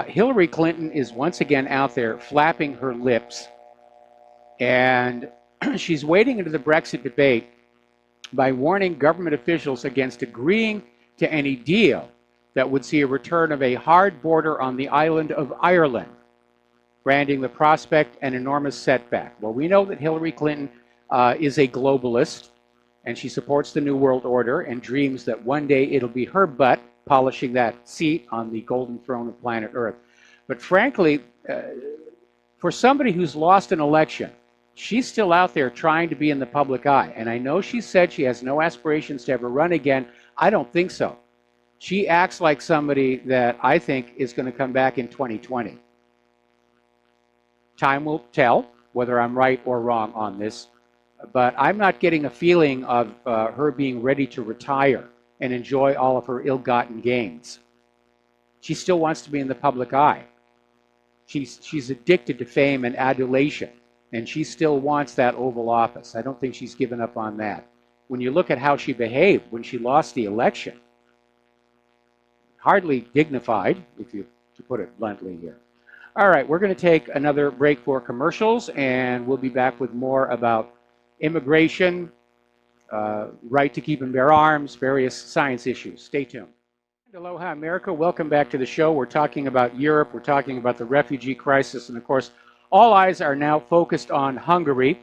S2: Hillary Clinton is once again out there flapping her lips. And she's wading into the Brexit debate by warning government officials against agreeing to any deal that would see a return of a hard border on the island of Ireland, branding the prospect an enormous setback. Well, we know that Hillary Clinton is a globalist, and she supports the New World Order and dreams that one day it'll be her butt polishing that seat on the golden throne of planet Earth. But frankly, for somebody who's lost an election, she's still out there trying to be in the public eye. And I know she said she has no aspirations to ever run again. I don't think so. She acts like somebody that I think is going to come back in 2020. Time will tell whether I'm right or wrong on this. But I'm not getting a feeling of her being ready to retire and enjoy all of her ill-gotten gains. She still wants to be in the public eye. She's addicted to fame and adulation. And she still wants that Oval Office. I don't think she's given up on that. When you look at how she behaved when she lost the election, hardly dignified, to put it bluntly here. All right, we're going to take another break for commercials, and we'll be back with more about immigration, right to keep and bear arms, various science issues. Stay tuned. Aloha, America. Welcome back to the show. We're talking about Europe. We're talking about the refugee crisis, and of course, all eyes are now focused on Hungary.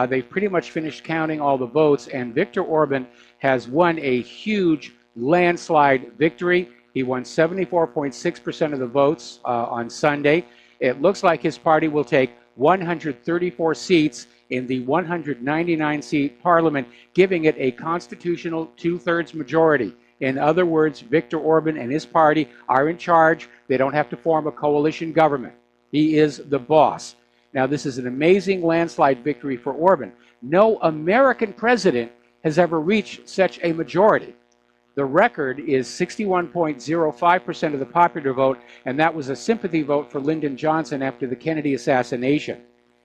S2: They've pretty much finished counting all the votes, and Viktor Orban has won a huge landslide victory. He won 74.6% of the votes on Sunday. It looks like his party will take 134 seats in the 199-seat parliament, giving it a constitutional two-thirds majority. In other words, Viktor Orban and his party are in charge. They don't have to form a coalition government. He is the boss. Now, this is an amazing landslide victory for Orban. No American president has ever reached such a majority. The record is 61.05% of the popular vote, and that was a sympathy vote for Lyndon Johnson after the Kennedy assassination.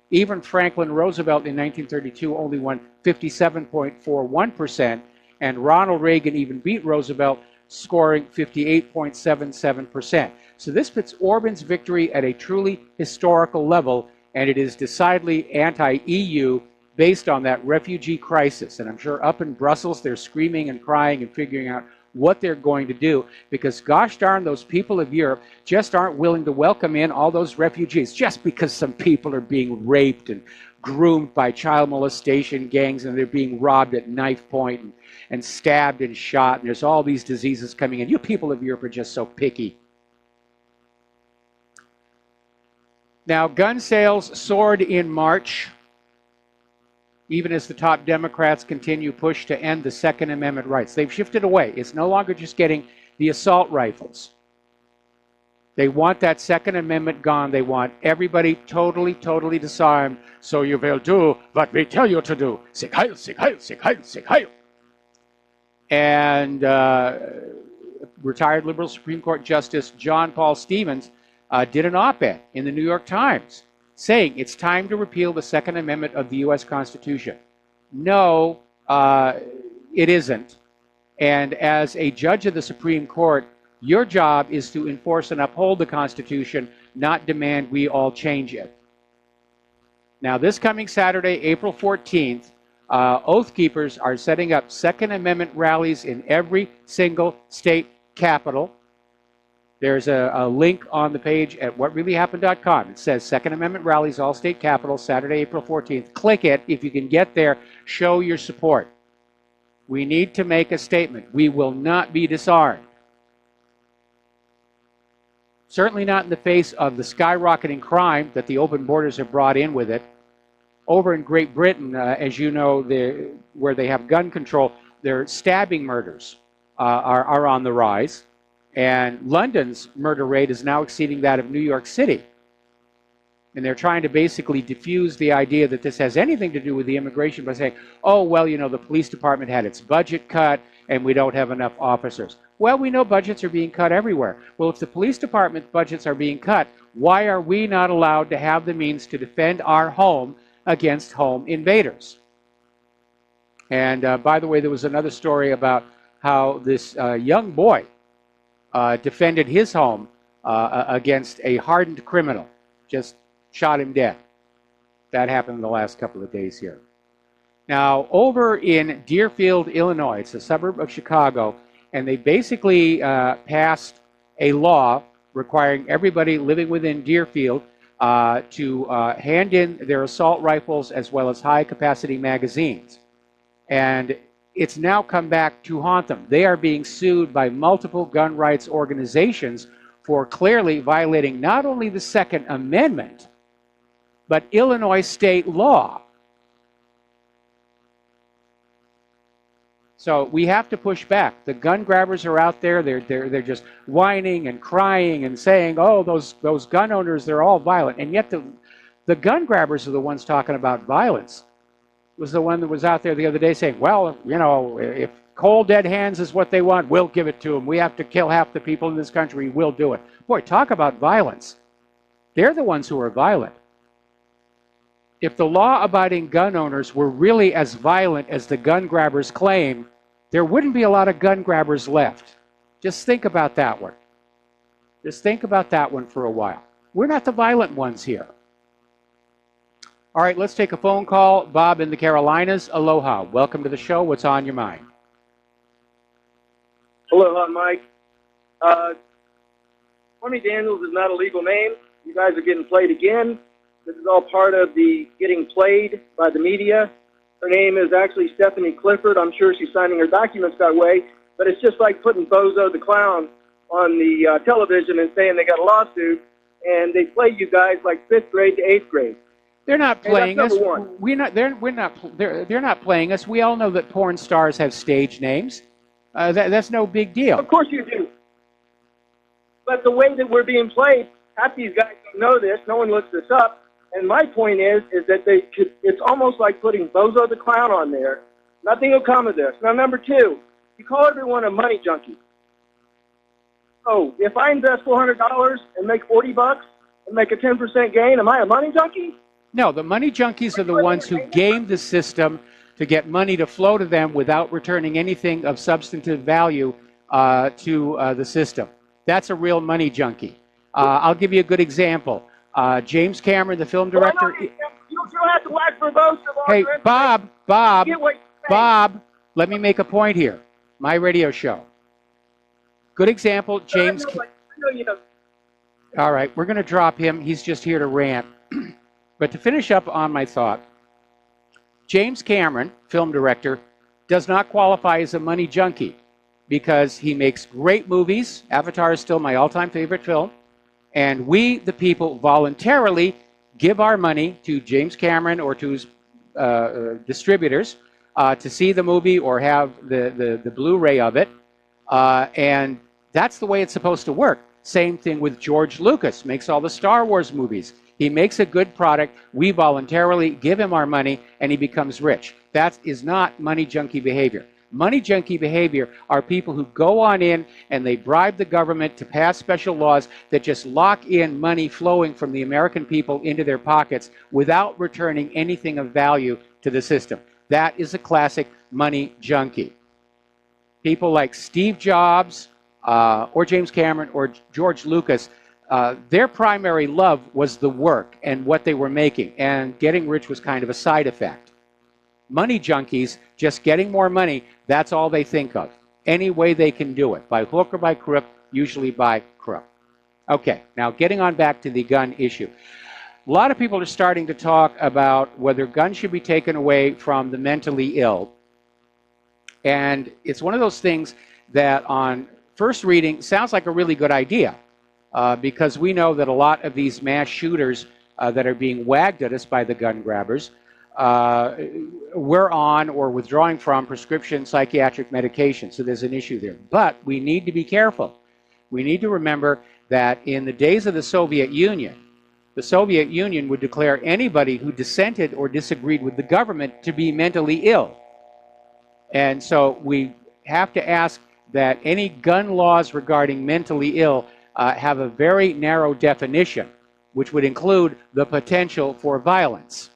S2: Even Franklin Roosevelt in 1932 only won 57.41%, and Ronald Reagan even beat Roosevelt scoring 58.77%. So this puts Orban's victory at a truly historical level, and it is decidedly anti-EU based on that refugee crisis. And I'm sure up in Brussels, they're screaming and crying and figuring out what they're going to do, because gosh darn, those people of Europe just aren't willing to welcome in all those refugees just because some people are being raped and groomed by child molestation gangs, and they're being robbed at knife point and stabbed and shot, and there's all these diseases coming in. You people of Europe are just so picky. Now, gun sales soared in March, even as the top Democrats continue push to end the Second Amendment rights. They've shifted away. It's no longer just getting the assault rifles. They want that Second Amendment gone. They want everybody totally disarmed. So you will do what we tell you to do. Sieg Heil, Sieg Heil, Sieg Heil, Sieg Heil. And retired liberal Supreme Court Justice John Paul Stevens did an op-ed in the New York Times saying it's time to repeal the Second Amendment of the U.S. Constitution. No, it isn't. And as a judge of the Supreme Court, your job is to enforce and uphold the Constitution, not demand we all change it. Now, this coming Saturday, April 14th, Oath Keepers are setting up Second Amendment rallies in every single state capital. There's a link on the page at whatreallyhappened.com. It says Second Amendment rallies, all state capitals, Saturday, April 14th. Click it. If you can get there, show your support. We need to make a statement. We will not be disarmed. Certainly not in the face of the skyrocketing crime that the open borders have brought in with it. Over in Great Britain, as you know, where they have gun control, their stabbing murders are on the rise. And London's murder rate is now exceeding that of New York City. And they're trying to basically diffuse the idea that this has anything to do with the immigration by saying, oh, well, you know, the police department had its budget cut and we don't have enough officers. Well, we know budgets are being cut everywhere. Well, if the police department budgets are being cut, why are we not allowed to have the means to defend our home against home invaders? And by the way, there was another story about how this young boy defended his home against a hardened criminal, just shot him dead. That happened in the last couple of days here. Now, over in Deerfield, Illinois, it's a suburb of Chicago, and they basically passed a law requiring everybody living within Deerfield to hand in their assault rifles as well as high-capacity magazines. And it's now come back to haunt them. They are being sued by multiple gun rights organizations for clearly violating not only the Second Amendment, but Illinois state law. So we have to push back. The gun grabbers are out there. They're just whining and crying and saying, oh, those gun owners, they're all violent. And yet the gun grabbers are the ones talking about violence. Was the one that was out there the other day saying, well, you know, if cold dead hands is what they want, we'll give it to them. We have to kill half the people in this country, we'll do it. Boy, talk about violence. They're the ones who are violent. If the law-abiding gun owners were really as violent as the gun grabbers claim, there wouldn't be a lot of gun grabbers left. Just think about that one. Just think about that one for a while. We're not the violent ones here. All right, let's take a phone call. Bob in the Carolinas, aloha. Welcome to the show. What's on your mind?
S17: Aloha, Mike. Stormy Daniels is not a legal name. You guys are getting played again. This is all part of the getting played by the media. Her name is actually Stephanie Clifford. I'm sure she's signing her documents that way. But it's just like putting Bozo the Clown on the television and saying they got a lawsuit, and they play you guys like 5th grade to 8th grade.
S2: They're not playing us.
S17: They're
S2: not playing us. We all know that porn stars have stage names. That's no big deal.
S17: Of course you do. But the way that we're being played, half these guys don't know this. No one looks this up. And my point is that it's almost like putting Bozo the Clown on there. Nothing will come of this. Now, number two, you call everyone a money junkie. Oh, if I invest $400 and make $40 and make a 10% gain, am I a money junkie?
S2: No, the money junkies are the ones who game the system to get money to flow to them without returning anything of substantive value to the system. That's a real money junkie. I'll give you a good example. James Cameron, the film director.
S17: You don't have to whack for votes.
S2: Hey, Bob, let me make a point here. My radio show. Good example, James. All right, we're going to drop him. He's just here to rant. But to finish up on my thought, James Cameron, film director, does not qualify as a money junkie because he makes great movies. Avatar is still my all-time favorite film. And we, the people, voluntarily give our money to James Cameron or to his distributors to see the movie or have the Blu-ray of it. And that's the way it's supposed to work. Same thing with George Lucas, makes all the Star Wars movies. He makes a good product. We voluntarily give him our money, and he becomes rich. That is not money junkie behavior. Money junkie behavior are people who go on in and they bribe the government to pass special laws that just lock in money flowing from the American people into their pockets without returning anything of value to the system. That is a classic money junkie. People like Steve Jobs or James Cameron or George Lucas, their primary love was the work and what they were making, and getting rich was kind of a side effect. Money junkies, just getting more money, that's all they think of. Any way they can do it, by hook or by crook, usually by crook. Okay, now getting on back to the gun issue. A lot of people are starting to talk about whether guns should be taken away from the mentally ill. And it's one of those things that on first reading sounds like a really good idea, because we know that a lot of these mass shooters that are being wagged at us by the gun grabbers we're on or withdrawing from prescription psychiatric medication. So there's an issue there. But we need to be careful. We need to remember that in the days of the Soviet Union would declare anybody who dissented or disagreed with the government to be mentally ill. And so we have to ask that any gun laws regarding mentally ill have a very narrow definition, which would include the potential for violence.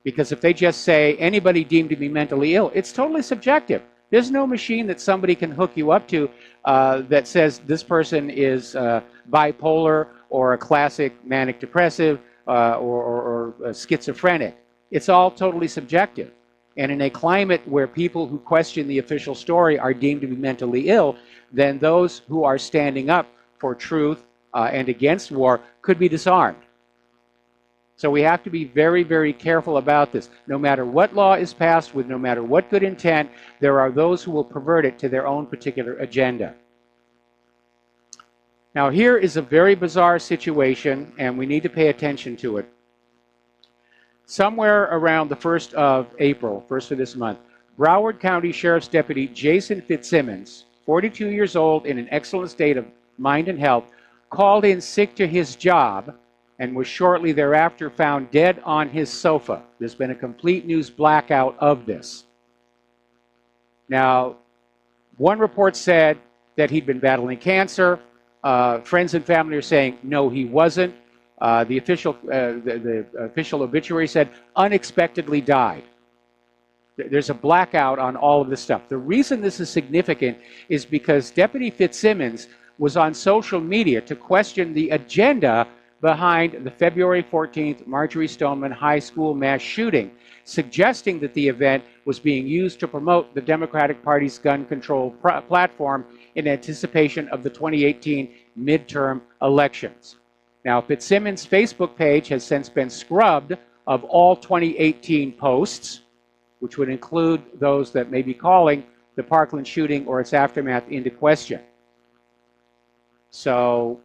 S2: Because if they just say anybody deemed to be mentally ill, it's totally subjective. There's no machine that somebody can hook you up to that says this person is bipolar or a classic manic depressive or schizophrenic. It's all totally subjective. And in a climate where people who question the official story are deemed to be mentally ill, then those who are standing up for truth and against war could be disarmed. So we have to be very, very careful about this. No matter what law is passed with no matter what good intent, there are those who will pervert it to their own particular agenda. Now here is a very bizarre situation, and we need to pay attention to it. Somewhere around the 1st of April, 1st of this month, Broward County Sheriff's Deputy Jason Fitzsimmons, 42 years old, in an excellent state of mind and health, called in sick to his job and was shortly thereafter found dead on his sofa. There's been a complete news blackout of this. Now, one report said that he'd been battling cancer. Friends and family are saying, no, he wasn't. The official obituary said, unexpectedly died. There's a blackout on all of this stuff. The reason this is significant is because Deputy Fitzsimmons was on social media to question the agenda behind the February 14th Marjorie Stoneman High School mass shooting, suggesting that the event was being used to promote the Democratic Party's gun control platform in anticipation of the 2018 midterm elections. Now, Fitzsimmons' Facebook page has since been scrubbed of all 2018 posts, which would include those that may be calling the Parkland shooting or its aftermath into question. So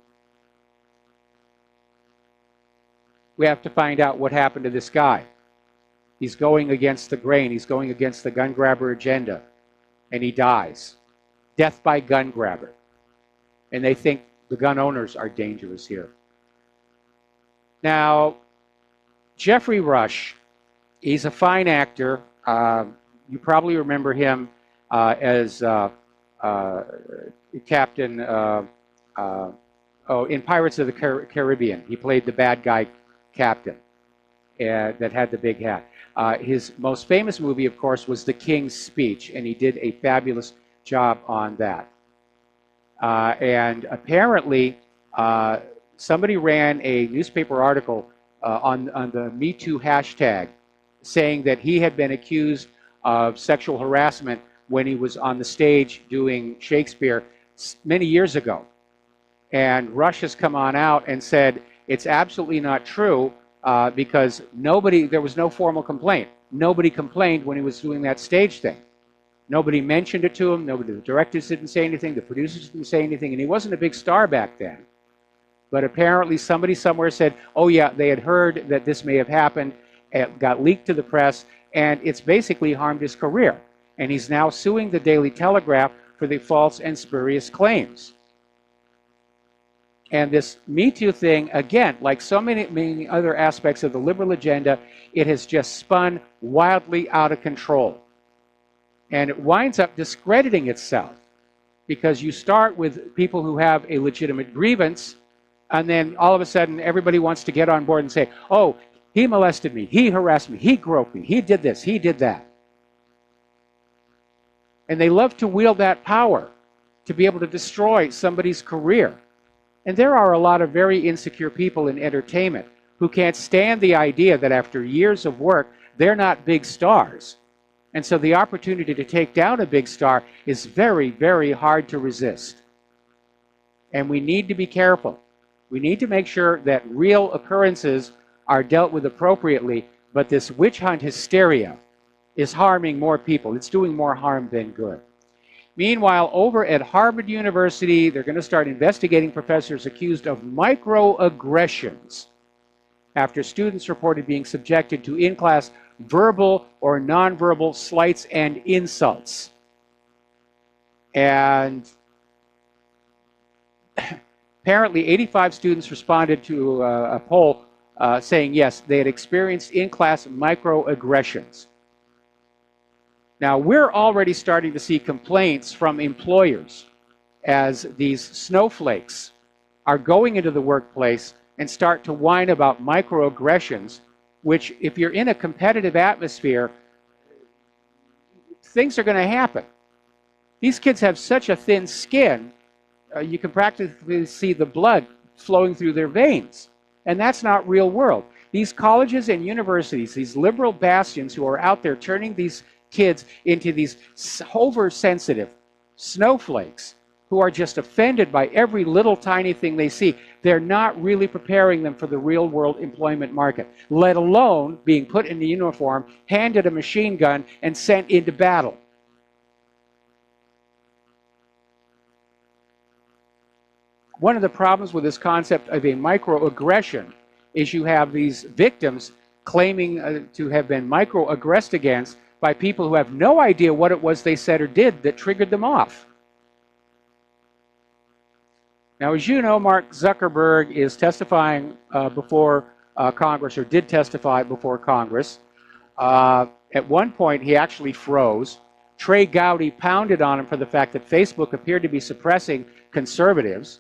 S2: we have to find out what happened to this guy. He's going against the grain. He's going against the gun grabber agenda. And he dies. Death by gun grabber. And they think the gun owners are dangerous here. Now, Jeffrey Rush, he's a fine actor. You probably remember him as Captain in Pirates of the Caribbean. He played the bad guy captain that had the big hat. His most famous movie, of course, was The King's Speech, and he did a fabulous job on that. And apparently, somebody ran a newspaper article on the Me Too hashtag saying that he had been accused of sexual harassment when he was on the stage doing Shakespeare many years ago. And Rush has come on out and said it's absolutely not true because there was no formal complaint. Nobody complained when he was doing that stage thing. Nobody mentioned it to him. The directors didn't say anything. The producers didn't say anything. And he wasn't a big star back then. But apparently somebody somewhere said, oh yeah, they had heard that this may have happened. It got leaked to the press. And it's basically harmed his career. And he's now suing the Daily Telegraph for the false and spurious claims. And this Me Too thing, again, like so many other aspects of the liberal agenda, it has just spun wildly out of control. And it winds up discrediting itself because you start with people who have a legitimate grievance, and then all of a sudden everybody wants to get on board and say, oh, he molested me, he harassed me, he groped me, he did this, he did that. And they love to wield that power to be able to destroy somebody's career. And there are a lot of very insecure people in entertainment who can't stand the idea that after years of work, they're not big stars. And so the opportunity to take down a big star is very, very hard to resist. And we need to be careful. We need to make sure that real occurrences are dealt with appropriately, but this witch hunt hysteria is harming more people. It's doing more harm than good. Meanwhile, over at Harvard University, they're going to start investigating professors accused of microaggressions after students reported being subjected to in-class verbal or nonverbal slights and insults. And apparently 85 students responded to a poll saying yes, they had experienced in-class microaggressions. Now, we're already starting to see complaints from employers as these snowflakes are going into the workplace and start to whine about microaggressions, which if you're in a competitive atmosphere, things are going to happen. These kids have such a thin skin, you can practically see the blood flowing through their veins. And that's not real world. These colleges and universities, these liberal bastions who are out there turning these kids into these oversensitive snowflakes who are just offended by every little tiny thing they see, they're not really preparing them for the real world employment market, let alone being put in a uniform, handed a machine gun, and sent into battle. One of the problems with this concept of a microaggression is you have these victims claiming to have been microaggressed against by people who have no idea what it was they said or did that triggered them off. Now, as you know, Mark Zuckerberg is testifying before Congress, or did testify before Congress. At one point, he actually froze. Trey Gowdy pounded on him for the fact that Facebook appeared to be suppressing conservatives.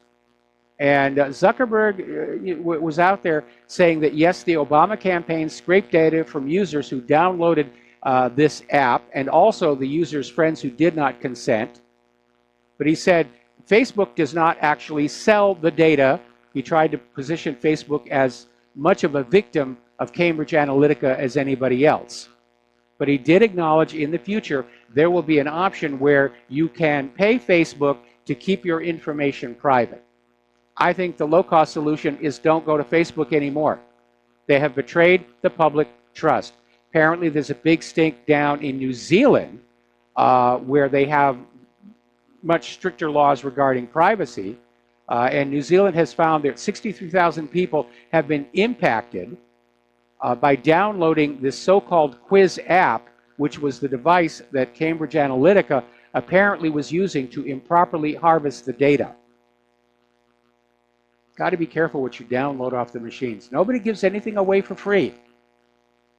S2: And Zuckerberg was out there saying that, yes, the Obama campaign scraped data from users who downloaded this app, and also the users' friends who did not consent. But he said Facebook does not actually sell the data. He tried to position Facebook as much of a victim of Cambridge Analytica as anybody else. But he did acknowledge in the future there will be an option where you can pay Facebook to keep your information private. I think the low-cost solution is don't go to Facebook anymore. They have betrayed the public trust. Apparently, there's a big stink down in New Zealand where they have much stricter laws regarding privacy. And New Zealand has found that 63,000 people have been impacted by downloading this so-called quiz app, which was the device that Cambridge Analytica apparently was using to improperly harvest the data. Got to be careful what you download off the machines. Nobody gives anything away for free.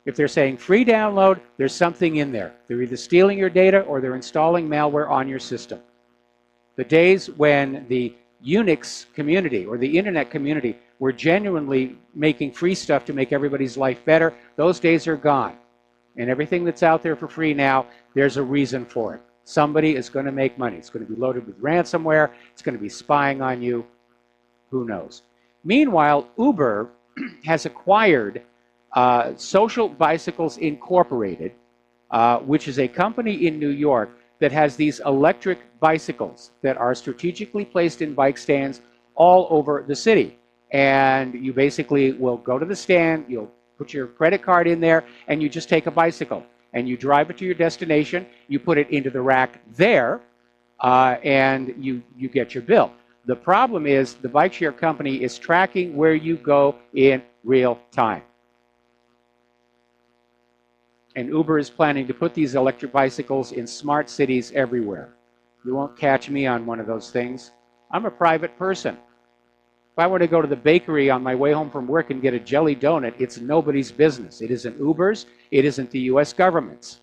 S2: If they're saying free download, there's something in there. They're either stealing your data or they're installing malware on your system. The days when the Unix community or the internet community were genuinely making free stuff to make everybody's life better, those days are gone. And everything that's out there for free now, there's a reason for it. Somebody is going to make money. It's going to be loaded with ransomware. It's going to be spying on you. Who knows? Meanwhile, Uber has acquired Social Bicycles Incorporated, which is a company in New York that has these electric bicycles that are strategically placed in bike stands all over the city. And you basically will go to the stand, you'll put your credit card in there, and you just take a bicycle. And you drive it to your destination, you put it into the rack there, and you get your bill. The problem is the bike share company is tracking where you go in real time. And Uber is planning to put these electric bicycles in smart cities everywhere. You won't catch me on one of those things. I'm a private person. If I were to go to the bakery on my way home from work and get a jelly donut, it's nobody's business. It isn't Uber's. It isn't the U.S. government's.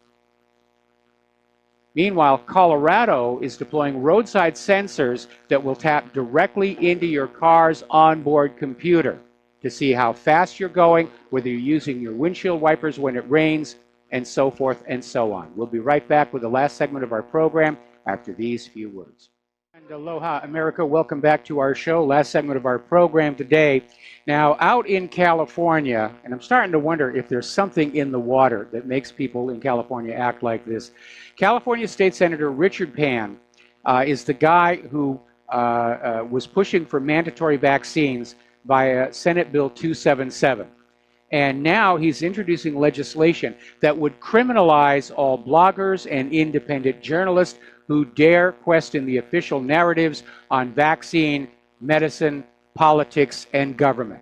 S2: Meanwhile, Colorado is deploying roadside sensors that will tap directly into your car's onboard computer to see how fast you're going, whether you're using your windshield wipers when it rains, and so forth and so on. We'll be right back with the last segment of our program after these few words. And aloha, America. Welcome back to our show. Last segment of our program today. Now, out in California, and I'm starting to wonder if there's something in the water that makes people in California act like this. California State Senator Richard Pan is the guy who was pushing for mandatory vaccines via Senate Bill 277. And now he's introducing legislation that would criminalize all bloggers and independent journalists who dare question the official narratives on vaccine, medicine, politics, and government.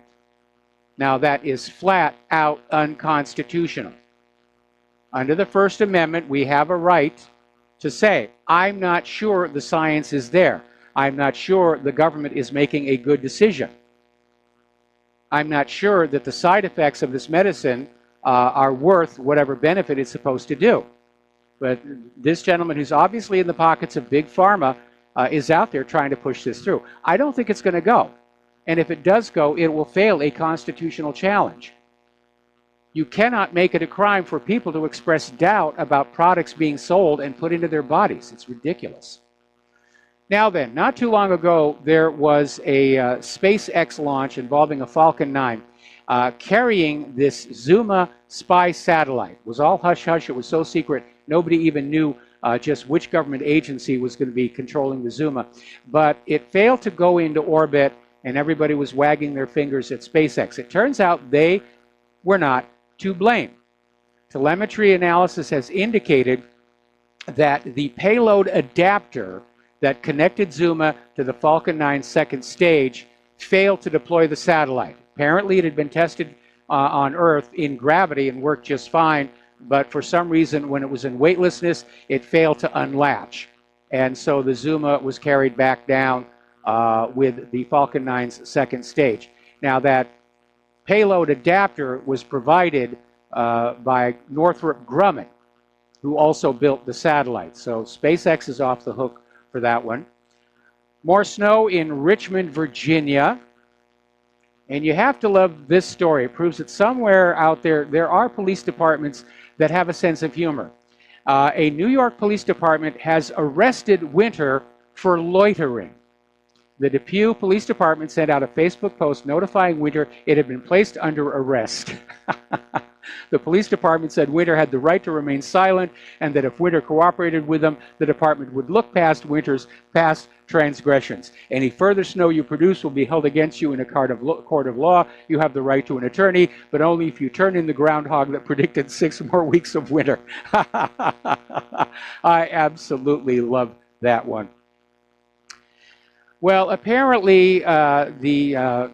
S2: Now that is flat out unconstitutional. Under the First Amendment, we have a right to say, I'm not sure the science is there. I'm not sure the government is making a good decision. I'm not sure that the side effects of this medicine are worth whatever benefit it's supposed to do. But this gentleman, who's obviously in the pockets of Big Pharma, is out there trying to push this through. I don't think it's going to go. And if it does go, it will fail a constitutional challenge. You cannot make it a crime for people to express doubt about products being sold and put into their bodies. It's ridiculous. Now then, not too long ago, there was a SpaceX launch involving a Falcon 9 carrying this Zuma spy satellite. It was all hush-hush. It was so secret, nobody even knew just which government agency was going to be controlling the Zuma. But it failed to go into orbit, and everybody was wagging their fingers at SpaceX. It turns out they were not to blame. Telemetry analysis has indicated that the payload adapter that connected Zuma to the Falcon 9 second stage failed to deploy the satellite. Apparently it had been tested on Earth in gravity and worked just fine, but for some reason when it was in weightlessness, it failed to unlatch. And so the Zuma was carried back down with the Falcon 9's second stage. Now that payload adapter was provided by Northrop Grumman, who also built the satellite. So SpaceX is off the hook for that one. More snow in Richmond, Virginia. And you have to love this story. It proves that somewhere out there, there are police departments that have a sense of humor. A New York police department has arrested Winter for loitering. The Depew Police Department sent out a Facebook post notifying Winter it had been placed under arrest. The police department said Winter had the right to remain silent and that if Winter cooperated with them, the department would look past Winter's past transgressions. Any further snow you produce will be held against you in a court of law. You have the right to an attorney, but only if you turn in the groundhog that predicted 6 more weeks of winter. I absolutely love that one. Well, apparently the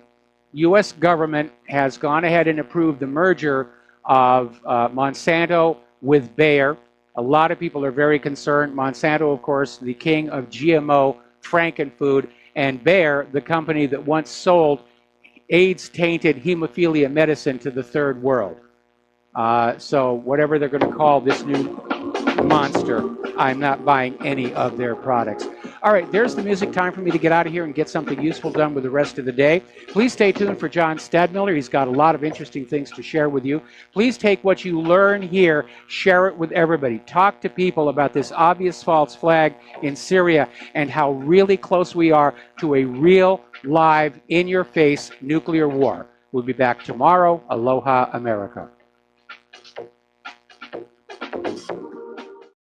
S2: U.S. government has gone ahead and approved the merger of Monsanto with Bayer. A lot of people are very concerned. Monsanto, of course, the king of GMO frankenfood, and Bayer, the company that once sold AIDS-tainted hemophilia medicine to the third world. So whatever they're going to call this new monster, I'm not buying any of their products. All right, there's the music. Time for me to get out of here and get something useful done with the rest of the day. Please stay tuned for John Stadmiller. He's got a lot of interesting things to share with you. Please take what you learn here, share it with everybody. Talk to people about this obvious false flag in Syria and how really close we are to a real, live, in-your-face nuclear war. We'll be back tomorrow. Aloha, America.